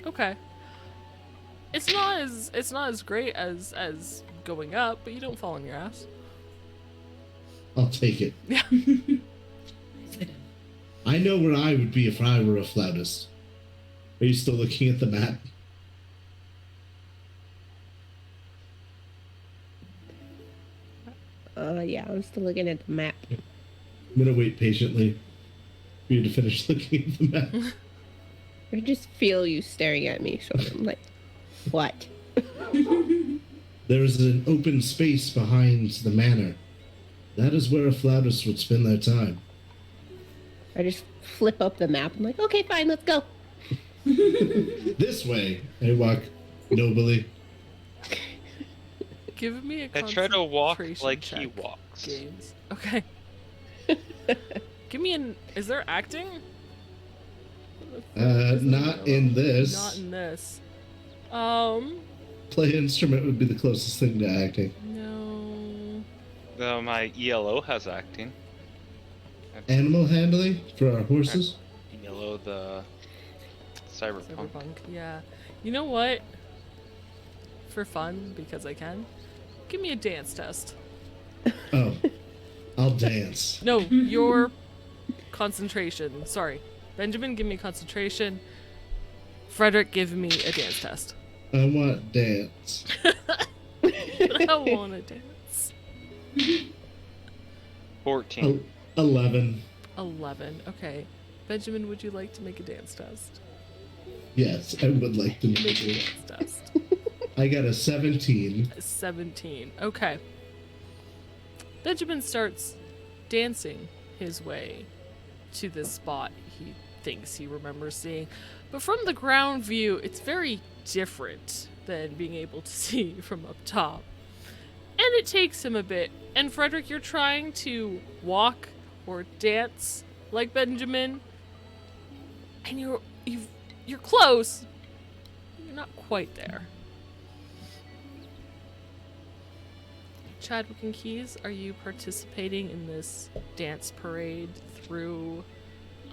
Okay. It's not as great as going up, but you don't fall on your ass. I'll take it. Yeah. I know where I would be if I were a flautist. Are you still looking at the map? Yeah, I'm still looking at the map. I'm gonna wait patiently for you to finish looking at the map. I just feel you staring at me, so I'm like, what? There is an open space behind the manor. That is where a flautist would spend their time. I just flip up the map. I'm like, okay, fine, let's go. This way. I walk nobly. Give me a I try to walk concentration like he check, walks. Games. Okay. Give me an... Is there acting? Not in this. Not in this. Play instrument would be the closest thing to acting. No. Though my ELO has acting. Animal handling for our horses. ELO the Cyberpunk. Cyberpunk, yeah. You know what? For fun, because I can, give me a dance test. Oh, I'll dance. No, your concentration. Sorry. Benjamin, give me concentration. Frederick, give me a dance test. I want dance. I want to dance. 14. 11. 11. Okay. Benjamin, would you like to make a dance test? Yes, I would like to Make make a it. dance test. I got a 17. 17. Okay. Benjamin starts dancing his way to this spot he thinks he remembers seeing. But from the ground view, it's very different than being able to see from up top. And it takes him a bit. And Frederick, you're trying to walk or dance like Benjamin. And you're close. You're not quite there. Chadwick and Keys, are you participating in this dance parade through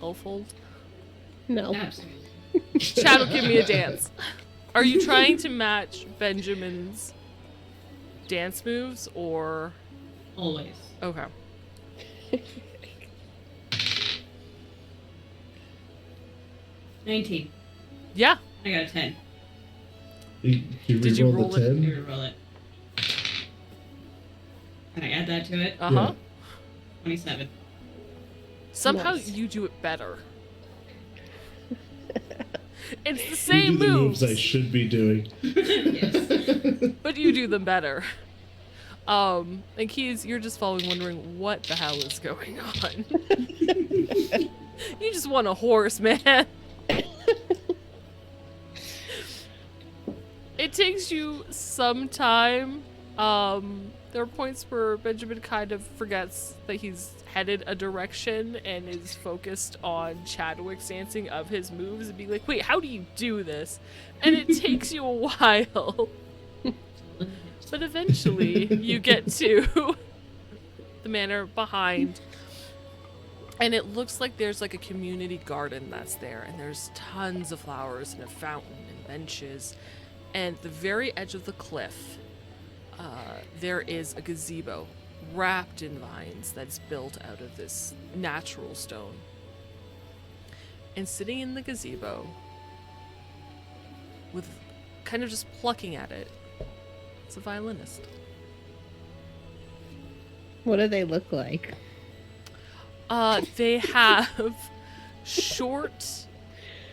Elfhold? No. Absolutely. Chadwick, give me a dance. Are you trying to match Benjamin's dance moves or... Always. Okay. $19. Yeah. I got a 10. Did you Did you re-roll roll the it? 10? Let me roll it. Can I add that to it? Uh-huh. 27. Somehow Nice. you do it better. It's the You same do the moves, moves I should be doing. Yes. but you do them better. And Keys, you're just following wondering what the hell is going on. You just want a horse, man. It takes you some time. There are points where Benjamin kind of forgets that he's headed a direction and is focused on Chadwick's dancing of his moves and being like, wait, how do you do this? And it takes you a while. But eventually you get to the manor behind. And it looks like there's like a community garden that's there. And there's tons of flowers and a fountain and benches. And at the very edge of the cliff, there is a gazebo wrapped in vines that's built out of this natural stone. And sitting in the gazebo, with kind of just plucking at it, it's a violinist. What do they look like? They have short...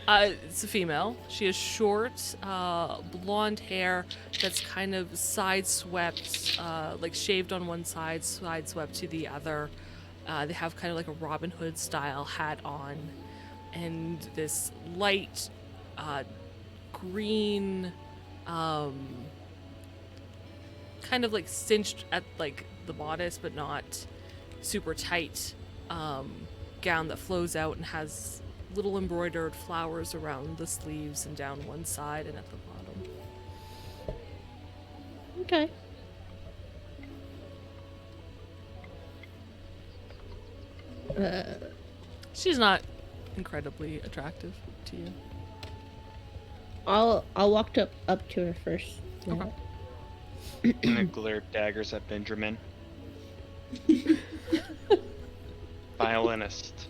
it's a female. She has short, blonde hair that's kind of side-swept, like shaved on one side, side-swept to the other. They have kind of like a Robin Hood style hat on, and this light green, kind of like cinched at like the bodice, but not super tight, gown that flows out and has little embroidered flowers around the sleeves and down one side and at the bottom. Okay. She's not incredibly attractive to you. I'll walk up to her first. Okay. I'm gonna glare daggers at Benjamin. Violinist.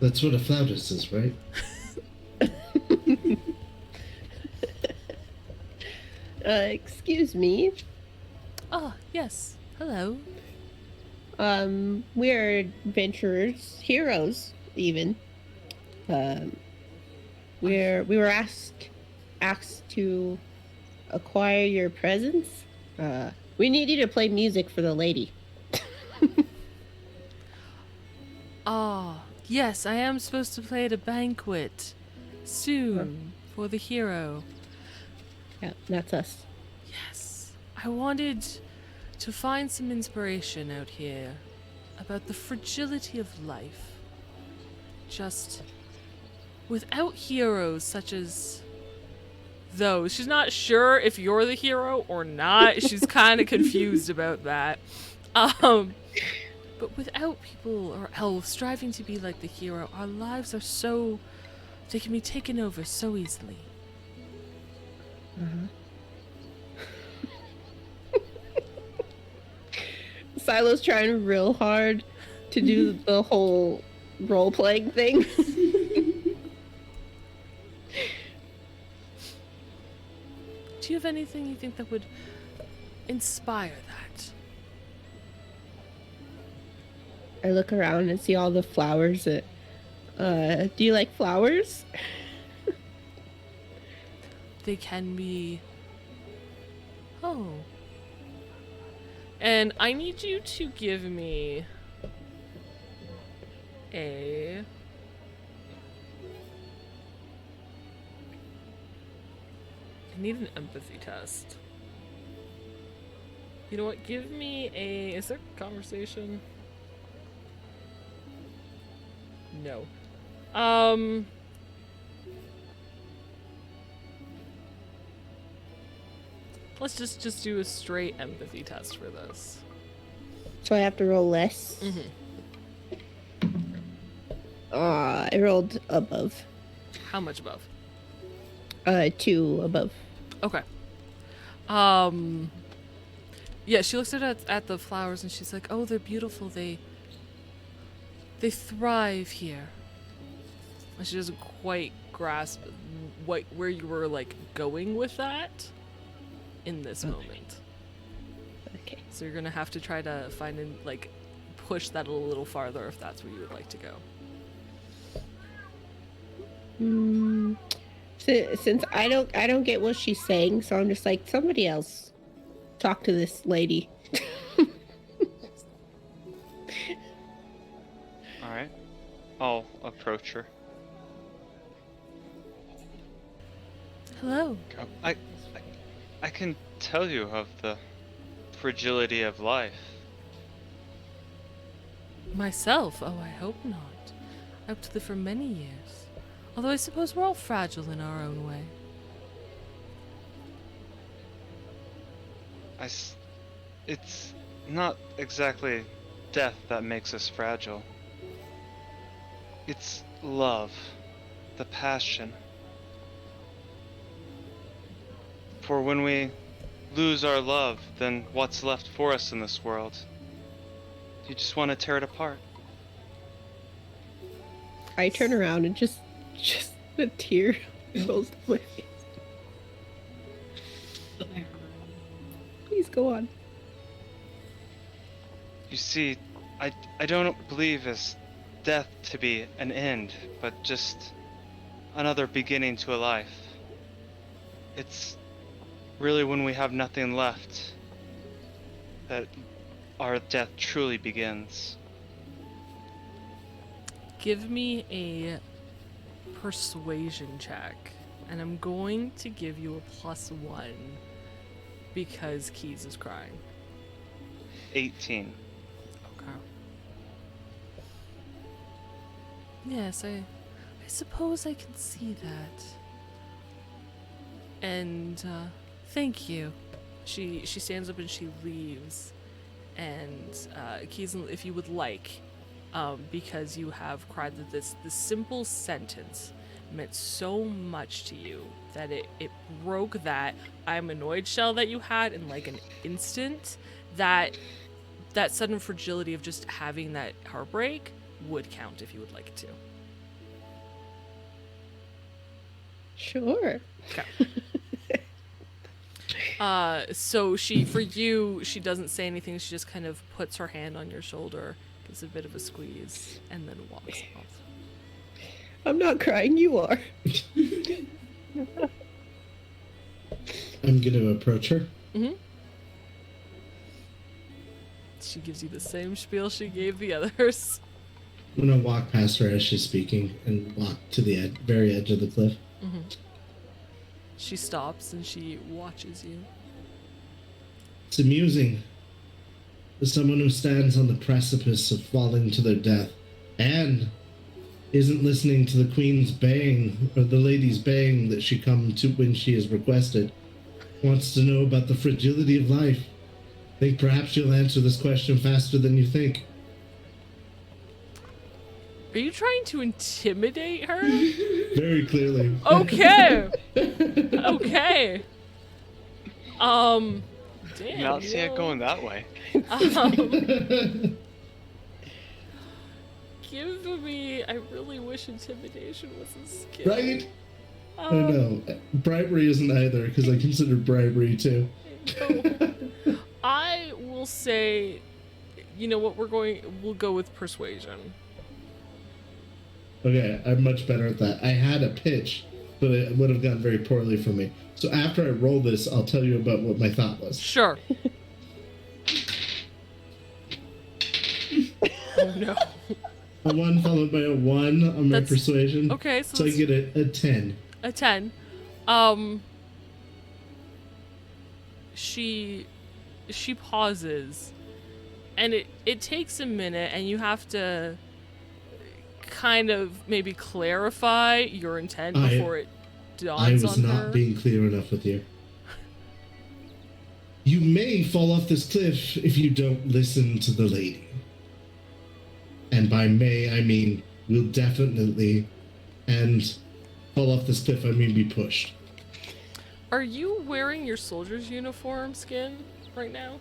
That's what a flautist is, right? Excuse me. Oh, yes. Hello. We're adventurers, heroes, even. We were asked to acquire your presence. We need you to play music for the lady. Ah, yes, I am supposed to play at a banquet soon for the hero. Yeah, that's us. Yes, I wanted to find some inspiration out here about the fragility of life. Just without heroes such as those. She's not sure if you're the hero or not. She's kind of confused about that. But without people or elves striving to be like the hero, our lives are so... they can be taken over so easily. Silo's trying real hard to do the whole role-playing thing. Do you have anything you think that would inspire that? I look around and see all the flowers that... do you like flowers? They can be... Oh. And I need you to give me a... I need an empathy test. You know what? Give me a... Is there conversation? No. Let's just do a straight empathy test for this. So I have to roll less? Mm-hmm. I rolled above. How much above? 2 above. Okay. Yeah, she looks at the flowers and she's like, "Oh, they're beautiful. They thrive here." And she doesn't quite grasp where you were like going with that in this moment. Okay. So you're gonna have to try to find and like push that a little farther if that's where you would like to go. Since I don't get what she's saying, so I'm just like, somebody else talk to this lady. Alright. I'll approach her. Hello. I can tell you of the fragility of life. Myself? Oh, I hope not. I hope to live for many years. Although I suppose we're all fragile in our own way. It's not exactly death that makes us fragile. It's love, the passion. For when we lose our love, then what's left for us in this world? You just want to tear it apart. I turn around and just a tear rolls down my face. Please go on. You see, I don't believe as death to be an end, but just another beginning to a life. It's really when we have nothing left that our death truly begins. Give me a persuasion check, and I'm going to give you a +1 because Keys is crying. 18. Okay. Yes, I suppose I can see that. And thank you. She stands up and she leaves. And Keys, if you would like, because you have cried, that this simple sentence meant so much to you that it broke that I'm annoyed shell that you had in like an instant, that sudden fragility of just having that heartbreak would count if you would like to. Sure. Okay. So she doesn't say anything. She just kind of puts her hand on your shoulder, gives a bit of a squeeze, and then walks off. I'm not crying, you are. I'm gonna approach her. Mm-hmm. She gives you the same spiel she gave the others. I'm gonna walk past her as she's speaking and walk to the very edge of the cliff. Mm-hmm. She stops and she watches you. It's amusing. As someone who stands on the precipice of falling to their death and isn't listening to the queen's baying or the lady's baying that she come to when she is requested, wants to know about the fragility of life. Think perhaps you'll answer this question faster than you think. Are you trying to intimidate her? Very clearly. Okay. Okay. Damn. Not see it going that way. Give me. I really wish intimidation was a skill. Right? I know. Bribery isn't either, because I consider bribery too. No. I will say, you know what? We'll go with persuasion. Okay, I'm much better at that. I had a pitch, but it would have gone very poorly for me. So after I roll this, I'll tell you about what my thought was. Sure. Oh no. A 1 followed by a 1 on my persuasion. Okay, So I get a 10. A 10. She pauses, and it takes a minute, and you have to kind of maybe clarify your intent before it dawns on her. I was not being clear enough with you. You may fall off this cliff if you don't listen to the lady. And by may, I mean will definitely, and fall off this cliff, I mean be pushed. Are you wearing your soldier's uniform skin right now?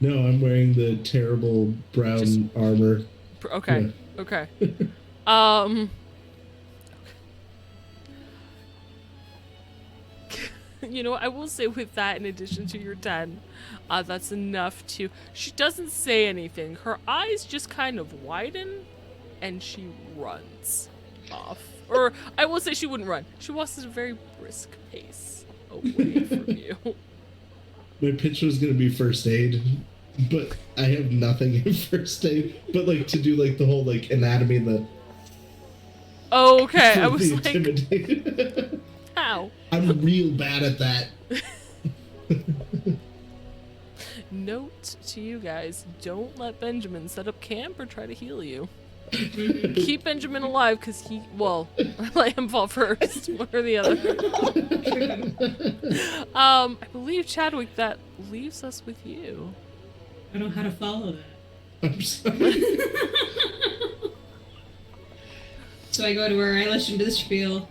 No, I'm wearing the terrible brown armor. Okay. Yeah. Okay. You know, I will say with that, in addition to your 10, that's enough to... She doesn't say anything. Her eyes just kind of widen, and she runs off. Or, I will say she wouldn't run. She walks at a very brisk pace away from you. My pitch was going to be first aid, but I have nothing in first aid. But, like, to do, like, the whole, like, anatomy, Oh, okay. I was like... intimidate. How? I'm real bad at that. Note to you guys, don't let Benjamin set up camp or try to heal you. Keep Benjamin alive, because let him fall first, one or the other. I believe, Chadwick, that leaves us with you. I don't know how to follow that. I'm sorry. So I go to her, I listen to the spiel.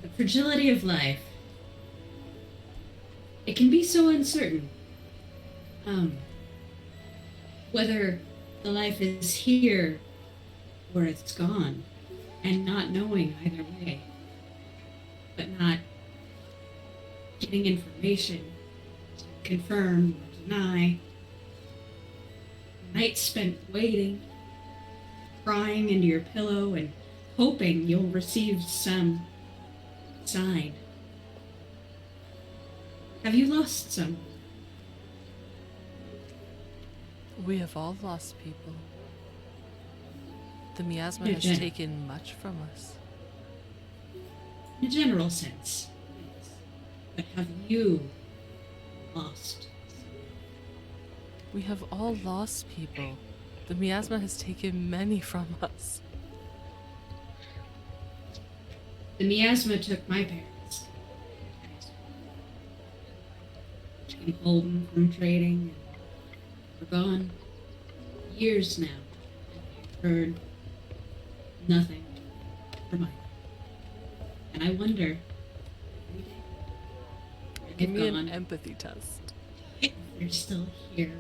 The fragility of life. It can be so uncertain. Whether the life is here or it's gone, and not knowing either way, but not getting information to confirm or deny. Nights spent waiting, crying into your pillow and hoping you'll receive some sign. Have you lost some? We have all lost people. The miasma Yeah, has Jen. taken much from us. In a general sense, yes. But have you lost? We have all lost people. The miasma has taken many from us. The miasma took my parents. Came home from trading, and we're gone years now. I've heard nothing from either. And I wonder, every day, where Give they've me gone, an empathy test. if they're still here.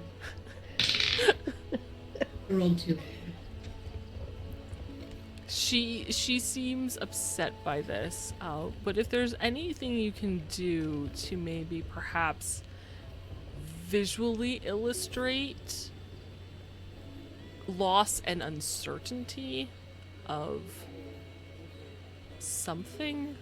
We're old too. She seems upset by this, but if there's anything you can do to maybe perhaps visually illustrate loss and uncertainty of something.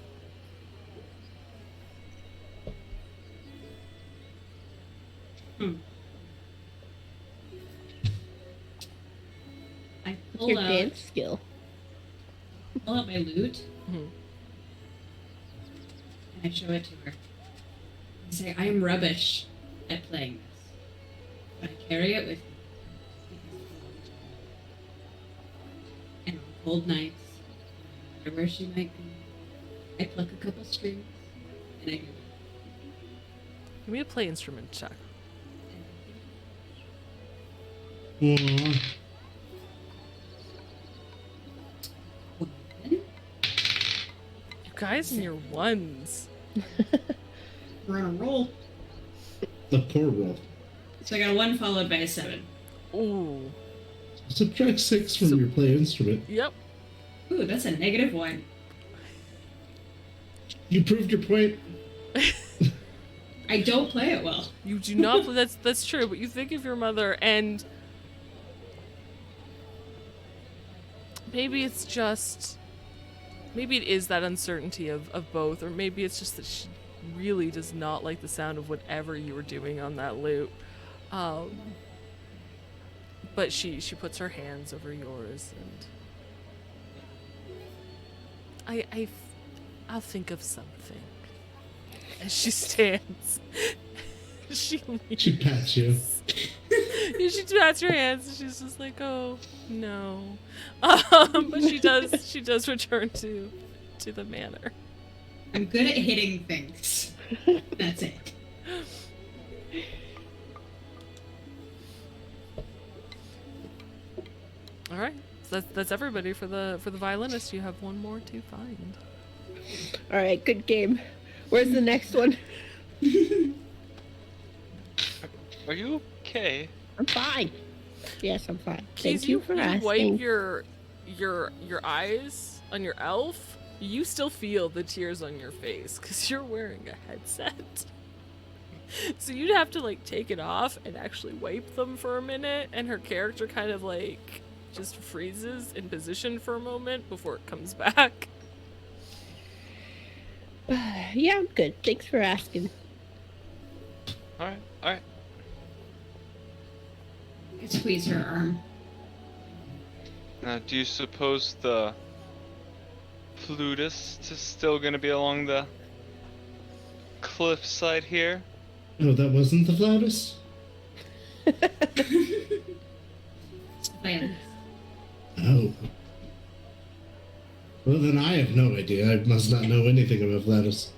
I What's pull your out, dance skill? pull out my lute Mhm. and I show it to her. I say, I am rubbish at playing this, but I carry it with me. And on cold nights, no matter where she might be, I pluck a couple strings and I go. Give me a play instrument check. Aw. One, You guys and your ones. we're on a roll. The poor roll. So I got a 1 followed by a 7. Ooh. Subtract 6 from your play instrument. Yep. Ooh, that's a -1. You proved your point. I don't play it well. You do not. That's true. But you think of your mother, and maybe it's just, maybe it is that uncertainty of both, or maybe it's just that she really does not like the sound of whatever you were doing on that lute. But she puts her hands over yours, and I'll think of something. As she stands, she pats you. she pats your hands, and she's just like, "Oh no," but she does return to the manor. I'm good at hitting things. That's it. All right, so that's everybody for the violinist. You have one more to find. All right, good game. Where's the next one? Are you okay? I'm fine. Yes, I'm fine. Keys, Thank you for asking. wipe your eyes on your elf. You still feel the tears on your face because you're wearing a headset. So you'd have to like take it off and actually wipe them for a minute, and her character kind of like just freezes in position for a moment before it comes back. Yeah, I'm good. Thanks for asking. Alright. I squeeze her arm. Do you suppose the flutist is still gonna be along the cliffside here? Oh, that wasn't the flautist? Violence. Oh. Well, then I have no idea. I must not know anything about flautists.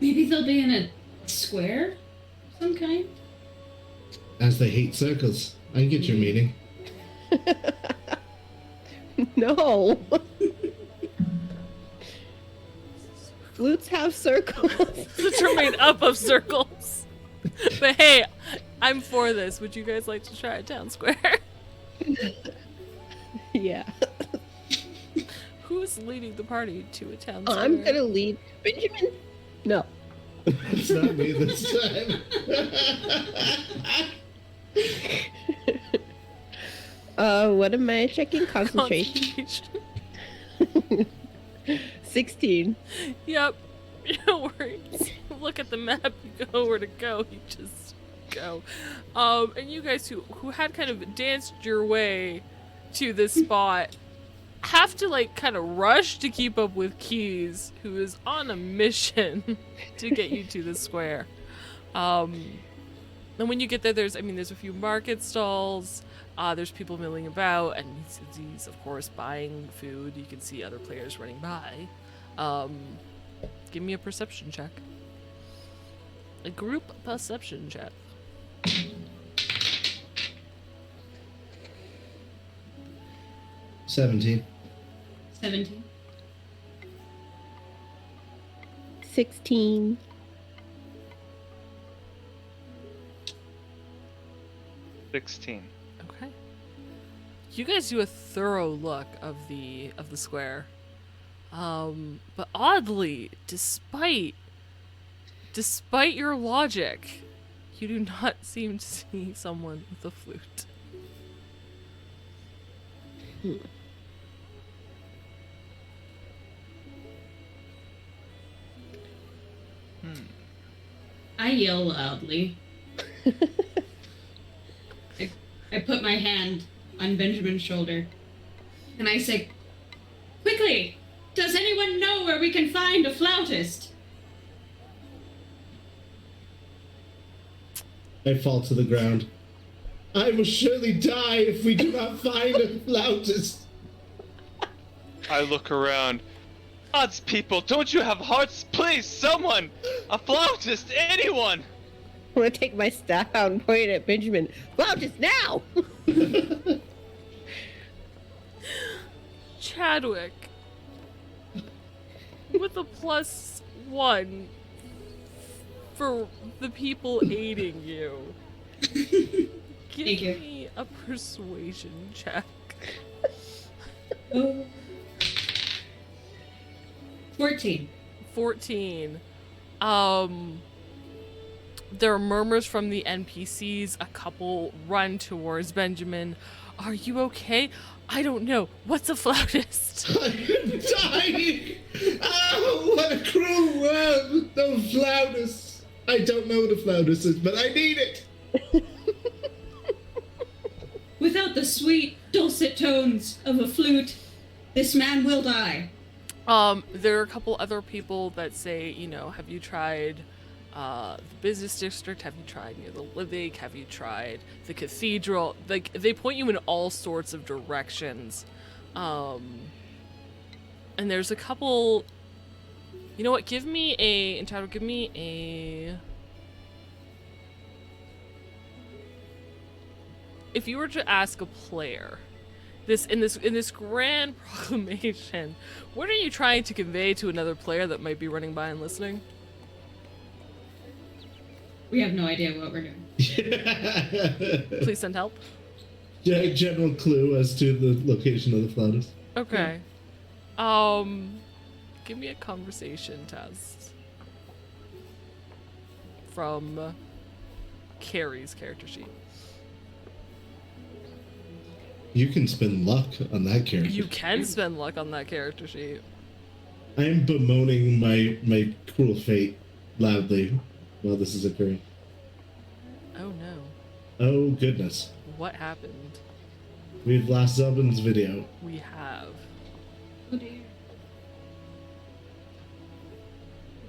Maybe they'll be in a square of some kind? As they hate circles. I get your meaning. No. Flutes have circles. Flutes are made up of circles. But hey, I'm for this. Would you guys like to try a town square? Yeah. Who's leading the party to a town square? I'm gonna lead. Benjamin? No. It's not me this time. What am I checking? Concentration. 16. Yep. No worries. Look at the map. You go where to go. You just go. And you guys who had kind of danced your way to this spot have to like kind of rush to keep up with Keys, who is on a mission to get you to the square. And when you get there, there's a few market stalls. There's people milling about, and he's of course buying food. You can see other players running by. Give me a perception check. A group perception check. 17. 17. 16. 16. Okay. You guys do a thorough look of the square. But oddly, despite your logic, you do not seem to see someone with a flute. I yell loudly. I put my hand on Benjamin's shoulder, and I say, "Quickly! Does anyone know where we can find a flautist?" I fall to the ground. I will surely die if we do not find a flautist. I look around. Odds people, don't you have hearts? Please, someone! A flautist, anyone! I'm gonna take my staff out and point it at Benjamin. Flautist now! Chadwick, with a +1 for the people aiding you. Give Thank you. me a persuasion check. Oh. 14. 14. There are murmurs from the NPCs. A couple run towards Benjamin. Are you okay? I don't know. What's a flautist? I'm dying! Oh, what a cruel world! No flautist! I don't know what a flautist is, but I need it! Without the sweet, dulcet tones of a flute, this man will die. There are a couple other people that say, have you tried the business district? Have you tried near the lake? Have you tried the cathedral? Like, they point you in all sorts of directions. And there's a couple. You know what? Give me a. If you were to ask a player, in this grand proclamation, what are you trying to convey to another player that might be running by and listening? We have no idea what we're doing. Please send help. General clue as to the location of the flautist. Okay. Give me a conversation test from Carrie's character sheet. You can spend luck on that character. You can spend luck on that character sheet. I am bemoaning my cruel fate loudly while this is occurring. Oh no. Oh goodness. What happened? We've lost Zelbin's video. We have. Oh dear.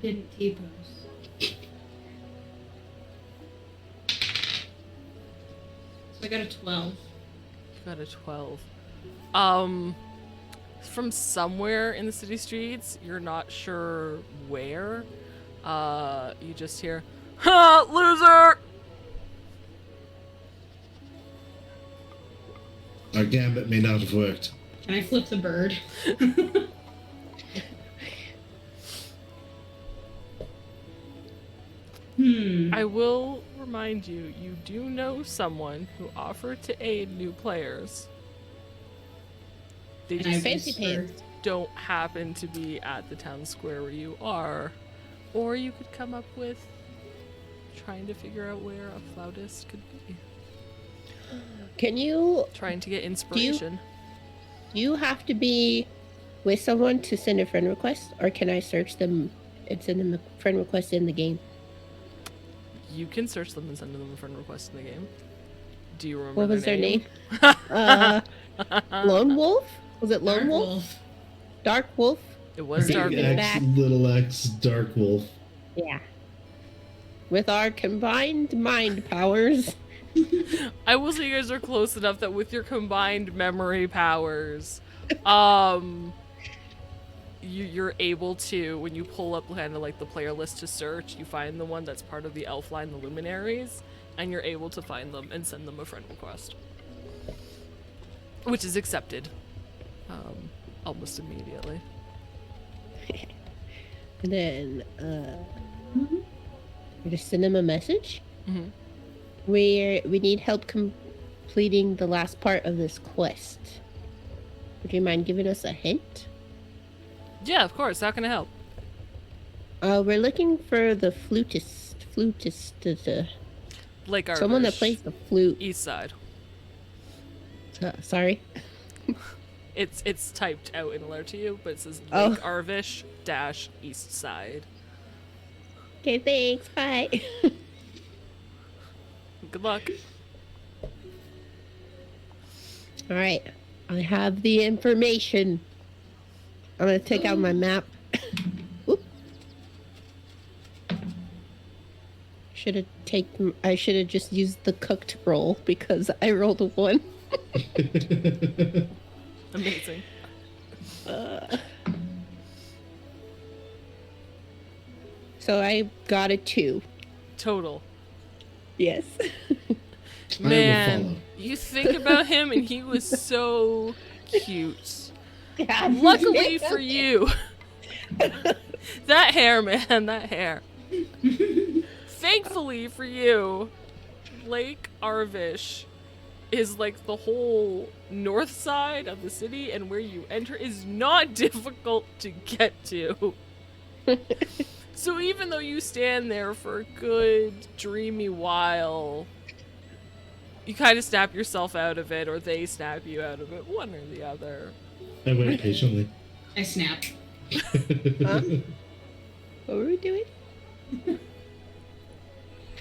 Didn't T-pose. So I got a 12. Got a 12. From somewhere in the city streets, you're not sure where. You just hear, "Ha, loser!" Our gambit may not have worked. Can I flip the bird? I will remind you, you do know someone who offered to aid new players. They And I just Fancy whisper, pants. don't happen to be at the town square where you are. Or you could come up with trying to figure out where a flautist could be. Can you Trying to get inspiration. you have to be with someone to send a friend request, or can I search them and send them a friend request in the game? You can search them and send them a friend request in the game. Do you remember What was their name? Lone Wolf? Was it Lone Dark Wolf? Wolf. Dark Wolf? It was Big Dark Big Wolf. X. Little X, Dark Wolf. Yeah. With our combined mind powers. I will say you guys are close enough that with your combined memory powers, you're able to, when you pull up kind of like the player list to search, you find the one that's part of the Elfline, the Luminaries, and you're able to find them and send them a friend request, which is accepted almost immediately. And then, we just send them a message. Mm-hmm. We need help completing the last part of this quest. Would you mind giving us a hint? Yeah, of course. How can I help? We're looking for the flutist, Blake Arvish. someone that plays the flute. East Side. Sorry. It's typed out in a letter to you, but it says Oh. Blake Arvish - East Side. Okay, thanks. Bye. Good luck. All right, I have the information. I'm gonna take out my map. Oop. I should have just used the cooked roll because I rolled a 1. Amazing. So I got a 2. Total. Yes. I will Man, follow. you think about him and he was so cute. Yeah. Luckily for you. That hair, man, that hair. Thankfully for you, Lake Arvish is like the whole north side of the city, and where you enter is not difficult to get to. So even though you stand there for a good, dreamy while, you kind of snap yourself out of it, or they snap you out of it, one or the other. I wait patiently. I snap. Huh? What were we doing?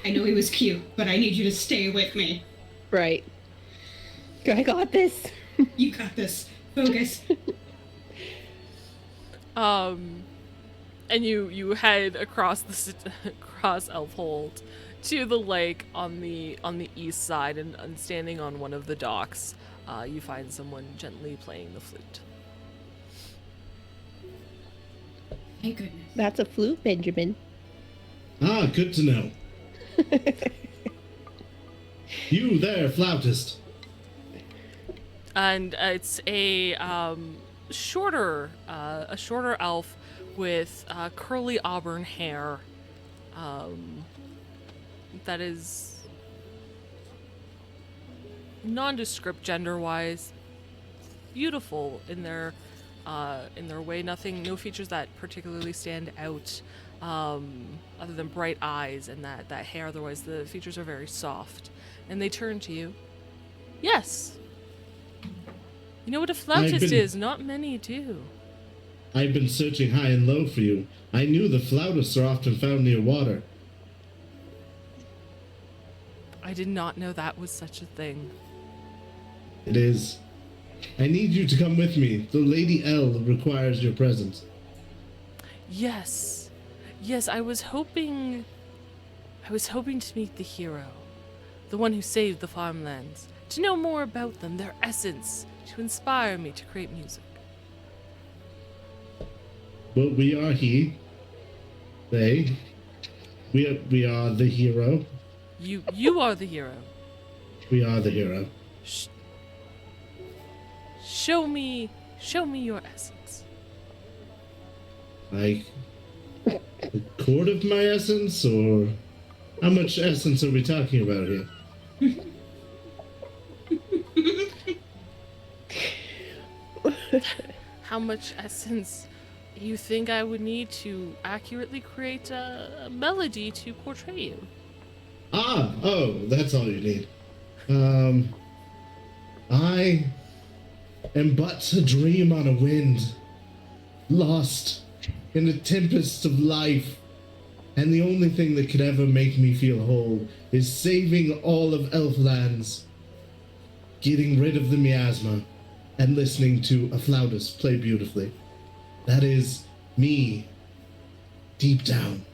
I know he was cute, but I need you to stay with me. Right. I got this. You got this. Focus. And you head across across Elfhold to the lake on the east side, and standing on one of the docks, you find someone gently playing the flute. Thank goodness. That's a flute, Benjamin. Ah, good to know. You there, flautist. And it's a shorter elf with curly auburn hair. That is nondescript gender-wise, beautiful in their way. No features that particularly stand out, other than bright eyes and that hair. Otherwise, the features are very soft. And they turn to you. Yes. You know what a flautist is? Not many do. I've been searching high and low for you. I knew the flautists are often found near water. I did not know that was such a thing. It is. I need you to come with me. The Lady L requires your presence. Yes. Yes, I was hoping to meet the hero. The one who saved the farmlands. To know more about them, their essence, to inspire me to create music. But we are he. They. We are the hero. You are the hero. We are the hero. Show me your essence. Like a quart of my essence, or how much essence are we talking about here? How much essence you think I would need to accurately create a melody to portray you? That's all you need. I am but a dream on a wind, lost in a tempest of life, and the only thing that could ever make me feel whole is saving all of Elflands, getting rid of the miasma, and listening to a flautist play beautifully. That is me, deep down.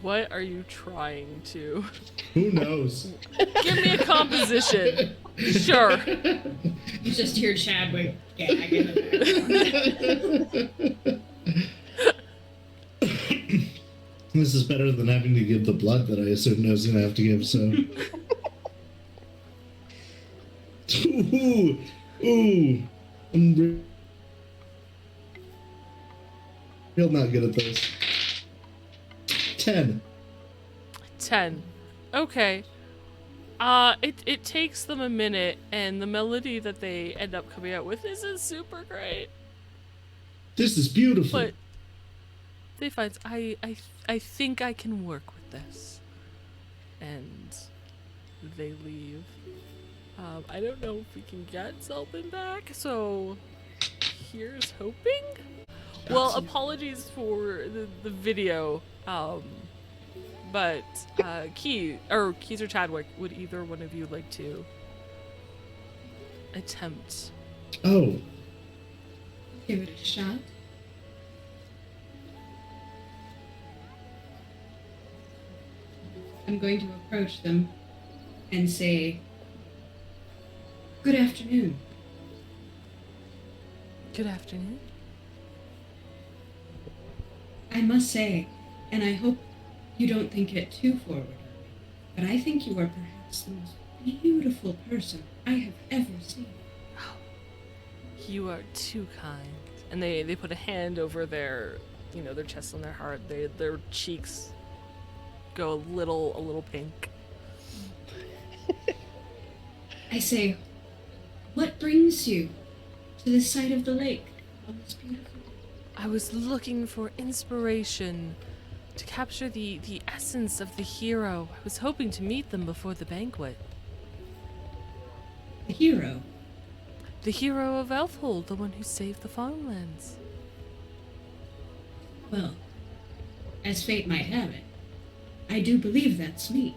What are you trying to? Who knows? Give me a composition. Sure. You just hear Chadwick gag in the background. This is better than having to give the blood that I assumed I was going to have to give, so. Ooh. I'm real not good at this. 10. 10. Okay. It takes them a minute, and the melody that they end up coming out with isn't super great. This is beautiful. But they find I think I can work with this, and they leave. I don't know if we can get Zelbin back, so here's hoping. Well, apologies for the video, but Keys or Chadwick, would either one of you like to attempt? Oh. Give it a shot. I'm going to approach them and say, "Good afternoon. Good afternoon. I must say, and I hope you don't think it too forward, but I think you are perhaps the most beautiful person I have ever seen." You are too kind. And they put a hand over their, their chest and their heart. Their cheeks go a little pink. I say, "What brings you to this side of the lake on this beautiful day?" I was looking for inspiration to capture the essence of the hero. I was hoping to meet them before the banquet. The hero. The hero of Elfhold, the one who saved the farmlands. Well, as fate might have it, I do believe that's me.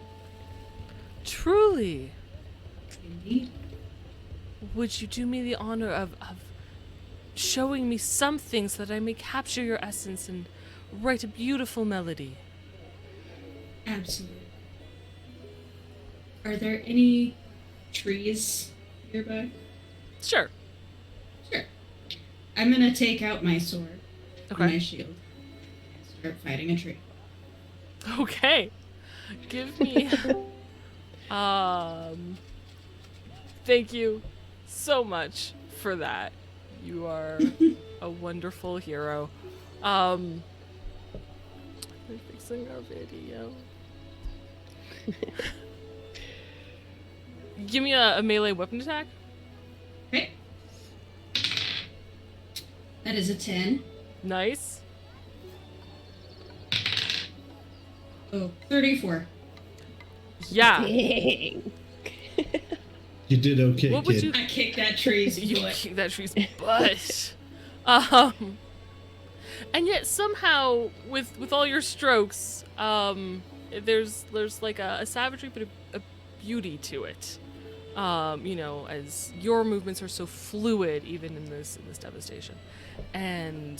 Truly. Indeed. Would you do me the honor of showing me something so that I may capture your essence and write a beautiful melody? Absolutely. Are there any trees nearby? Sure. Sure. I'm gonna take out my sword and my Okay. shield and start fighting a tree. Okay. Give me thank you so much for that. You are a wonderful hero. We're fixing our video. Give me a melee weapon attack. Okay. That is a 10. Nice. Oh, 34. Yeah. Dang. You did okay, What would kid. you- I kicked that tree's You foot. kick that tree's butt. And yet somehow with all your strokes, there's like a savagery but a beauty to it. As your movements are so fluid even in this devastation. And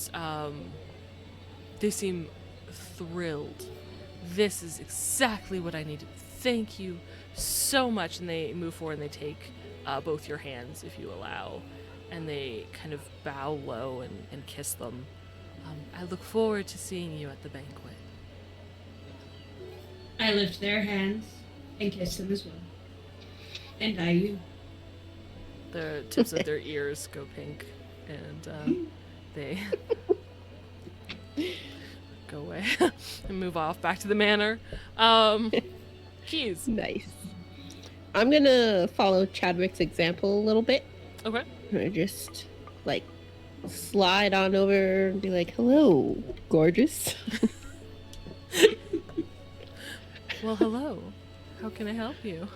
they seem thrilled. This is exactly what I needed. Thank you so much. And they move forward and they take both your hands, if you allow, and they kind of bow low and kiss them. I look forward to seeing you at the banquet. I lift their hands and kiss them as well. And I you. The tips of their ears go pink, and they go away and move off back to the manor. Keys. Nice. I'm gonna follow Chadwick's example a little bit. Okay. I'm gonna just like slide on over and be like, "Hello, gorgeous." Well, hello. How can I help you?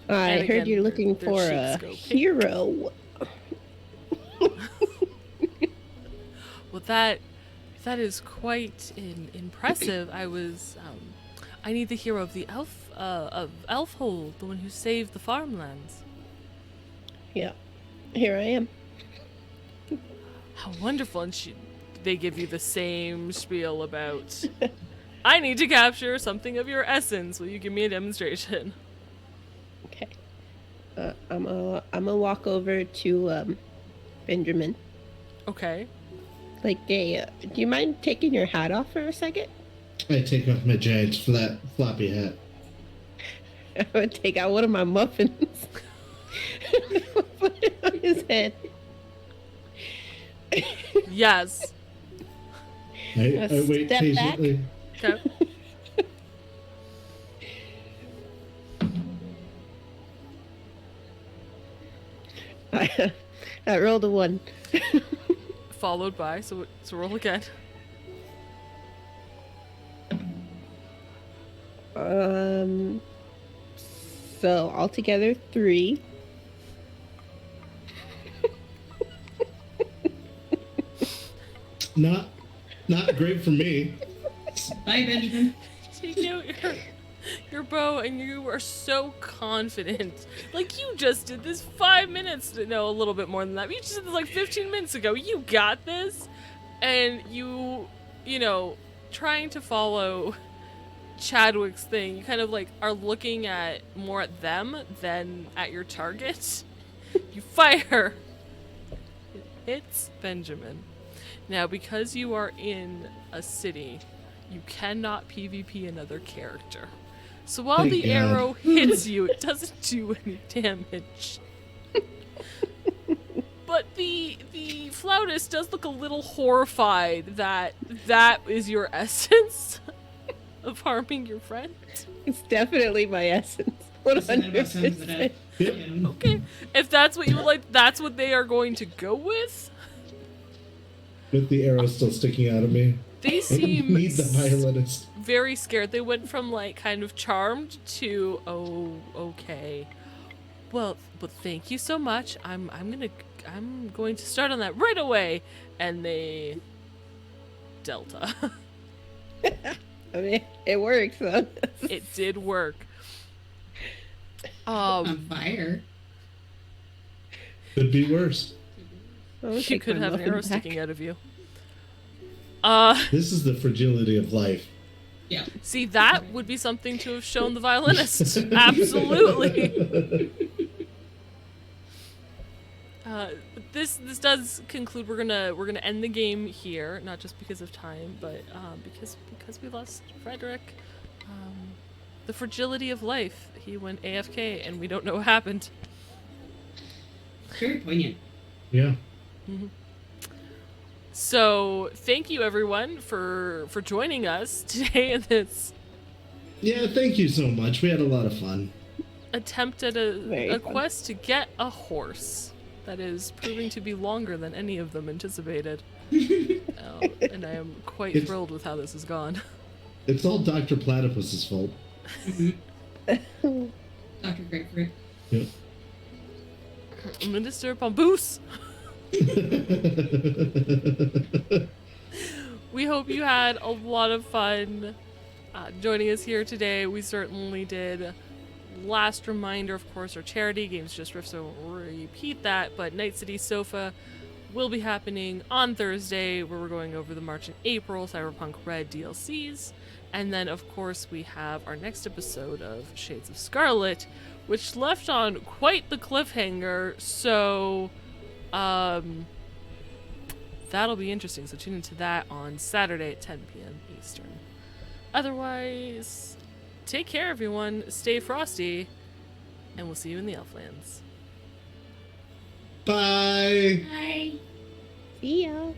I And heard again, you're their- looking their for cheeks a go pink. hero. Well, that is quite impressive. I need the hero of the of Elfhold, the one who saved the farmlands. Yeah. Here I am. How wonderful. And they give you the same spiel about, I need to capture something of your essence. Will you give me a demonstration? Okay. I'm gonna walk over to Benjamin. Okay. Like, hey, do you mind taking your hat off for a second? I take off my giant flat floppy hat. I would take out one of my muffins. Put it on his head. Yes. I wait Step back. patiently. Okay. I rolled a 1. Followed by, so roll again. So altogether 3. Not great for me. Bye, Benjamin. Take out your bow, and you are so confident. Like, you just did this 5 minutes, no, a little bit more than that. You just did this like 15 minutes ago. You got this. And you know, trying to follow Chadwick's thing, you kind of like are looking at more at them than at your target. You fire. It hits Benjamin. Now, because you are in a city, you cannot PvP another character. So while Thank the God. arrow hits you, it doesn't do any damage. But the flautist does look a little horrified that is your essence of harming your friend. It's definitely my essence. Is that about sounds that I 100%. am? Okay, if that's what you would like, that's what they are going to go with. With the arrow still sticking out of me. They I seem need the violinist. very scared. They went from like kind of charmed to, oh, okay. Well, thank you so much. I'm going to start on that right away. And they Delta. I mean, it works though. It did work. On fire. Could be worse. You could have an arrow sticking out of you. This is the fragility of life. Yeah. See, that would be something to have shown the violinist. Absolutely. This does conclude. We're gonna end the game here, not just because of time, but because we lost Frederick. The fragility of life. He went AFK, and we don't know what happened. Very poignant. Yeah. Mm-hmm. So thank you everyone for joining us today in this Yeah, thank you so much. We had a lot of fun. attempt at Very a fun. quest to get a horse that is proving to be longer than any of them anticipated. And I am quite It's- thrilled with how this has gone. It's all Dr. Platypus's fault. Dr. Grapefruit. Yep. Minister Pompoose! We hope you had a lot of fun joining us here today. We certainly did. Last reminder, of course, our charity, Games Just Riff, so we'll repeat that, but Night City Sofa will be happening on Thursday, where we're going over the March and April Cyberpunk RED DLCs. And then, of course, we have our next episode of Shades of Scarlet, which left on quite the cliffhanger, so that'll be interesting. So tune into that on Saturday at 10 p.m. Eastern. Otherwise, take care, everyone. Stay frosty, and we'll see you in the Elflands. Bye. Bye. See ya.